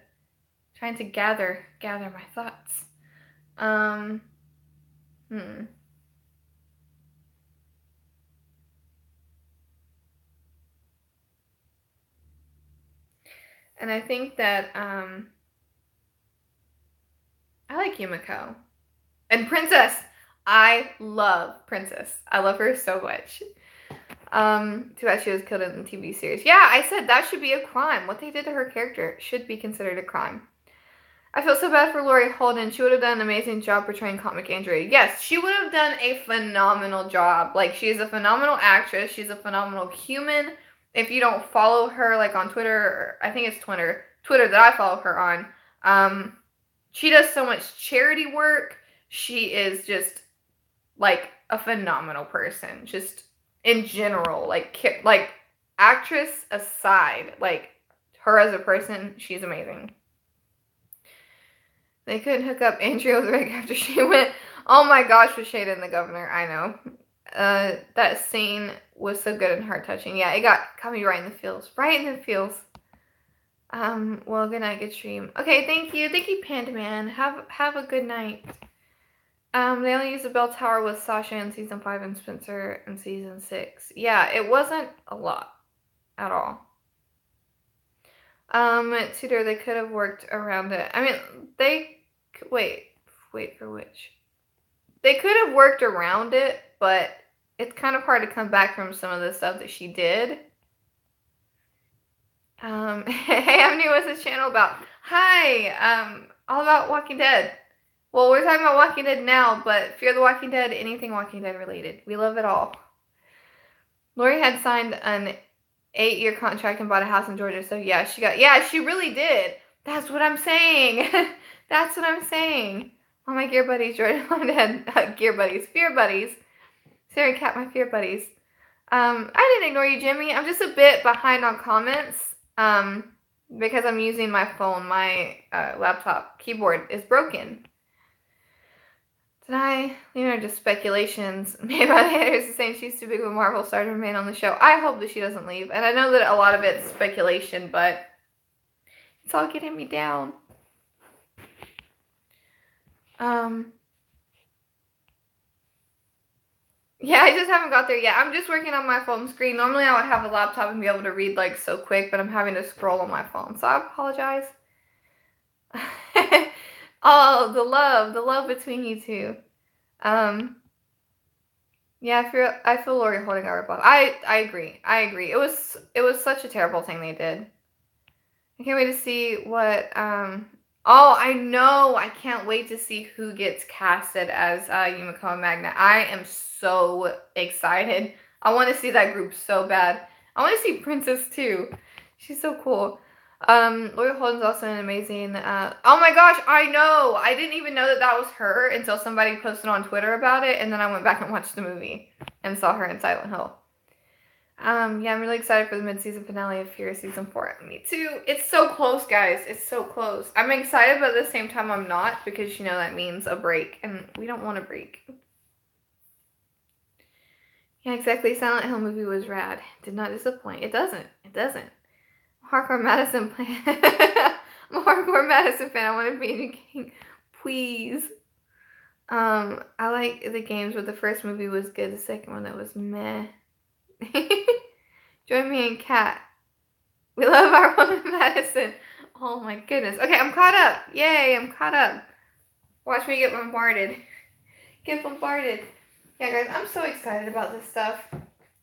gather my thoughts. And I think that I like Yumiko. And Princess. I love Princess. I love her so much. Too bad she was killed in the TV series. Yeah, I said that should be a crime. What they did to her character should be considered a crime. I feel so bad for Laurie Holden. She would have done an amazing job portraying Comic Andrea. Yes, she would have done a phenomenal job. Like, she's a phenomenal actress. She's a phenomenal human. If you don't follow her, like, on Twitter, or I think it's Twitter that I follow her on, she does so much charity work. She is just, like, a phenomenal person. Just in general, like actress aside, like, her as a person, she's amazing. They couldn't hook up Andrea with Rick after she went. Oh my gosh, with Shade and the Governor. I know. That scene was so good and heart-touching. Yeah, it got me right in the feels. Right in the feels. Well, good night, good stream. Okay, thank you. Thank you, Pandaman. Have a good night. They only used the bell tower with Sasha in season 5 and Spencer in season 6. Yeah, it wasn't a lot at all. Tudor, they could have worked around it. I mean, wait for which? They could have worked around it, but it's kind of hard to come back from some of the stuff that she did. Hey, I'm new. What's this channel about? Hi, all about Walking Dead. Well, we're talking about Walking Dead now, but Fear the Walking Dead, anything Walking Dead related. We love it all. Lori had signed an 8-year contract and bought a house in Georgia, so yeah, she really did. That's what I'm saying. That's what I'm saying. All my gear buddies, Jordan, gear buddies, fear buddies. Sarah and Kat, my fear buddies. I didn't ignore you, Jimmy. I'm just a bit behind on comments, because I'm using my phone. My laptop keyboard is broken. Tonight, just speculations made by the haters saying she's too big of a Marvel star to remain on the show. I hope that she doesn't leave. And I know that a lot of it's speculation, but it's all getting me down. Yeah, I just haven't got there yet. I'm just working on my phone screen. Normally I would have a laptop and be able to read like so quick, but I'm having to scroll on my phone. So I apologize. Oh, the love between you two. Yeah, I feel Lori holding our rip off. I agree. It was such a terrible thing they did. I can't wait to see what, oh, I know. I can't wait to see who gets casted as Yumiko and Magna. I am so excited. I want to see that group so bad. I want to see Princess too. She's so cool. Lori Holden's also an amazing, oh my gosh, I know! I didn't even know that was her until somebody posted on Twitter about it, and then I went back and watched the movie and saw her in Silent Hill. Yeah, I'm really excited for the mid-season finale of Fear Season 4. Me too. It's so close, guys. It's so close. I'm excited, but at the same time, I'm not, because, you know, that means a break, and we don't want a break. Yeah, exactly. Silent Hill movie was rad. Did not disappoint. It doesn't. It doesn't. Hardcore Madison fan. I'm a hardcore Madison fan. I want to be in a king. Please. I like the games, but the first movie was good. The second one, that was meh. Join me and Kat. We love our woman Madison. Oh my goodness. Okay, I'm caught up. Yay, I'm caught up. Watch me get bombarded. Get bombarded. Yeah, guys, I'm so excited about this stuff.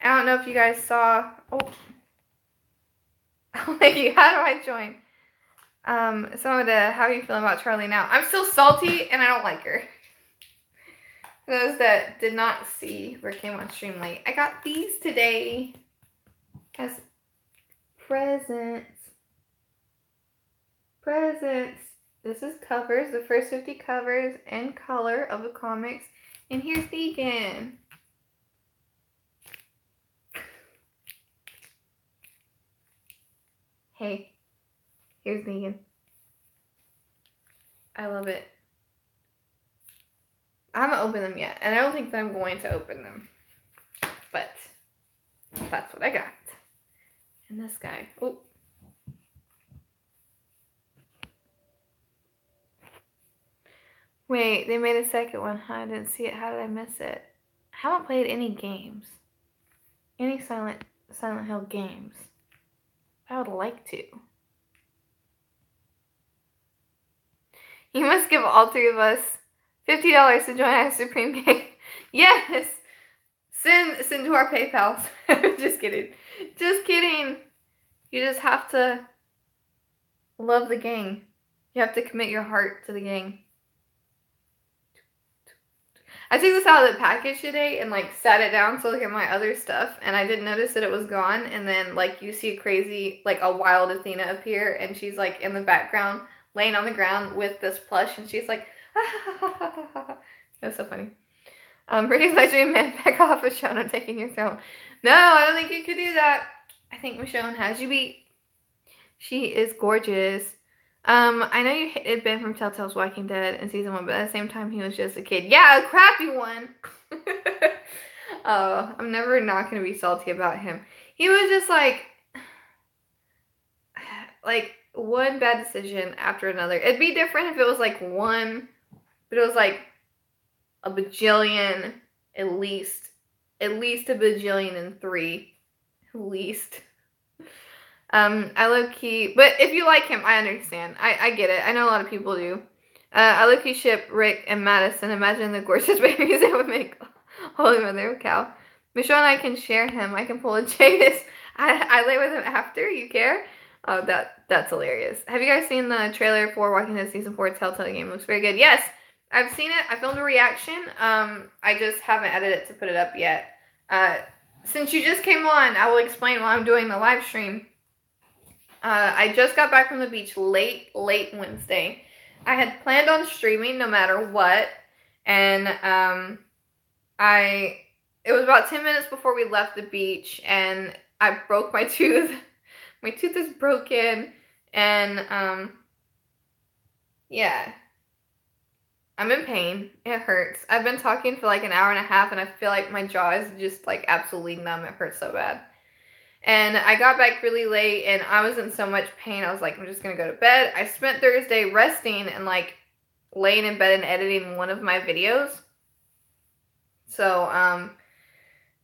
I don't know if you guys saw. Oh. Thank you. How do I join? How are you feeling about Charlie now? I'm still salty and I don't like her. For those that did not see or came on stream late, I got these today as presents. Presents. This is covers, the first 50 covers in color of the comics. And here's Deegan. Hey, here's Negan. I love it. I haven't opened them yet, and I don't think that I'm going to open them. But that's what I got. And this guy. Oh. Wait, they made a second one. Huh? I didn't see it. How did I miss it? I haven't played any games. Any Silent Hill games. I would like to. You must give all three of us $50 to join our Supreme Gang. Yes! Send to our PayPal. Just kidding. Just kidding. You just have to love the gang. You have to commit your heart to the gang. I took this out of the package today and like sat it down to look at my other stuff, and I didn't notice that it was gone, and then like you see crazy, like a wild Athena appear, and she's like in the background laying on the ground with this plush, and she's like, that's so funny. Brady's my dream man, back off, Michonne, I'm taking your throne. No, I don't think you could do that. I think Michonne has you beat. She is gorgeous. I know you hated Ben from Telltale's Walking Dead in season 1, but at the same time, he was just a kid. Yeah, a crappy one. Oh, I'm never not going to be salty about him. He was just like one bad decision after another. It'd be different if it was like one, but it was like a bajillion, at least a bajillion and 3, at least. I low-key, but if you like him, I understand. I get it. I know a lot of people do. I low-key ship Rick and Madison. Imagine the gorgeous babies they would make. Holy mother of cow. Michelle and I can share him. I can pull a Jadis. I lay with him after. You care? Oh, that's hilarious. Have you guys seen the trailer for Walking Dead Season 4 Telltale game? Looks very good. Yes, I've seen it. I filmed a reaction. I just haven't edited it to put it up yet. Since you just came on, I will explain while I'm doing the live stream. I just got back from the beach late Wednesday. I had planned on streaming no matter what, and it was about 10 minutes before we left the beach, and I broke my tooth. My tooth is broken, and yeah, I'm in pain. It hurts. I've been talking for like an hour and a half, and I feel like my jaw is just like absolutely numb. It hurts so bad. And I got back really late, and I was in so much pain. I was like, I'm just going to go to bed. I spent Thursday resting and, like, laying in bed and editing one of my videos. So,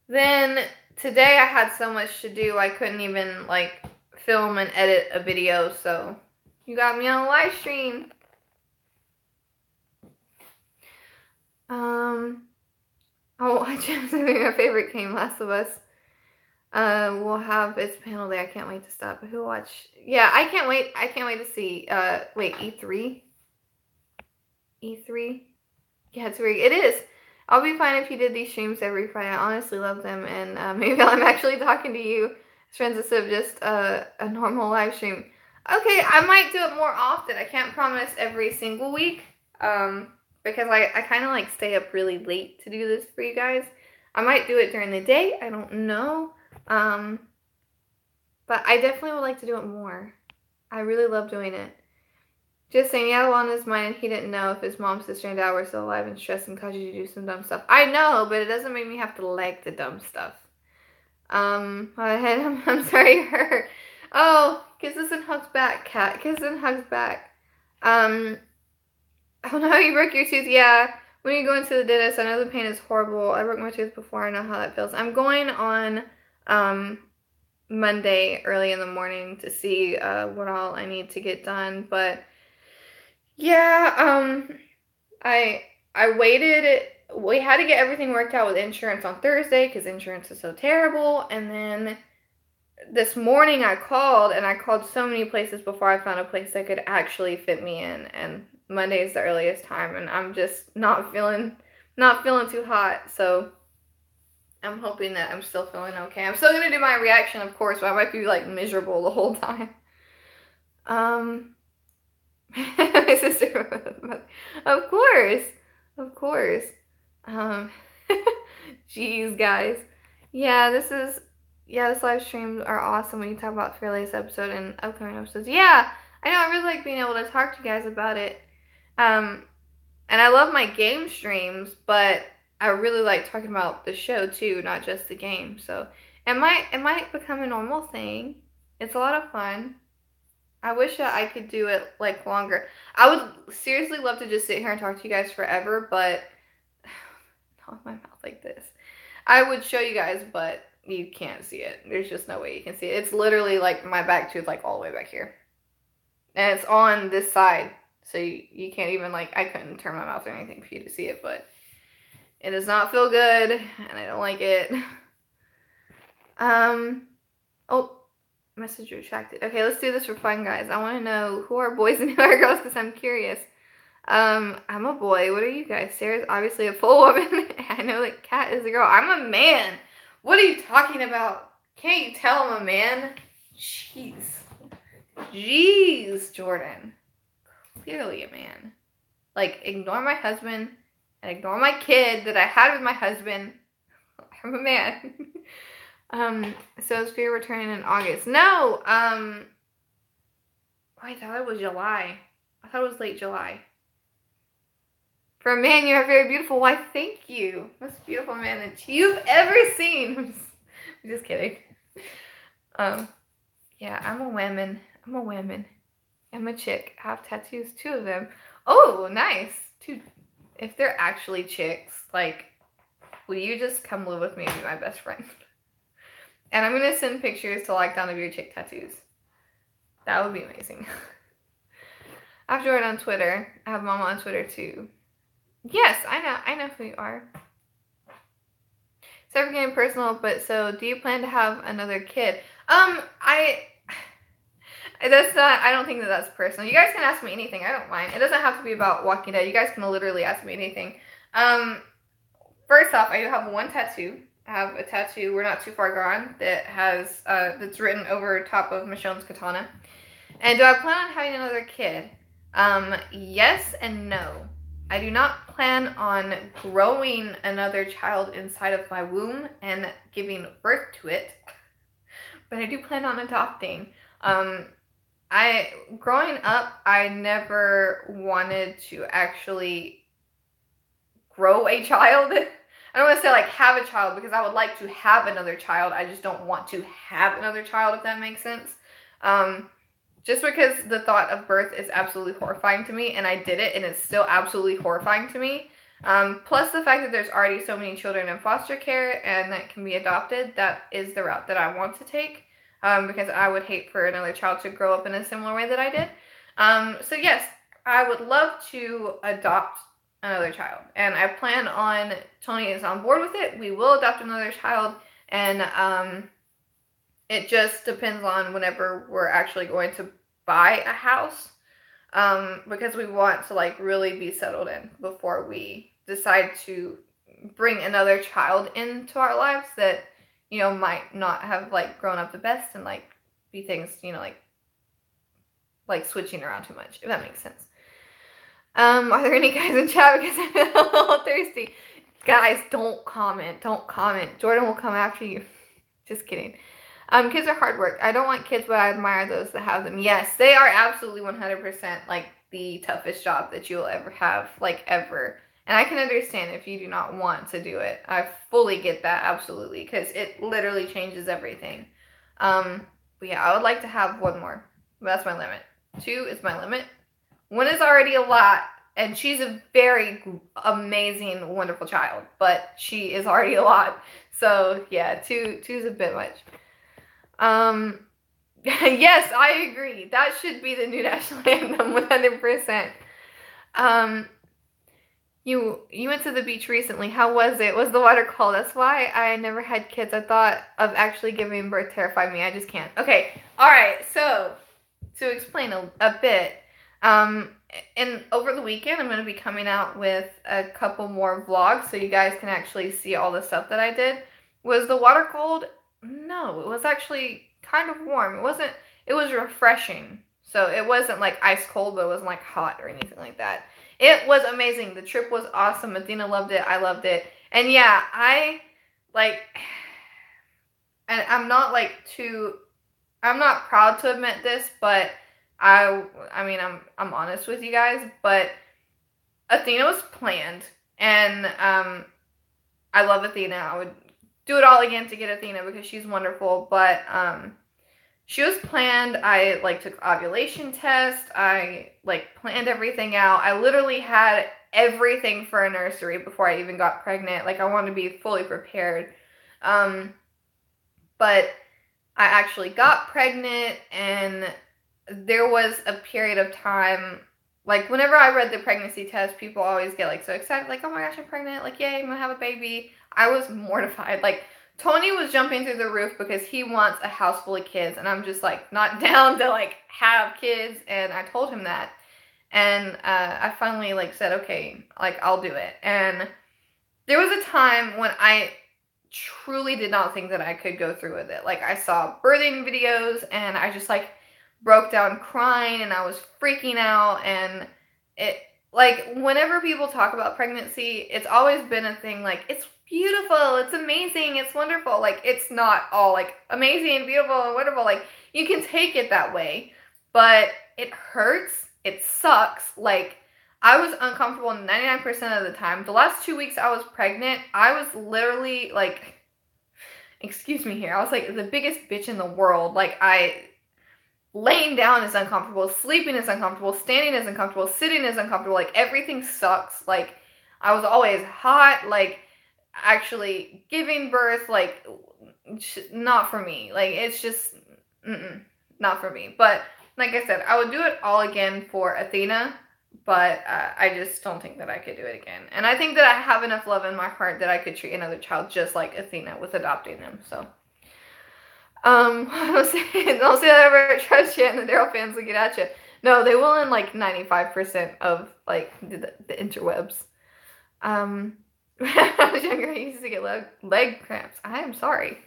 then today I had so much to do, I couldn't even, like, film and edit a video. So, you got me on a live stream. Oh, watch my favorite game, Last of Us. We'll have its panel day. I can't wait to stop. Who watch? Yeah, I can't wait. I can't wait to see. Wait, E3? E3? Yeah, it's weird. It is. I'll be fine if you did these streams every Friday. I honestly love them, and maybe I'm actually talking to you, friends, instead of just a normal live stream. Okay, I might do it more often. I can't promise every single week. Because I kind of like stay up really late to do this for you guys. I might do it during the day. I don't know. But I definitely would like to do it more. I really love doing it. Just saying, he had a lot on his mind and he didn't know if his mom, sister, and dad were still alive and stressed and caused you to do some dumb stuff. I know, but it doesn't make me have to like the dumb stuff. I'm sorry, her. Oh, kisses and hugs back, cat. Kisses and hugs back. Oh no, you broke your tooth. Yeah, when you go into the dentist, I know the pain is horrible. I broke my tooth before. I know how that feels. I'm going on Monday early in the morning to see what all I need to get done. But yeah, I waited. We had to get everything worked out with insurance on Thursday because insurance is so terrible. And then this morning I called, and I called so many places before I found a place that could actually fit me in. And Monday is the earliest time, and I'm just not feeling too hot. So I'm hoping that I'm still feeling okay. I'm still gonna do my reaction, of course, but I might be like miserable the whole time. My sister, of course. Jeez, guys. Yeah, this live streams are awesome when you talk about Fairly's episode and upcoming episodes. Yeah, I know, I really like being able to talk to you guys about it. And I love my game streams, but I really like talking about the show too, not just the game. So it might become a normal thing. It's a lot of fun. I wish that I could do it like longer. I would seriously love to just sit here and talk to you guys forever, but not with my mouth like this. I would show you guys, but you can't see it. There's just no way you can see it. It's literally like my back tooth, like all the way back here. And it's on this side. So you can't even like, I couldn't turn my mouth or anything for you to see it, but it does not feel good and I don't like it. Oh, message retracted. Okay, let's do this for fun, guys. I want to know who are boys and who are girls because I'm curious. I'm a boy. What are you guys? Sarah's obviously a full woman. I know that Kat is a girl. I'm a man. What are you talking about? Can't you tell I'm a man? Jeez, Jordan. Clearly a man. Like, ignore my husband and ignore my kid that I had with my husband. I'm a man. So is Fear returning in August? No, I thought it was July. I thought it was late July. For a man, you are very beautiful. Why, thank you. Most beautiful man that you've ever seen. I'm just kidding. Yeah, I'm a woman. I'm a chick. I have tattoos, 2 of them. Oh, nice. 2. If they're actually chicks, like, will you just come live with me and be my best friend? And I'm going to send pictures to like down of your chick tattoos. That would be amazing. I have Jordan on Twitter. I have Mama on Twitter too. Yes, I know who you are. Sorry for getting personal, but so do you plan to have another kid? I don't think that that's personal. You guys can ask me anything. I don't mind. It doesn't have to be about Walking Dead. You guys can literally ask me anything. First off, I do have 1 tattoo. I have a tattoo, We're Not Too Far Gone, that has, that's written over top of Michonne's katana. And do I plan on having another kid? Yes and no. I do not plan on growing another child inside of my womb and giving birth to it, but I do plan on adopting. Growing up, I never wanted to actually grow a child. I don't want to say like have a child because I would like to have another child. I just don't want to have another child, if that makes sense. Just because the thought of birth is absolutely horrifying to me, and I did it and it's still absolutely horrifying to me. Plus the fact that there's already so many children in foster care and that can be adopted, that is the route that I want to take. Because I would hate for another child to grow up in a similar way that I did. So yes, I would love to adopt another child. And I plan on, Tony is on board with it. We will adopt another child. And it just depends on whenever we're actually going to buy a house. Because we want to like really be settled in before we decide to bring another child into our lives that, you know, might not have like grown up the best and like be things, you know, like like switching around too much, if that makes sense. Are there any guys in chat because I'm a little thirsty? Guys, don't comment. Don't comment. Jordan will come after you. Just kidding. Kids are hard work. I don't want kids, but I admire those that have them. Yes, they are absolutely 100% like the toughest job that you will ever have, like ever. And I can understand if you do not want to do it. I fully get that, absolutely, because it literally changes everything. But yeah, I would like to have one more. That's my limit. 2 is my limit. 1 is already a lot, and she's a very amazing, wonderful child, but she is already a lot. So yeah, 2 is a bit much. Yes, I agree. That should be the new national anthem, 100%. You went to the beach recently. How was it? Was the water cold? That's why I never had kids. I thought of actually giving birth terrified me. I just can't. Okay. All right. So to explain a bit, and over the weekend, I'm going to be coming out with a couple more vlogs so you guys can actually see all the stuff that I did. Was the water cold? No, it was actually kind of warm. It was refreshing. So it wasn't like ice cold, but it wasn't like hot or anything like that. It was amazing. The trip was awesome. Athena loved it. I loved it. And yeah, and I'm not proud to admit this, but I mean, I'm honest with you guys, but Athena was planned, and I love Athena. I would do it all again to get Athena because she's wonderful, but she was planned. I took ovulation test. I planned everything out. I literally had everything for a nursery before I even got pregnant. I wanted to be fully prepared. But I actually got pregnant, and there was a period of time, whenever I read the pregnancy test, people always get so excited, oh my gosh, I'm pregnant, yay, I'm gonna have a baby. I was mortified. Tony was jumping through the roof because he wants a house full of kids, and I'm just not down to have kids, and I told him that. And I finally said, okay, I'll do it. And there was a time when I truly did not think that I could go through with it. I saw birthing videos, and I just broke down crying, and I was freaking out. And it whenever people talk about pregnancy, it's always been a thing it's beautiful, it's amazing, it's wonderful. It's not all amazing, beautiful, and wonderful. You can take it that way, but it hurts, it sucks. I was uncomfortable 99% of the time. The last 2 weeks I was pregnant, I was literally excuse me here, I was the biggest bitch in the world. Laying down is uncomfortable, sleeping is uncomfortable, standing is uncomfortable, sitting is uncomfortable, everything sucks. I was always hot, actually giving birth, not for me. It's just, not for me. But, like I said, I would do it all again for Athena, but I just don't think that I could do it again. And I think that I have enough love in my heart that I could treat another child just like Athena with adopting them, so. Don't say that ever trust you, and the Daryl fans will get at you. No, they will in 95% of the interwebs. When I was younger, I used to get leg cramps. I am sorry.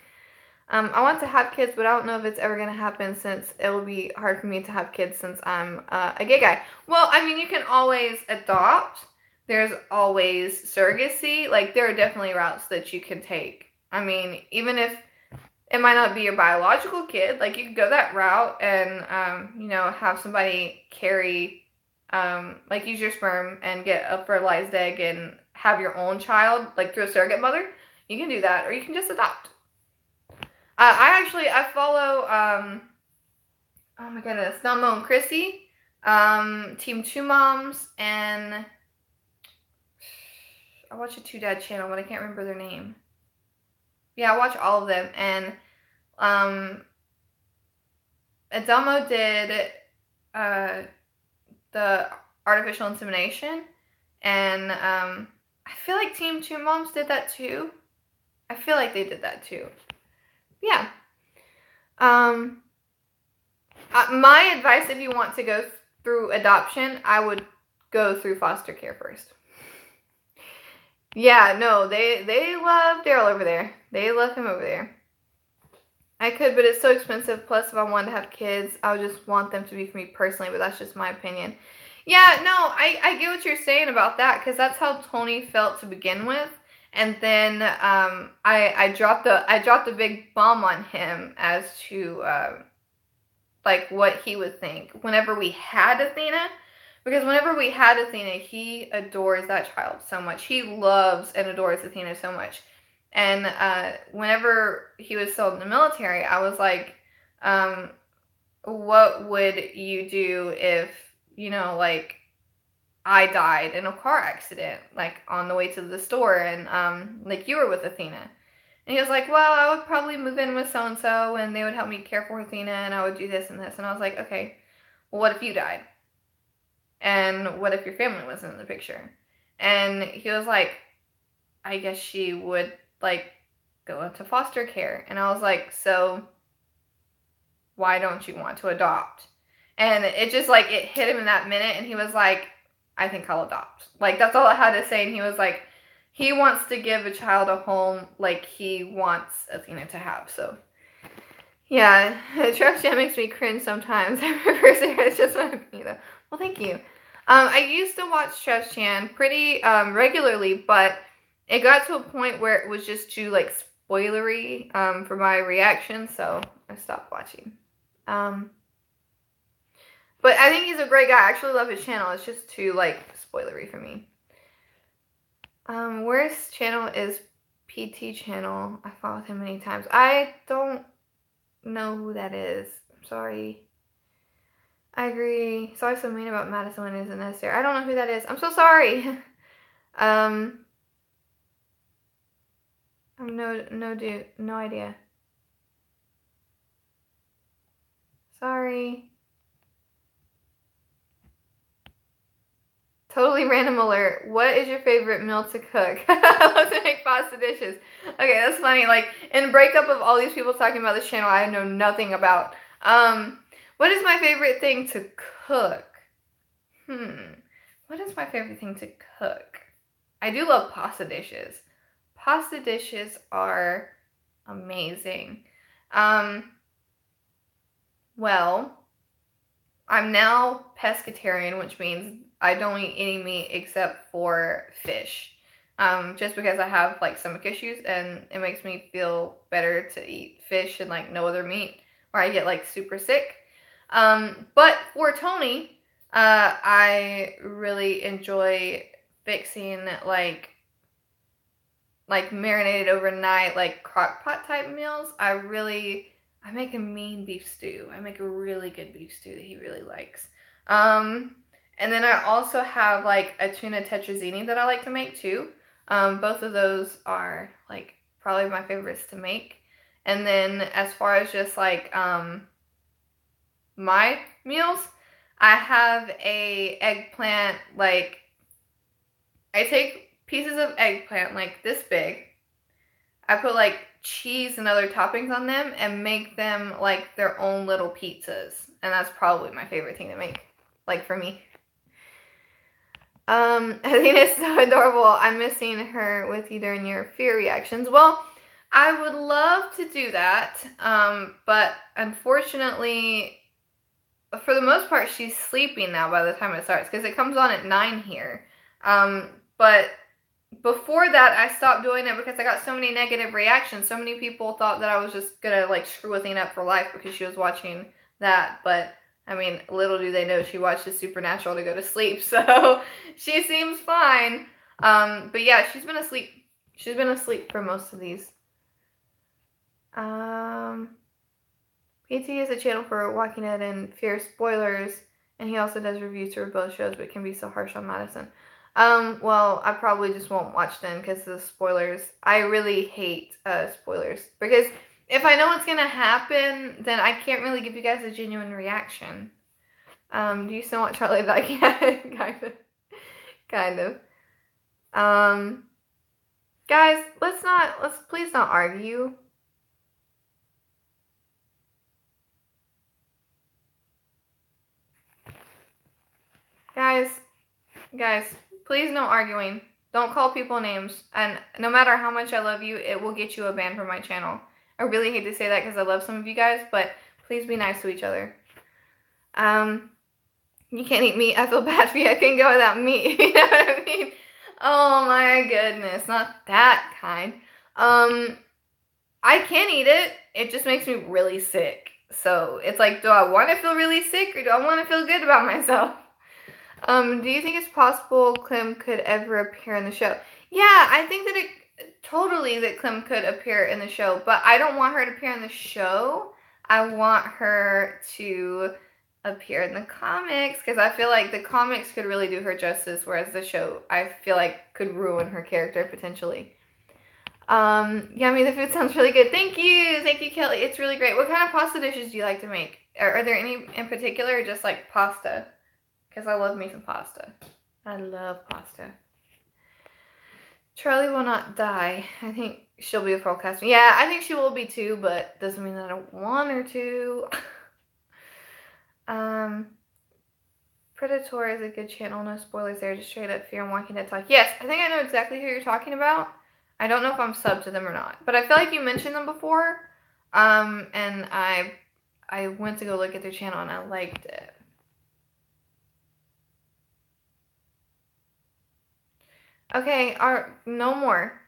I want to have kids, but I don't know if it's ever going to happen since it will be hard for me to have kids since I'm a gay guy. Well, I mean, you can always adopt. There's always surrogacy. There are definitely routes that you can take. I mean, even if it might not be your biological kid, you could go that route and, have somebody carry, use your sperm and get a fertilized egg and have your own child, through a surrogate mother. You can do that, or you can just adopt. I follow, oh my goodness, Namo and Chrissy, Team 2 Moms, and I watch a 2 Dad channel, but I can't remember their name. Yeah, I watch all of them, and Adamo did the artificial insemination, and I feel like Team 2 Moms did that too. I feel like they did that too. Yeah. My advice, if you want to go through adoption, I would go through foster care first. Yeah, no, they love Daryl over there. They love him over there. I could, but it's so expensive. Plus, if I wanted to have kids, I would just want them to be for me personally, but that's just my opinion. Yeah, no, I get what you're saying about that, because that's how Tony felt to begin with. And then I dropped the big bomb on him as to like what he would think whenever we had Athena. Because whenever we had Athena, he adores that child so much. He loves and adores Athena so much. And whenever he was still in the military, I was like, what would you do if, you know, like, I died in a car accident, like, on the way to the store, and, like, you were with Athena? And he was like, well, I would probably move in with so-and-so, and they would help me care for Athena, and I would do this and this. And I was like, okay, well, what if you died? And what if your family wasn't in the picture? And he was like, I guess she would, like, go into foster care. And I was like, so why don't you want to adopt? And it just, like, it hit him in that minute, and he was like, I think I'll adopt. Like, that's all I had to say. And he was like, he wants to give a child a home like he wants Athena to have. So yeah, Trash Jam makes me cringe sometimes. It's just my opinion, though. Well, thank you. I used to watch Trash Chan pretty regularly, but it got to a point where it was just too, like, spoilery for my reaction, so I stopped watching. But I think he's a great guy. I actually love his channel. It's just too, like, spoilery for me. Worst channel is PT channel. I followed him many times. I don't know who that is. I'm sorry. I agree. Sorry, so mean about Madison when it isn't necessary. I don't know who that is. I'm so sorry. I'm no idea. Sorry. Totally random alert. What is your favorite meal to cook? I love to make pasta dishes. Okay, that's funny. Like, in breakup of all these people talking about this channel, I know nothing about. What is my favorite thing to cook? What is my favorite thing to cook? I do love pasta dishes. Pasta dishes are amazing. Well, I'm now pescatarian, which means I don't eat any meat except for fish. Just because I have, like, stomach issues, and it makes me feel better to eat fish and, like, no other meat, or I get, like, super sick. But for Tony, I really enjoy fixing, like marinated overnight, like, crock pot type meals. I make a mean beef stew. I make a really good beef stew that he really likes. And then I also have, like, a tuna tetrazzini that I like to make too. Both of those are, like, probably my favorites to make. And then as far as just, like, my meals, I have a eggplant, like, I take pieces of eggplant, like, this big. I put, like, cheese and other toppings on them and make them, like, their own little pizzas. And that's probably my favorite thing to make, like, for me. Athena's so adorable. I miss seeing her with you during your fear reactions. Well, I would love to do that, but unfortunately, for the most part, she's sleeping now by the time it starts, because it comes on at 9 here. But before that, I stopped doing it because I got so many negative reactions. So many people thought that I was just gonna, like, screw Athena up for life because she was watching that. But I mean, little do they know she watches Supernatural to go to sleep, so she seems fine. But yeah, she's been asleep. She's been asleep for most of these. PT is a channel for Walking Dead and Fear spoilers, and he also does reviews for both shows, but can be so harsh on Madison. Well, I probably just won't watch them because of the spoilers. I really hate spoilers, because if I know what's gonna happen, then I can't really give you guys a genuine reaction. Do you still want Charlie to die? Yeah, kind of. Guys, let's please not argue. Guys, please no arguing. Don't call people names. And no matter how much I love you, it will get you a ban from my channel. I really hate to say that because I love some of you guys, but please be nice to each other. You can't eat meat. I feel bad for you. I can't go without meat. You know what I mean? Oh my goodness, not that kind. I can eat it. It just makes me really sick. So it's like, do I want to feel really sick or do I want to feel good about myself? Do you think it's possible Clem could ever appear in the show? Yeah, I think that that Clem could appear in the show, but I don't want her to appear in the show. I want her to appear in the comics because I feel like the comics could really do her justice, whereas the show, I feel like, could ruin her character potentially. Yummy, the food sounds really good. Thank you, Kelly. It's really great. What kind of pasta dishes do you like to make? Are there any in particular, or just like pasta? Because I love me some pasta. I love pasta. Charlie will not die. I think she'll be a full cast. Yeah, I think she will be too, but doesn't mean that I don't want her to. Predator is a good channel. No spoilers there. Just straight up Fear and Walking Dead talk. Yes, I think I know exactly who you're talking about. I don't know if I'm subbed to them or not, but I feel like you mentioned them before. And I went to go look at their channel and I liked it. Okay, no more.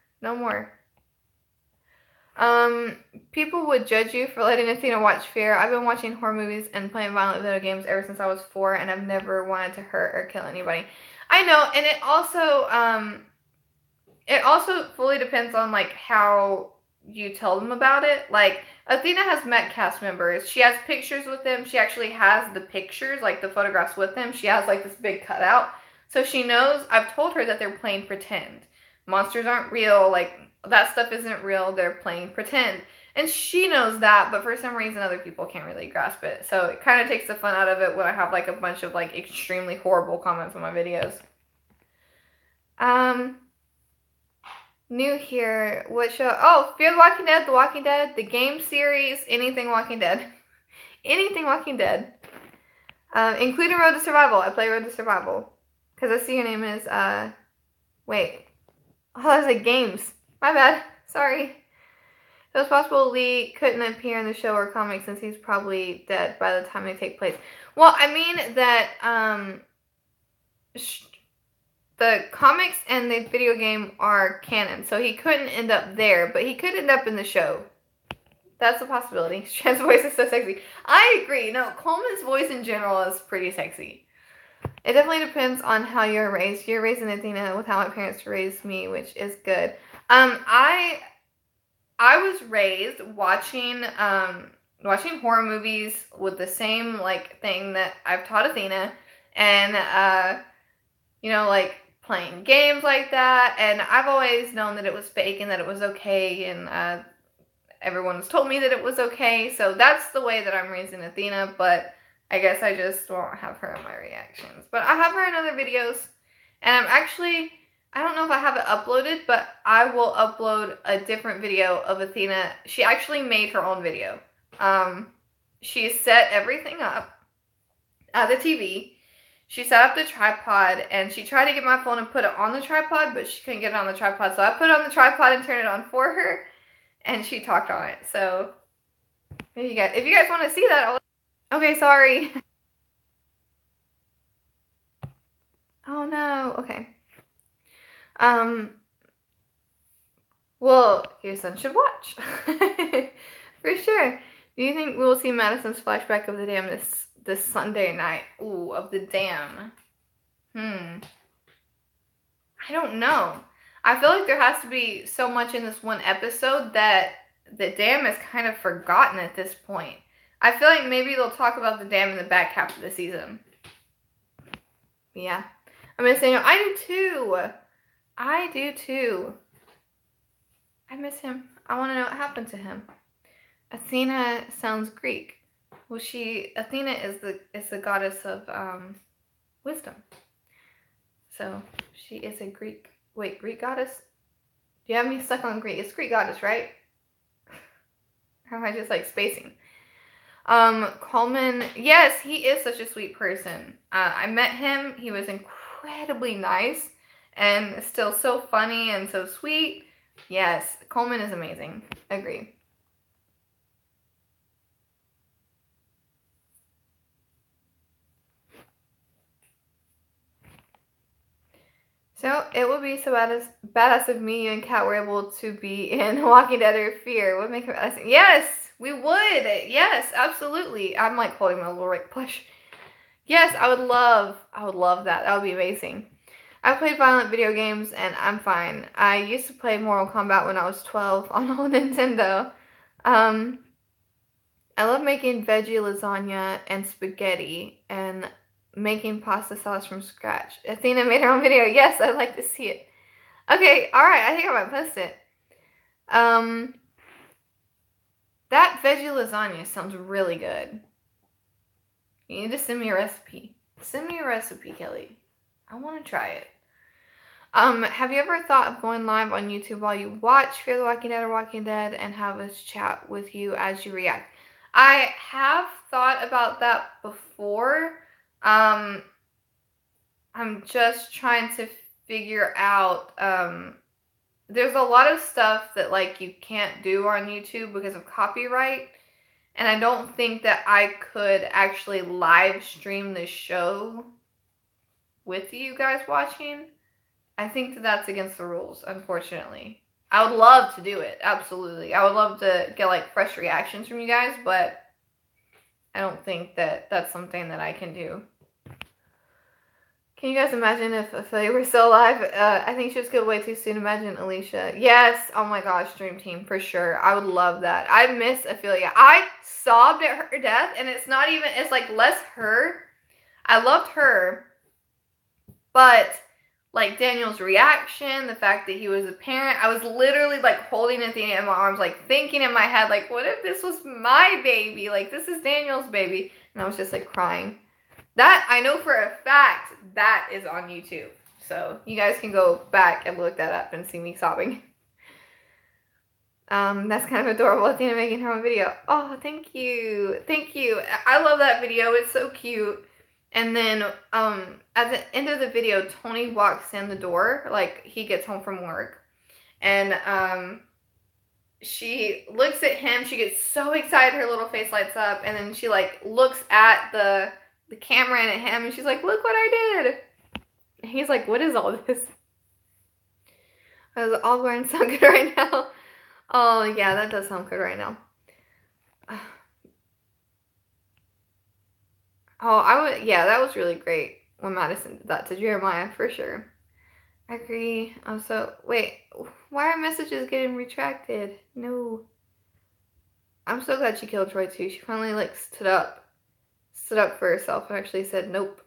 People would judge you for letting Athena watch Fear. I've been watching horror movies and playing violent video games ever since I was 4, and I've never wanted to hurt or kill anybody. I know, and it also fully depends on like how you tell them about it. Like, Athena has met cast members. She has pictures with them. She actually has the pictures, like the photographs with them. She has like this big cutout. So she knows, I've told her that they're playing pretend. Monsters aren't real, like, that stuff isn't real, they're playing pretend. And she knows that, but for some reason other people can't really grasp it. So it kind of takes the fun out of it when I have like a bunch of like extremely horrible comments on my videos. New here, what show? Oh, Fear the Walking Dead, The Walking Dead, the game series, anything Walking Dead. Anything Walking Dead. Including Road to Survival. I play Road to Survival. Because I see your name is, wait. Oh, that was like games. My bad. Sorry. It was possible Lee couldn't appear in the show or comic since he's probably dead by the time they take place. Well, I mean that, the comics and the video game are canon, so he couldn't end up there, but he could end up in the show. That's a possibility. Shan's voice is so sexy. I agree. No, Coleman's voice in general is pretty sexy. It definitely depends on how you're raised. You're raised in Athena with how my parents raised me, which is good. I was raised watching horror movies with the same like thing that I've taught Athena, and you know, like playing games like that. And I've always known that it was fake and that it was okay, and everyone's told me that it was okay. So that's the way that I'm raising Athena, but I guess I just won't have her in my reactions. But I have her in other videos. And I don't know if I have it uploaded, but I will upload a different video of Athena. She actually made her own video. She set everything up at the TV. She set up the tripod, and she tried to get my phone and put it on the tripod, but she couldn't get it on the tripod. So I put it on the tripod and turned it on for her, and she talked on it. So if you guys want to see that, okay, sorry. Oh no, okay. Well, your son should watch. For sure. Do you think we will see Madison's flashback of the dam this Sunday night? Ooh, of the dam. I don't know. I feel like there has to be so much in this one episode that the dam is kind of forgotten at this point. I feel like maybe they'll talk about the dam in the back half of the season. Yeah. I'm gonna say no. I do too. I miss him. I want to know what happened to him. Athena sounds Greek. Well, Athena is the goddess of wisdom. So she is a Greek. Wait, Greek goddess? Do you have me stuck on Greek? It's Greek goddess, right? Or am I just like spacing? Coleman, yes, he is such a sweet person. I met him. He was incredibly nice and still so funny and so sweet. Yes, Coleman is amazing. Agree. So it would be so badass if me and Kat were able to be in Walking Dead or Fear. Would make it badass. Yes, we would. Yes, absolutely. I'm like holding my little Rick plush. Yes, I would love that. That would be amazing. I played violent video games and I'm fine. I used to play Mortal Kombat when I was 12 on old Nintendo. I love making veggie lasagna and spaghetti and making pasta sauce from scratch. Athena made her own video. Yes, I'd like to see it. Okay, alright, I think I might post it. That veggie lasagna sounds really good. You need to send me a recipe. Send me a recipe, Kelly. I want to try it. Have you ever thought of going live on YouTube while you watch Fear the Walking Dead or Walking Dead and have us chat with you as you react? I have thought about that before. I'm just trying to figure out, there's a lot of stuff that like you can't do on YouTube because of copyright. And I don't think that I could actually live stream the show with you guys watching. I think that that's against the rules, unfortunately. I would love to do it, absolutely. I would love to get like fresh reactions from you guys, but I don't think that that's something that I can do. Can you guys imagine if they were still alive? I think she was killed way too soon. Imagine Alicia. Yes. Oh my gosh, Dream Team, for sure. I would love that. I miss Ophelia. I sobbed at her death, and it's not even, it's like less her. I loved her, but like Daniel's reaction, the fact that he was a parent, I was literally like holding Athena in my arms, like thinking in my head, like, what if this was my baby? Like, this is Daniel's baby. And I was just like crying. That, I know for a fact, that is on YouTube. So you guys can go back and look that up and see me sobbing. That's kind of adorable. Athena making her own video. Oh, thank you. Thank you. I love that video. It's so cute. And then at the end of the video, Tony walks in the door, like he gets home from work. And she looks at him. She gets so excited. Her little face lights up. And then she like looks at the camera and at him, and she's like, look what I did. And he's like, what is all this? Is all going so good right now? Oh yeah, that does sound good right now. Oh, yeah, that was really great when Madison did that to Jeremiah, for sure. I agree. Wait, why are messages getting retracted? No. I'm so glad she killed Troy too. She finally like stood up for herself and actually said nope.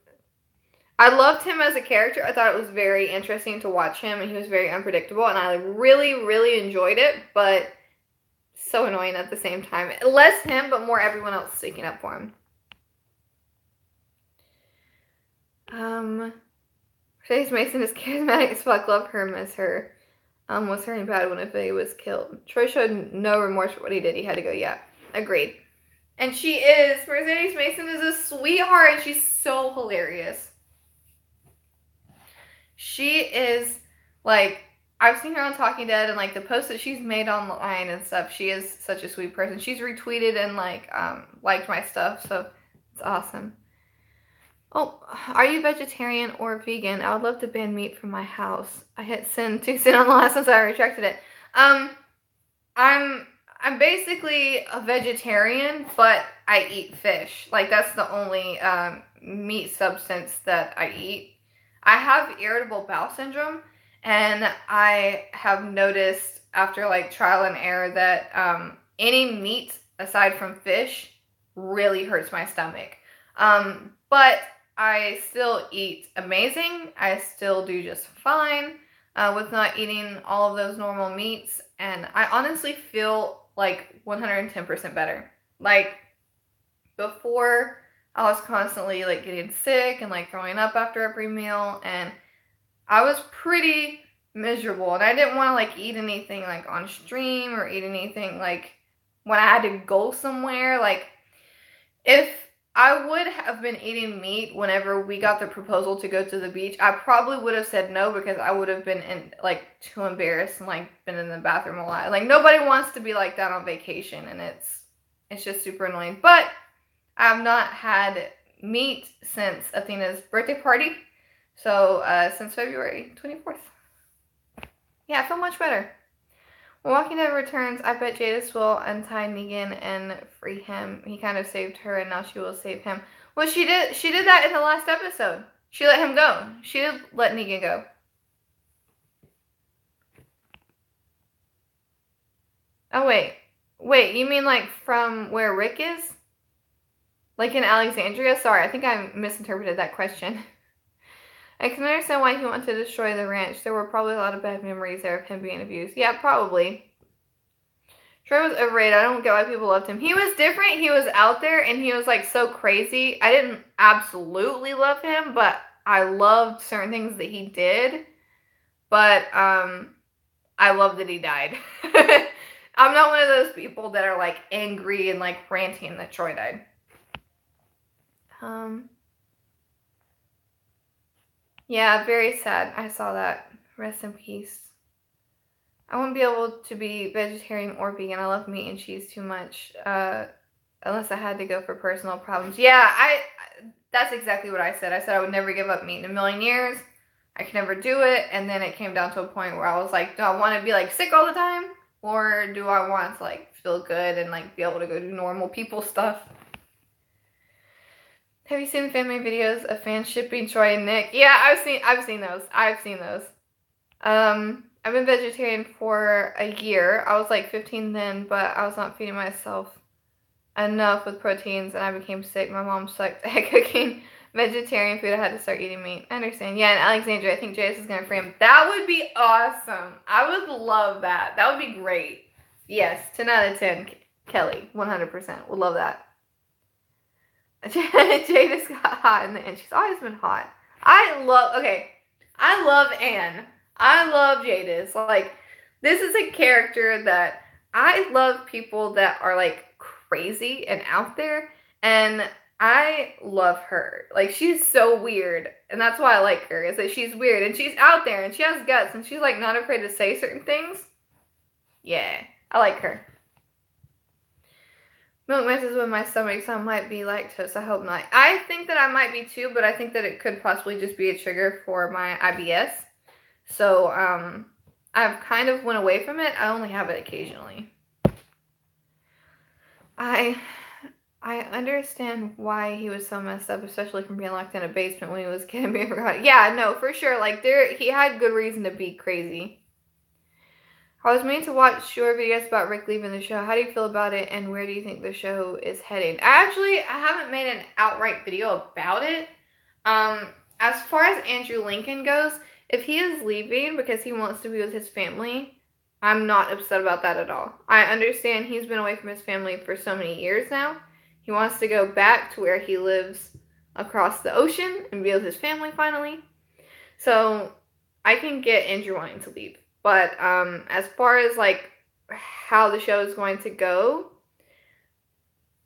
I loved him as a character. I thought it was very interesting to watch him, and he was very unpredictable, and I really, really enjoyed it, but so annoying at the same time. Less him, but more everyone else sticking up for him. Mercedes Mason is charismatic as fuck. Love her, miss her. Was her any bad when Faye was killed? Troy showed no remorse for what he did. He had to go. Yeah, agreed. And she is. Mercedes Mason is a sweetheart, and she's so hilarious. She is, like, I've seen her on Talking Dead, and, like, the posts that she's made online and stuff, she is such a sweet person. She's retweeted and, like, liked my stuff, so it's awesome. Oh, are you vegetarian or vegan? I would love to ban meat from my house. I hit send too soon on the last one, so I retracted it. I'm basically a vegetarian, but I eat fish. Like, that's the only meat substance that I eat. I have irritable bowel syndrome, and I have noticed after like trial and error that any meat aside from fish really hurts my stomach. But I still eat amazing. I still do just fine with not eating all of those normal meats, and I honestly feel like 110% better. Like, before, I was constantly like getting sick and like throwing up after every meal, and I was pretty miserable, and I didn't want to like eat anything like on stream or eat anything like when I had to go somewhere. Like, if I would have been eating meat whenever we got the proposal to go to the beach, I probably would have said no, because I would have been too embarrassed and like been in the bathroom a lot. Like, nobody wants to be like that on vacation, and it's just super annoying. But I've not had meat since Athena's birthday party, So, since February 24th. Yeah, I feel much better. When Walking Dead returns, I bet Jadis will untie Negan and free him. He kind of saved her, and now she will save him. Well, she did that in the last episode. She let him go. She did let Negan go. Oh, wait. Wait, you mean like from where Rick is? Like in Alexandria? Sorry, I think I misinterpreted that question. I can understand why he wanted to destroy the ranch. There were probably a lot of bad memories there of him being abused. Yeah, probably. Troy was overrated. I don't get why people loved him. He was different. He was out there, and he was, like, so crazy. I didn't absolutely love him, but I loved certain things that he did. But, I love that he died. I'm not one of those people that are, like, angry and, like, ranting that Troy died. Yeah, very sad. I saw that. Rest in peace. I wouldn't be able to be vegetarian or vegan. I love meat and cheese too much, unless I had to go for personal problems. Yeah, that's exactly what I said. I said I would never give up meat in a million years. I could never do it. And then it came down to a point where I was like, do I want to be, like, sick all the time? Or do I want to, like, feel good and, like, be able to go do normal people stuff? Have you seen the fan-made videos of fans shipping Troy and Nick? Yeah, I've seen those. I've been vegetarian for a year. I was like 15 then, but I was not feeding myself enough with proteins, and I became sick. My mom sucked at cooking vegetarian food. I had to start eating meat. I understand. Yeah, and Alexandria, I think Jadis is going to free him. That would be awesome. I would love that. That would be great. Yes, 10 out of 10. Kelly, 100%. Would love that. Jadis got hot in the end. She's always been hot. I love Anne. I love Jadis. Like, this is a character that I love people that are, like, crazy and out there, and I love her. Like, she's so weird, and that's why I like her, is that she's weird, and she's out there, and she has guts, and she's, like, not afraid to say certain things. Yeah, I like her. Milk messes with my stomach, so I might be lactose. I hope not. I think that I might be too, but I think that it could possibly just be a trigger for my IBS. So, I've kind of went away from it. I only have it occasionally. I understand why he was so messed up, especially from being locked in a basement when he was getting me forgot. Yeah, no, for sure. Like, he had good reason to be crazy. I was meaning to watch your videos about Rick leaving the show. How do you feel about it, and where do you think the show is heading? I haven't made an outright video about it. As far as Andrew Lincoln goes, if he is leaving because he wants to be with his family, I'm not upset about that at all. I understand he's been away from his family for so many years now. He wants to go back to where he lives across the ocean and be with his family finally. So I can get Andrew wanting to leave. But as far as, like, how the show is going to go,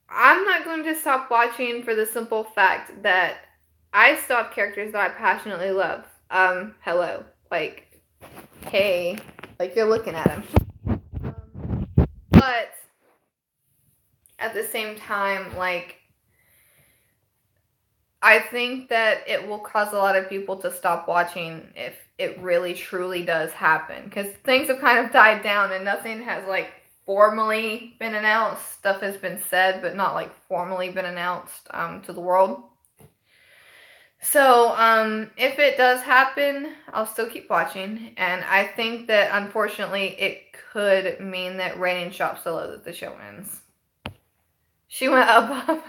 I'm not going to stop watching for the simple fact that I still have characters that I passionately love. Hello. Like, hey. Like, you're looking at him. But at the same time, like, I think that it will cause a lot of people to stop watching if it really truly does happen. Because things have kind of died down and nothing has, like, formally been announced. Stuff has been said, but not, like, formally been announced to the world. So, if it does happen, I'll still keep watching. And I think that, unfortunately, it could mean that rating drops so low that the show ends. She went up.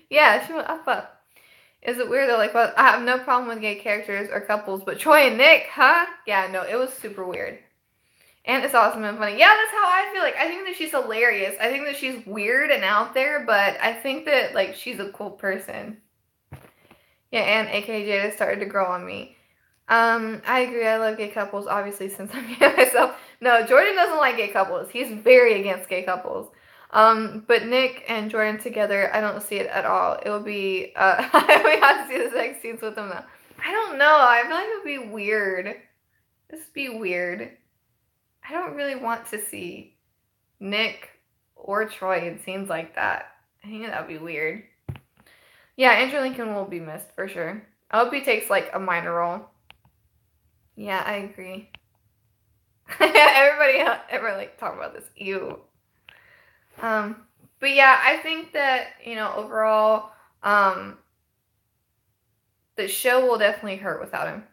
Yeah, she went up. Is it weird though? Like, well, I have no problem with gay characters or couples, but Troy and Nick, huh? Yeah, no, it was super weird. And it's awesome and funny. Yeah, that's how I feel. Like, I think that she's hilarious. I think that she's weird and out there, but I think that, like, she's a cool person. Yeah, and AKJ has started to grow on me. I agree. I love gay couples, obviously, since I'm gay myself. No, Jordan doesn't like gay couples. He's very against gay couples. But Nick and Jordan together, I don't see it at all. It would be, we have to see the sex scenes with them though. I don't know. I feel like it would be weird. This would be weird. I don't really want to see Nick or Troy in scenes like that. I think that would be weird. Yeah, Andrew Lincoln will be missed for sure. I hope he takes like a minor role. Yeah, I agree. Everybody like talking about this. Ew. But yeah, I think that, you know, overall, the show will definitely hurt without him.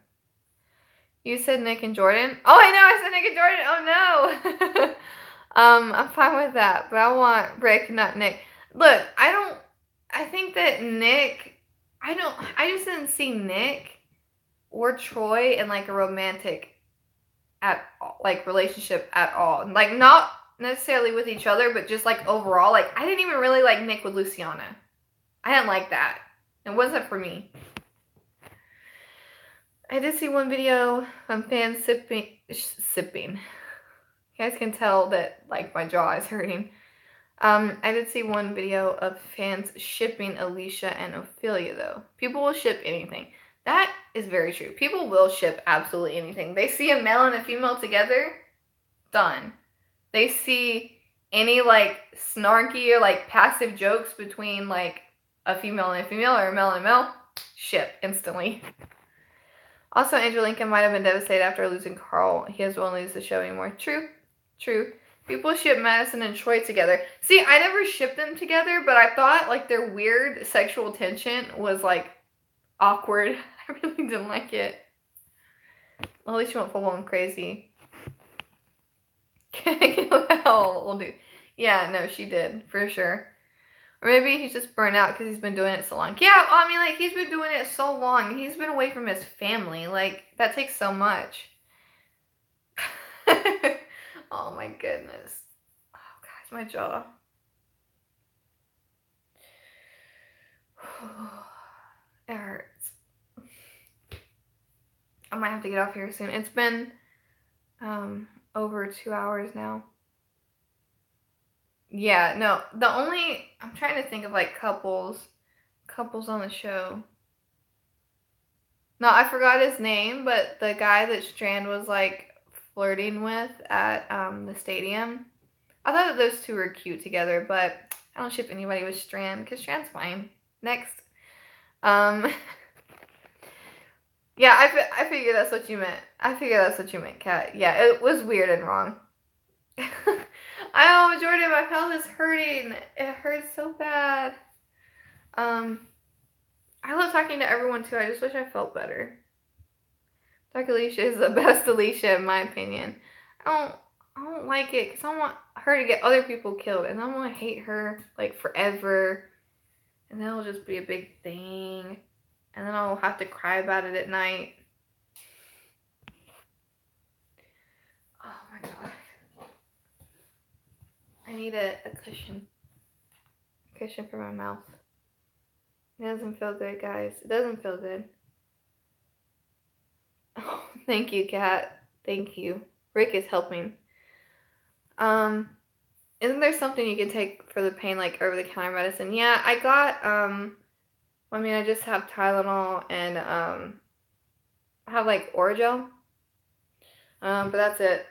You said Nick and Jordan? Oh, I know, I said Nick and Jordan. Oh no. I'm fine with that, but I want Rick, not Nick. Look, I think that Nick, I just didn't see Nick or Troy in like a romantic relationship at all. Like, not necessarily with each other, but just like overall. Like, I didn't even really like Nick with Luciana. I didn't like that. It wasn't for me. I did see one video of fans sipping. You guys can tell that like my jaw is hurting. I did see one video of fans shipping Alicia and Ophelia though. People will ship anything. That is very true. People will ship absolutely anything. They see a male and a female together, done. They see any like snarky or like passive jokes between like a female and a female or a male and a male, ship instantly. Also, Andrew Lincoln might have been devastated after losing Carl. He has won't lose the show anymore. True. People ship Madison and Troy together. See, I never shipped them together, but I thought like their weird sexual tension was like awkward. I really didn't like it. Well, at least she went full on crazy. We'll do. Yeah, no, she did for sure. Or maybe he's just burnt out because he's been doing it so long. Yeah, I mean, like, he's been doing it so long. He's been away from his family. Like, that takes so much. Oh, my goodness. Oh, gosh, my jaw. It hurts. I might have to get off here soon. It's been over 2 hours now. Yeah, no, I'm trying to think of like couples on the show. No, I forgot his name, but the guy that Strand was like flirting with at the stadium. I thought that those two were cute together, but I don't ship anybody with Strand because Strand's fine. Next. Yeah, I figured that's what you meant. Kat. Yeah, it was weird and wrong. Oh, Jordan, my pelvis is hurting. It hurts so bad. I love talking to everyone too. I just wish I felt better. Dark Alicia is the best Alicia in my opinion. I don't like it because I want her to get other people killed, and I want to hate her like forever, and then it'll just be a big thing, and then I'll have to cry about it at night. Oh my god. I need a cushion. Cushion for my mouth. It doesn't feel good, guys. It doesn't feel good. Oh, thank you, Kat. Thank you. Rick is helping. Isn't there something you can take for the pain, like over-the-counter medicine? Yeah, I got, I just have Tylenol and, I have, like, Orajel. But that's it.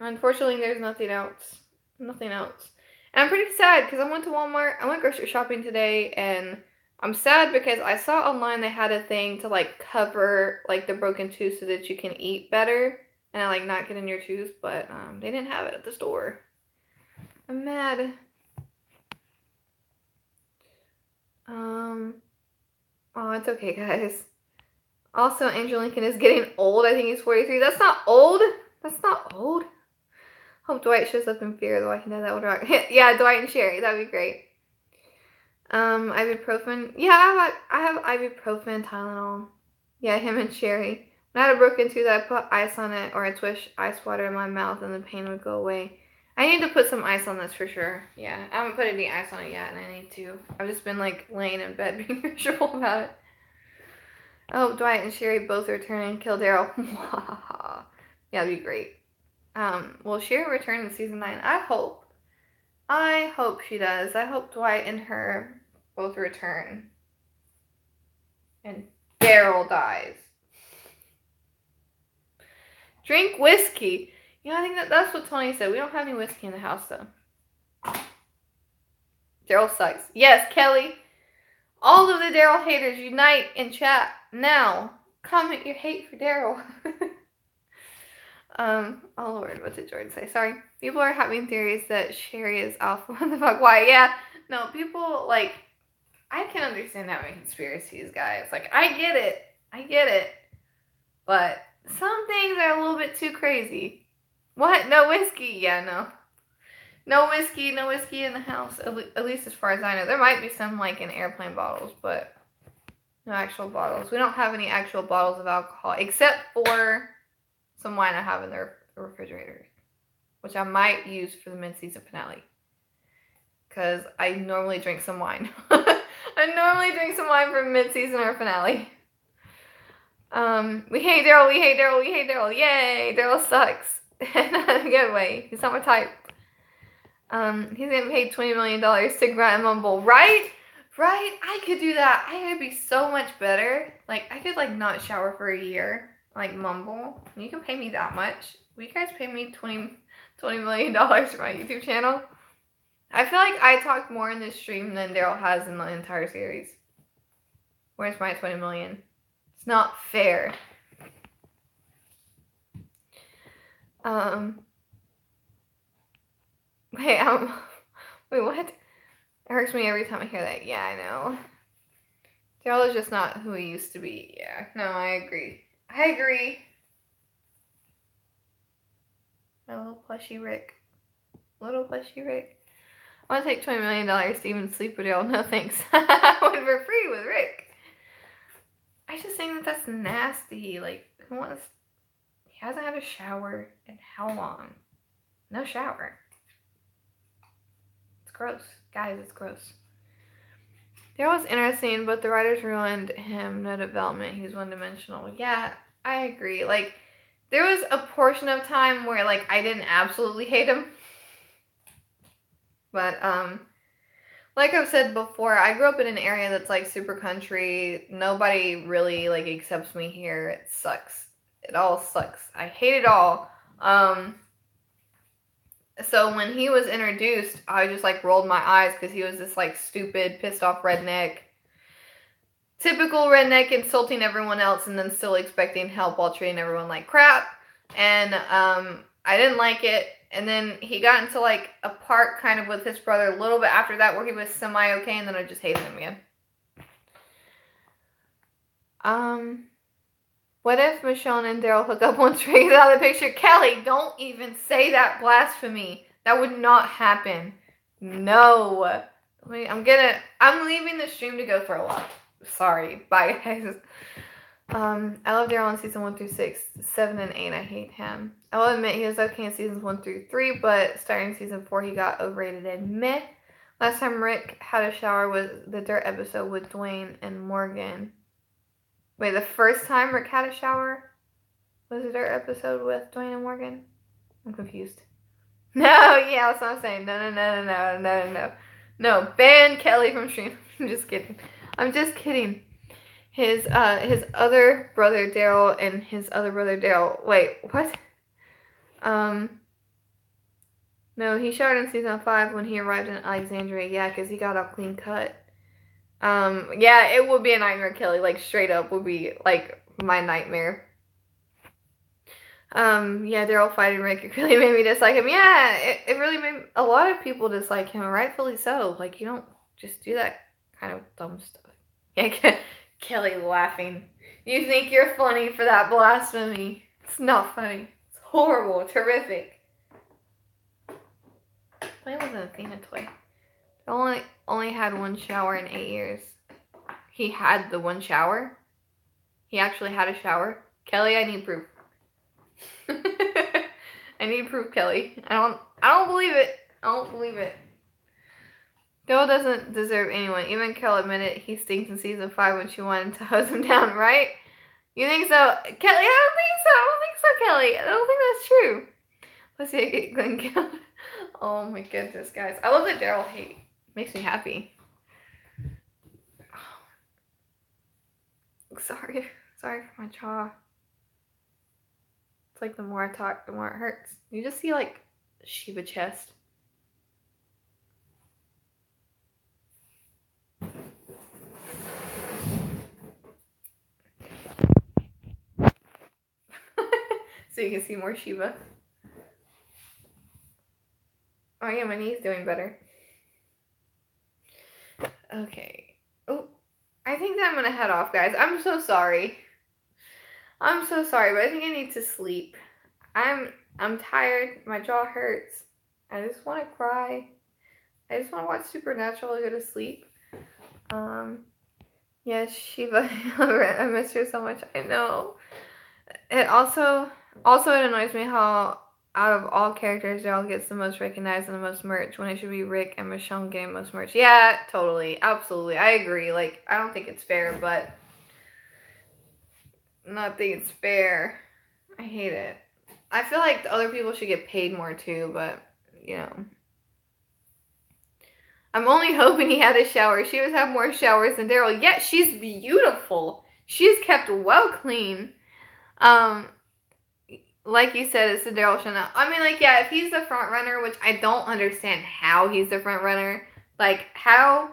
Unfortunately, there's nothing else. Nothing else. And I'm pretty sad because I went to Walmart. I went grocery shopping today, and I'm sad because I saw online they had a thing to like cover like the broken tooth so that you can eat better and like not get in your tooth, but they didn't have it at the store. I'm mad. Oh, it's okay, guys. Also, Andrew Lincoln is getting old. I think he's 43. That's not old. That's not old. Hope Dwight shows up in Fear, though I can know that would rock. Yeah, Dwight and Sherry. That'd be great. Ibuprofen. Yeah, I have ibuprofen, Tylenol. Yeah, him and Sherry. When I had a broken tooth, I put ice on it, or I swish ice water in my mouth, and the pain would go away. I need to put some ice on this for sure. Yeah, I haven't put any ice on it yet, and I need to. I've just been like laying in bed being miserable about it. Oh, Dwight and Sherry both return and kill Daryl. Yeah, that'd be great. Will Sherry return in season 9? I hope she does. I hope Dwight and her both return. And Daryl dies. Drink whiskey. You know, I think that's what Tony said. We don't have any whiskey in the house, though. Daryl sucks. Yes, Kelly. All of the Daryl haters unite in chat now. Comment your hate for Daryl. Oh Lord, what did Jordan say? Sorry. People are having theories that Sherry is alpha. What the fuck? Why? Yeah. No, people, like, I can understand having conspiracies, guys. Like, I get it. But some things are a little bit too crazy. What? No whiskey? Yeah, no. No whiskey in the house. At least as far as I know. There might be some, like, in airplane bottles, but no actual bottles. We don't have any actual bottles of alcohol, except for some wine I have in the refrigerator, which I might use for the mid-season finale. Because I normally drink some wine. I normally drink some wine for mid-season or finale. We hate Daryl, Yay! Daryl sucks. Not in a good way. He's not my type. He's getting paid $20 million to grunt and mumble. Right? I could do that. I could be so much better. Like, I could, like, not shower for a year. Like, mumble. You can pay me that much. Will you guys pay me $20 million for my YouTube channel? I feel like I talked more in this stream than Daryl has in the entire series. Where's my 20 million? It's not fair. Wait, what? It hurts me every time I hear that. Yeah, I know. Daryl is just not who he used to be. Yeah, no, I agree. My little plushy Rick. I want to take $20 million to even sleep with Daryl. No thanks. I went for free with Rick. I just think that that's nasty. Like, who wants... He hasn't had a shower in how long? No shower. It's gross. Guys, it's gross. Daryl was interesting, but the writers ruined him. No development. He's one-dimensional. Yeah, I agree. Like, there was a portion of time where, like, I didn't absolutely hate him. But, like I've said before, I grew up in an area that's, like, super country. Nobody really, like, accepts me here. It sucks. It all sucks. I hate it all. So when he was introduced, I just, like, rolled my eyes because he was this, like, stupid, pissed off redneck. Typical redneck insulting everyone else and then still expecting help while treating everyone like crap. And, I didn't like it. And then he got into, like, a part kind of with his brother a little bit after that where he was semi-okay, and then I just hated him again. What if Michonne and Daryl hook up once Rick is out of the picture? Kelly, don't even say that blasphemy. That would not happen. No. Wait, I'm leaving the stream to go for a walk. Sorry. Bye, guys. I love Daryl in season 1 through 6. 7 and 8, I hate him. I will admit he was okay in seasons 1 through 3, but starting season 4, he got overrated and meh. Last time Rick had a shower was the Dirt episode with Dwayne and Morgan. Wait, the first time Rick had a shower was the Dirt episode with Dwayne and Morgan? I'm confused. No, yeah, that's what I'm saying. No. No, ban Kelly from stream. I'm just kidding. His other brother Daryl and his other brother Daryl. Wait, what? No, he showered in season 5 when he arrived in Alexandria. Yeah, because he got all clean cut. Yeah, it would be a nightmare, Kelly. Like, straight up would be, like, my nightmare. Yeah, Daryl fighting Rick. It really made me dislike him. Yeah, it really made a lot of people dislike him, rightfully so. Like, you don't just do that kind of dumb stuff. Yeah, Kelly laughing. You think you're funny for that blasphemy. It's not funny. It's horrible. Terrific. That wasn't a Athena toy. I only had one shower in 8 years. He had the one shower? He actually had a shower? Kelly, I need proof. I need proof, Kelly. I don't believe it. Daryl doesn't deserve anyone. Even Carol admitted he stinks in season 5 when she wanted to hose him down, right? You think so? Kelly, I don't think so, Kelly. I don't think that's true. Let's see, I get Glenn killed. Oh my goodness, guys. I love that Daryl hate. Makes me happy. Sorry for my jaw. It's like the more I talk, the more it hurts. You just see like Shiva chest. So you can see more Shiva. Oh yeah, my knee's doing better. Okay. Oh, I think that I'm gonna head off, guys. I'm so sorry. I'm so sorry, but I think I need to sleep. I'm tired. My jaw hurts. I just want to cry. I just want to watch Supernatural and go to sleep. Yes, Shiva. I miss her so much. I know. It also it annoys me how out of all characters, Daryl gets the most recognized and the most merch when it should be Rick and Michonne getting most merch. Yeah, totally, absolutely, I agree. Like, I don't think it's fair, but not think it's fair. I hate it. I feel like the other people should get paid more too, but you know. I'm only hoping he had a shower. She was have more showers than Daryl. Yet she's beautiful. She's kept well clean. Like you said, it's the Daryl show now. I mean, like, yeah, if he's the front runner, which I don't understand how he's the front runner. Like, how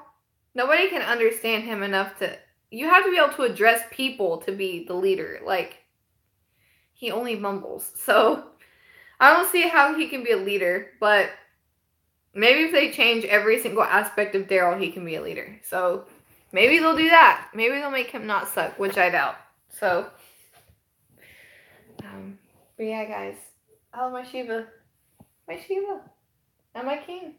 nobody can understand him enough to. You have to be able to address people to be the leader. Like, he only mumbles. So I don't see how he can be a leader, but maybe if they change every single aspect of Daryl, he can be a leader. So maybe they'll do that. Maybe they'll make him not suck, which I doubt. So, but yeah, guys. Oh, my Shiva. My Shiva. And my king.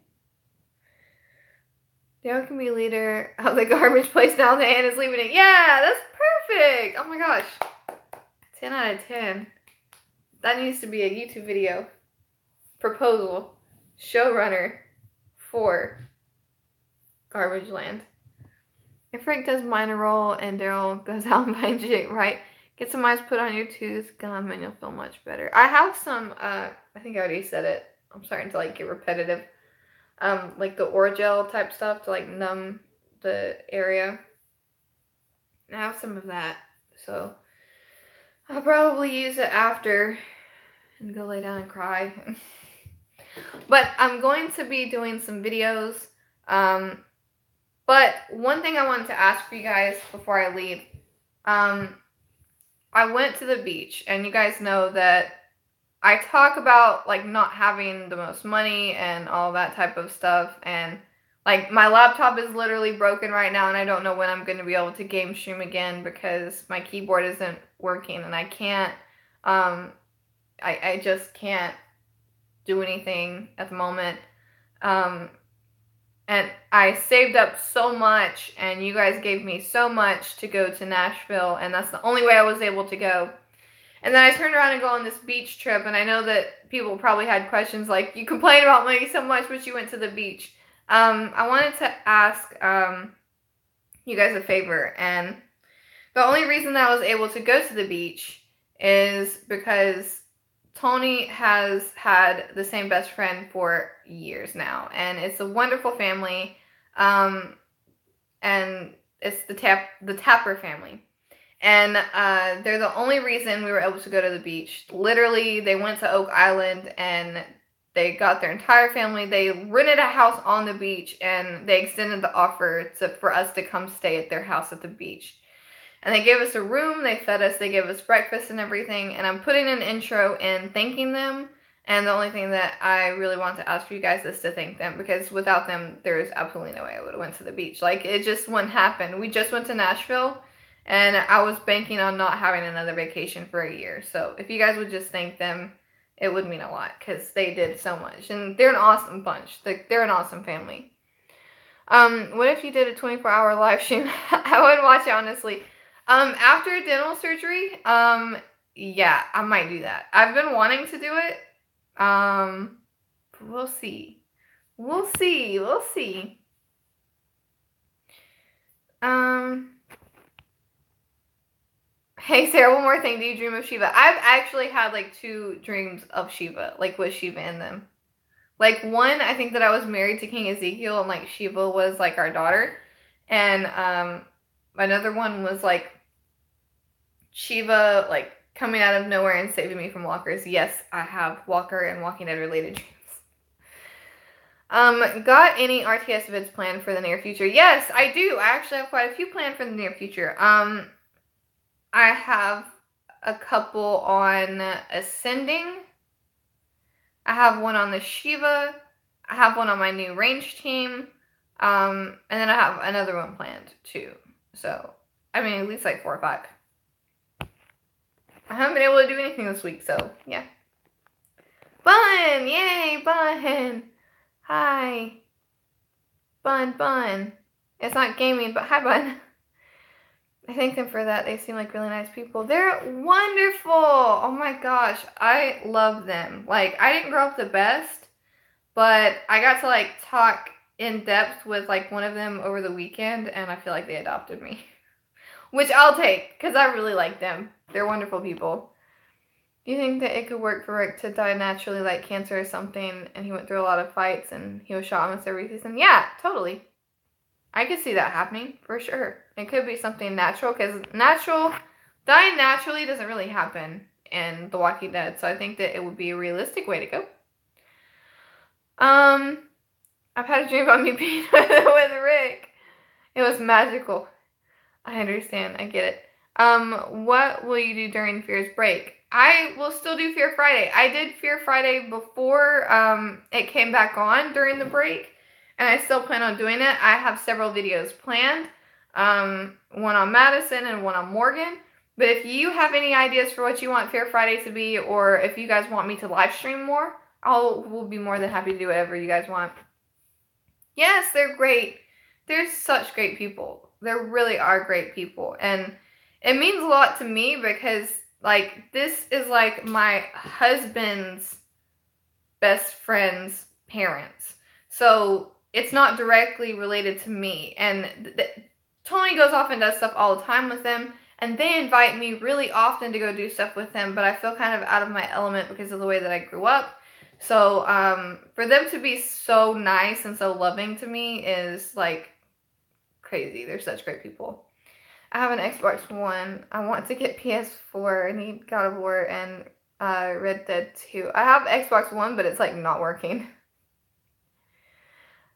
Daryl can be leader of the garbage place now that Anna's leaving it. Yeah, that's perfect. Oh my gosh. 10 out of 10. That needs to be a YouTube video. Proposal. Showrunner for Garbage Land. If Frank does minor role and Daryl goes out and finds it, right? Get some eyes put on your tooth gum and you'll feel much better. I have some, I think I already said it. I'm starting to like get repetitive. Like the Oragel type stuff to like numb the area. I have some of that. So I'll probably use it after and go lay down and cry. But I'm going to be doing some videos. But one thing I wanted to ask for you guys before I leave. I went to the beach, and you guys know that I talk about like not having the most money and all that type of stuff, and like my laptop is literally broken right now, and I don't know when I'm going to be able to game stream again because my keyboard isn't working, and I can't, I just can't do anything at the moment. And I saved up so much, and you guys gave me so much to go to Nashville, and that's the only way I was able to go. And then I turned around and go on this beach trip, and I know that people probably had questions like, you complain about money so much, but you went to the beach. I wanted to ask you guys a favor, and the only reason that I was able to go to the beach is because Tony has had the same best friend for years now, and it's a wonderful family, and it's the Tapper family, and they're the only reason we were able to go to the beach. Literally, they went to Oak Island, and they got their entire family. They rented a house on the beach, and they extended the offer for us to come stay at their house at the beach. And they gave us a room, they fed us, they gave us breakfast and everything. And I'm putting an intro in thanking them. And the only thing that I really want to ask for you guys is to thank them. Because without them, there's absolutely no way I would have went to the beach. Like, it just wouldn't happen. We just went to Nashville. And I was banking on not having another vacation for a year. So if you guys would just thank them, it would mean a lot. Because they did so much. And they're an awesome bunch. They're an awesome family. What if you did a 24-hour live stream? I would watch it, honestly. After dental surgery, yeah, I might do that. I've been wanting to do it. We'll see. We'll see. We'll see. Hey, Sarah, one more thing. Do you dream of Shiva? I've actually had, like, 2 dreams of Shiva, like, with Shiva in them. Like, one, I think that I was married to King Ezekiel, and, like, Shiva was, like, our daughter. And, another one was, like, Shiva, like, coming out of nowhere and saving me from walkers. Yes, I have walker and Walking Dead related dreams. Got any RTS vids planned for the near future? Yes, I do. I actually have quite a few planned for the near future. I have a couple on Ascending. I have one on the Shiva. I have one on my new range team. And then I have another one planned too. So, I mean, at least like 4 or 5. I haven't been able to do anything this week, so yeah. Bun! Yay, Bun! Hi. Bun. It's not gaming, but hi, Bun. I thank them for that. They seem like really nice people. They're wonderful. Oh my gosh. I love them. Like, I didn't grow up the best, but I got to like talk in depth with like one of them over the weekend, and I feel like they adopted me. Which I'll take, because I really like them. They're wonderful people. Do you think that it could work for Rick to die naturally, like cancer or something, and he went through a lot of fights and he was shot almost every season? Yeah, totally. I could see that happening, for sure. It could be something natural, because dying naturally doesn't really happen in The Walking Dead, so I think that it would be a realistic way to go. I've had a dream about me being with Rick. It was magical. I understand. I get it. What will you do during Fear's break? I will still do Fear Friday. I did Fear Friday before it came back on during the break, and I still plan on doing it. I have several videos planned, one on Madison and one on Morgan. But if you have any ideas for what you want Fear Friday to be, or if you guys want me to live stream more, we'll be more than happy to do whatever you guys want. Yes, they're great. They're such great people. They really are great people. And it means a lot to me because, like, this is, like, my husband's best friend's parents. So it's not directly related to me. And Tony goes off and does stuff all the time with them. And they invite me really often to go do stuff with them. But I feel kind of out of my element because of the way that I grew up. So for them to be so nice and so loving to me is, like, crazy. They're such great people. I have an Xbox One. I want to get PS4. I need God of War and Red Dead 2. I have Xbox One, but it's like not working.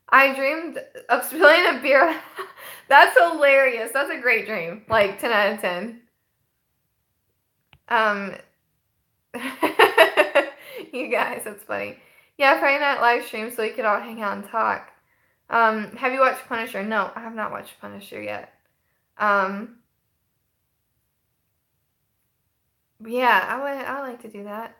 I dreamed of spilling a beer. That's hilarious. That's a great dream. Like 10 out of 10. You guys, that's funny. Yeah, Friday night live stream so we could all hang out and talk. Have you watched Punisher? No, I have not watched Punisher yet. Yeah, I would like to do that.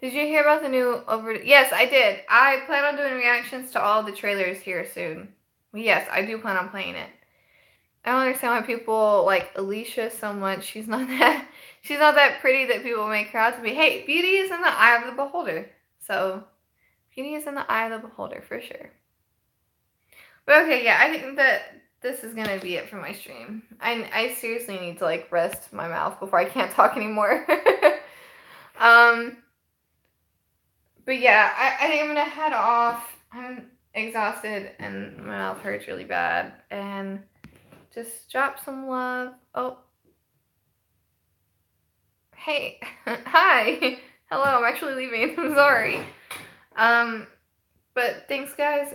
Did you hear about the new Yes, I did. I plan on doing reactions to all the trailers here soon. Yes, I do plan on playing it. I don't understand why people like Alicia so much. She's not that pretty that people make her out to be. Hey, beauty is in the eye of the beholder. So, beauty is in the eye of the beholder for sure. But okay, yeah, I think that this is gonna be it for my stream. I seriously need to like rest my mouth before I can't talk anymore. But yeah, I think I'm gonna head off. I'm exhausted and my mouth hurts really bad. And just drop some love. Oh. Hey. Hi. Hello, I'm actually leaving. I'm sorry. But thanks guys.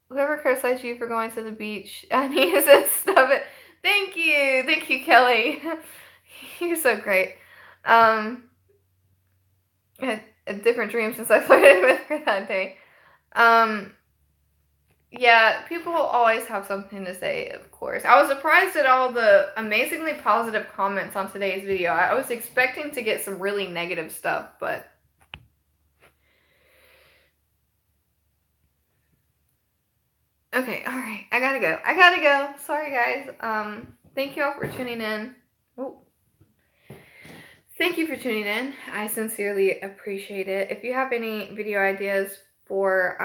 Whoever criticized you for going to the beach, I need to stop it. Thank you, Kelly. You're so great. I had a different dream since I flirted with her that day. Yeah, people always have something to say, of course. I was surprised at all the amazingly positive comments on today's video. I was expecting to get some really negative stuff, but okay, alright, I gotta go. Sorry, guys. Thank you all for tuning in. Oh. Thank you for tuning in. I sincerely appreciate it. If you have any video ideas for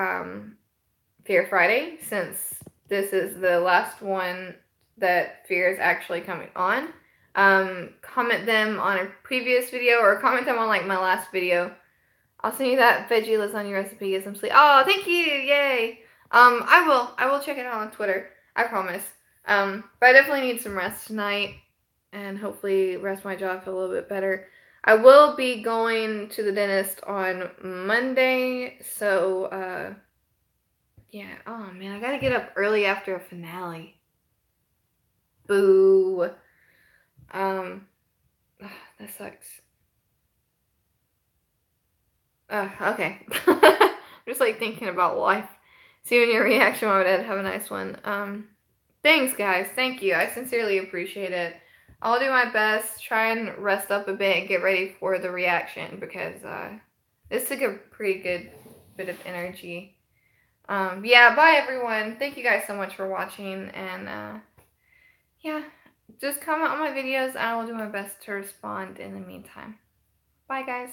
Fear Friday, since this is the last one that Fear is actually coming on, comment them on a previous video or comment them on like my last video. I'll send you that veggie lasagna recipe. Get some sleep. Oh, thank you! Yay! I will check it out on Twitter. I promise. But I definitely need some rest tonight, and hopefully rest my jaw, feel a little bit better. I will be going to the dentist on Monday, so yeah. Oh man, I gotta get up early after a finale. Boo. That sucks. Okay. I'm just like thinking about life. See you in your reaction mode, Ed. Have a nice one. Thanks, guys. Thank you. I sincerely appreciate it. I'll do my best. Try and rest up a bit and get ready for the reaction because this took a pretty good bit of energy. Yeah, bye everyone. Thank you guys so much for watching, and yeah, just comment on my videos and I will do my best to respond in the meantime. Bye guys.